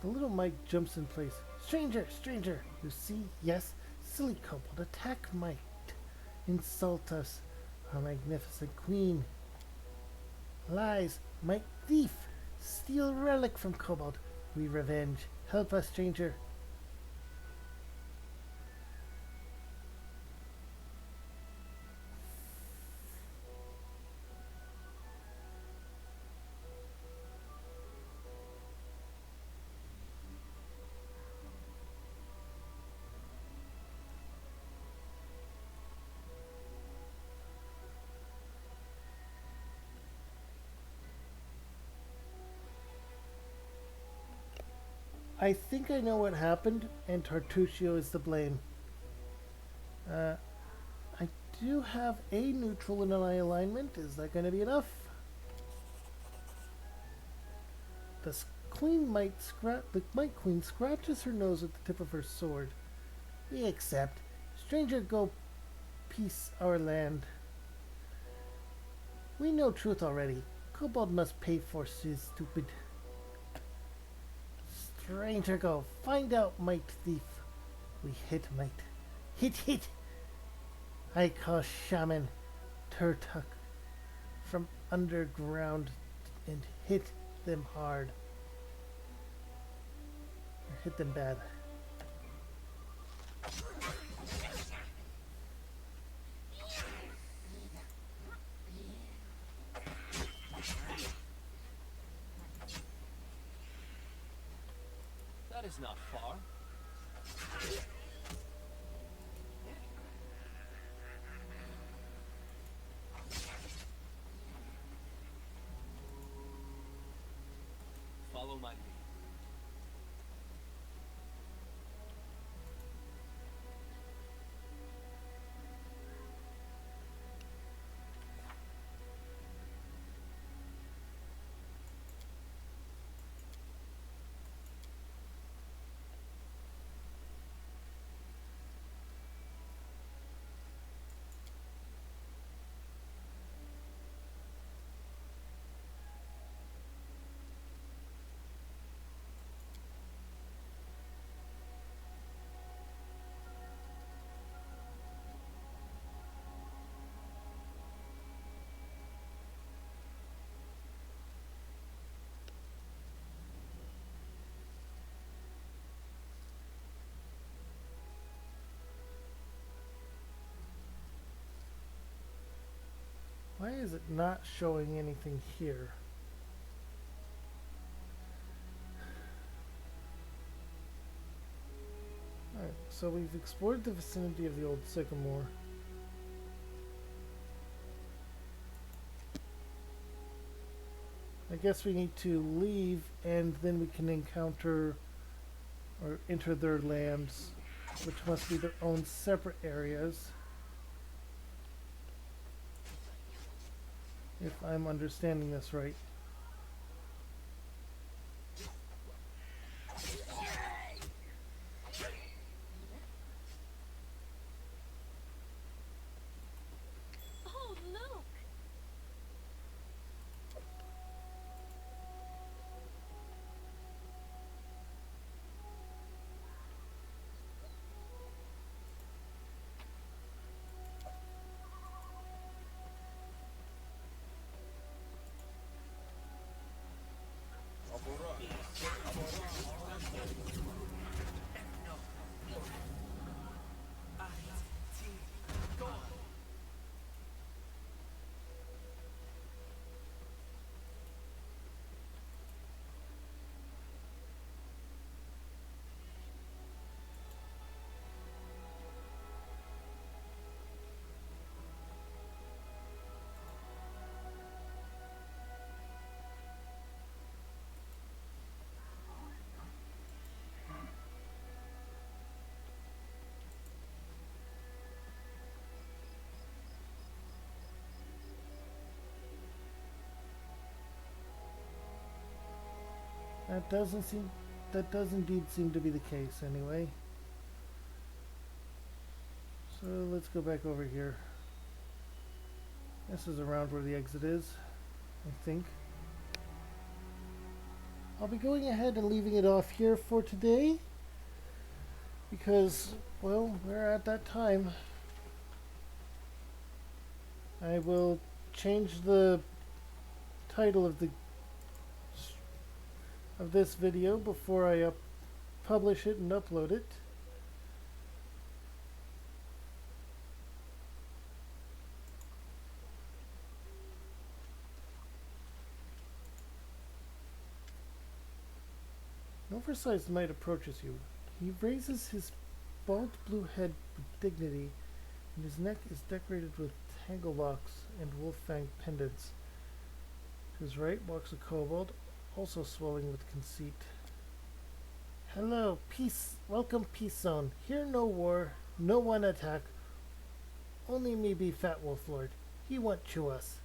The little Mike jumps in place. Stranger! Stranger! You see? Yes? Silly kobold, attack Mike. Insult us, our magnificent queen. Lies! Mike thief! Steal relic from kobold. We revenge. Help us, stranger. I think I know what happened, and Tartuccio is to blame. I do have a neutral in my alignment. Is that going to be enough? The Might Queen scratches her nose with the tip of her sword. We accept. Stranger, go peace our land. We know truth already. Kobold must pay for his stupid. Stranger go. Find out, might thief. We hit might. Hit. I call shaman Turtuk from underground and hit them hard. Or hit them bad. That is not far. Follow my lead. Why is it not showing anything here? Alright, so we've explored the vicinity of the old sycamore. I guess we need to leave and then we can encounter or enter their lands, which must be their own separate areas. If I'm understanding this right. Oh, look! That does indeed seem to be the case anyway. So let's go back over here. This is around where the exit is, I think. I'll be going ahead and leaving it off here for today because, well, we're at that time. I will change the title of this video before I publish it and upload it. An oversized knight approaches you. He raises his bald blue head with dignity, and his neck is decorated with tangle locks and wolf-fang pendants. To his right walks a kobold, also swelling with conceit. Hello, peace. Welcome, Peace Zone. Here no war, no one attack. Only me be Fat Wolf Lord. He want chew us.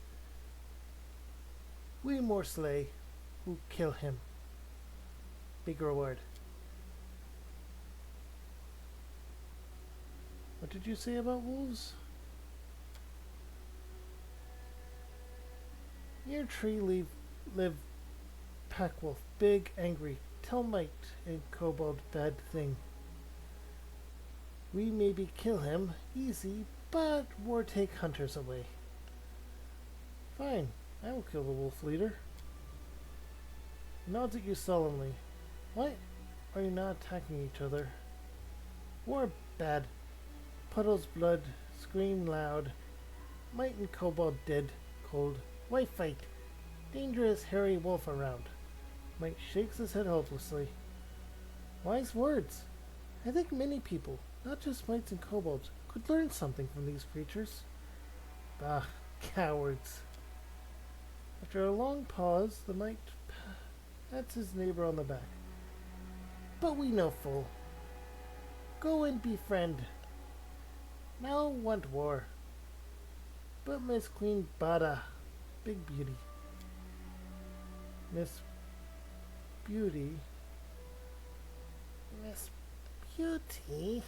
We more slay, who kill him. Big reward. What did you say about wolves? Near tree live pack wolf, big, angry, tell Might and Kobold bad thing. We maybe kill him, easy, but war take hunters away. Fine, I will kill the wolf leader. He nods at you sullenly. Why are you not attacking each other? War bad. Puddles blood, scream loud. Might and Kobold dead, cold. Why fight? Dangerous hairy wolf around. Might shakes his head hopelessly. Wise words. I think many people, not just mites and kobolds, could learn something from these creatures. Bah, cowards. After a long pause, the mite pats his neighbor on the back. But we no fool. Go and befriend. Now want war. But Miss Queen Bada, big beauty. Miss Beauty. Miss Beauty?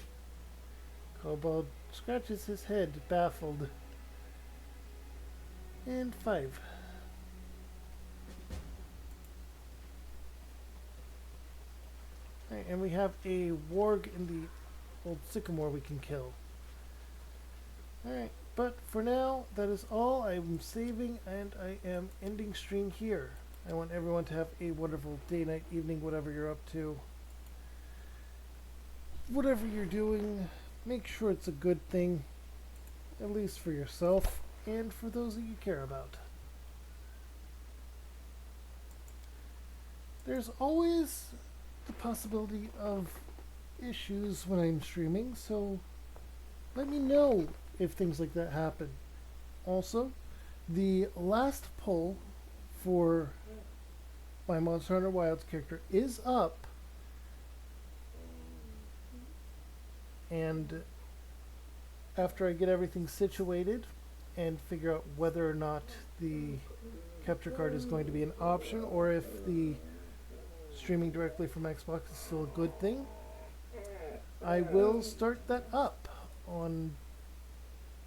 Kobold scratches his head, baffled. And 5. Alright, and we have a warg in the old sycamore we can kill. Alright, but for now, that is all. I'm saving and I am ending stream here. I want everyone to have a wonderful day, night, evening, whatever you're up to. Whatever you're doing, make sure it's a good thing, at least for yourself and for those that you care about. There's always the possibility of issues when I'm streaming, so let me know if things like that happen. Also, the last poll for my Monster Hunter Wilds character is up, and after I get everything situated and figure out whether or not the capture card is going to be an option or if the streaming directly from Xbox is still a good thing, I will start that up on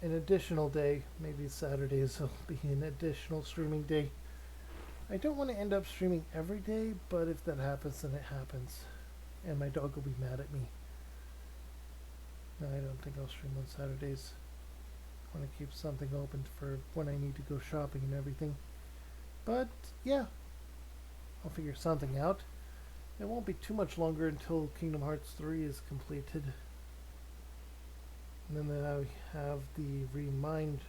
an additional day. Maybe Saturdays will be an additional streaming day. I don't want to end up streaming every day, but if that happens, then it happens. And my dog will be mad at me. No, I don't think I'll stream on Saturdays. I want to keep something open for when I need to go shopping and everything. But, yeah. I'll figure something out. It won't be too much longer until Kingdom Hearts 3 is completed. And then I have the Remind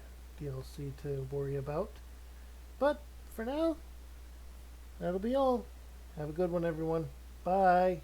DLC to worry about. But, for now, that'll be all. Have a good one, everyone. Bye.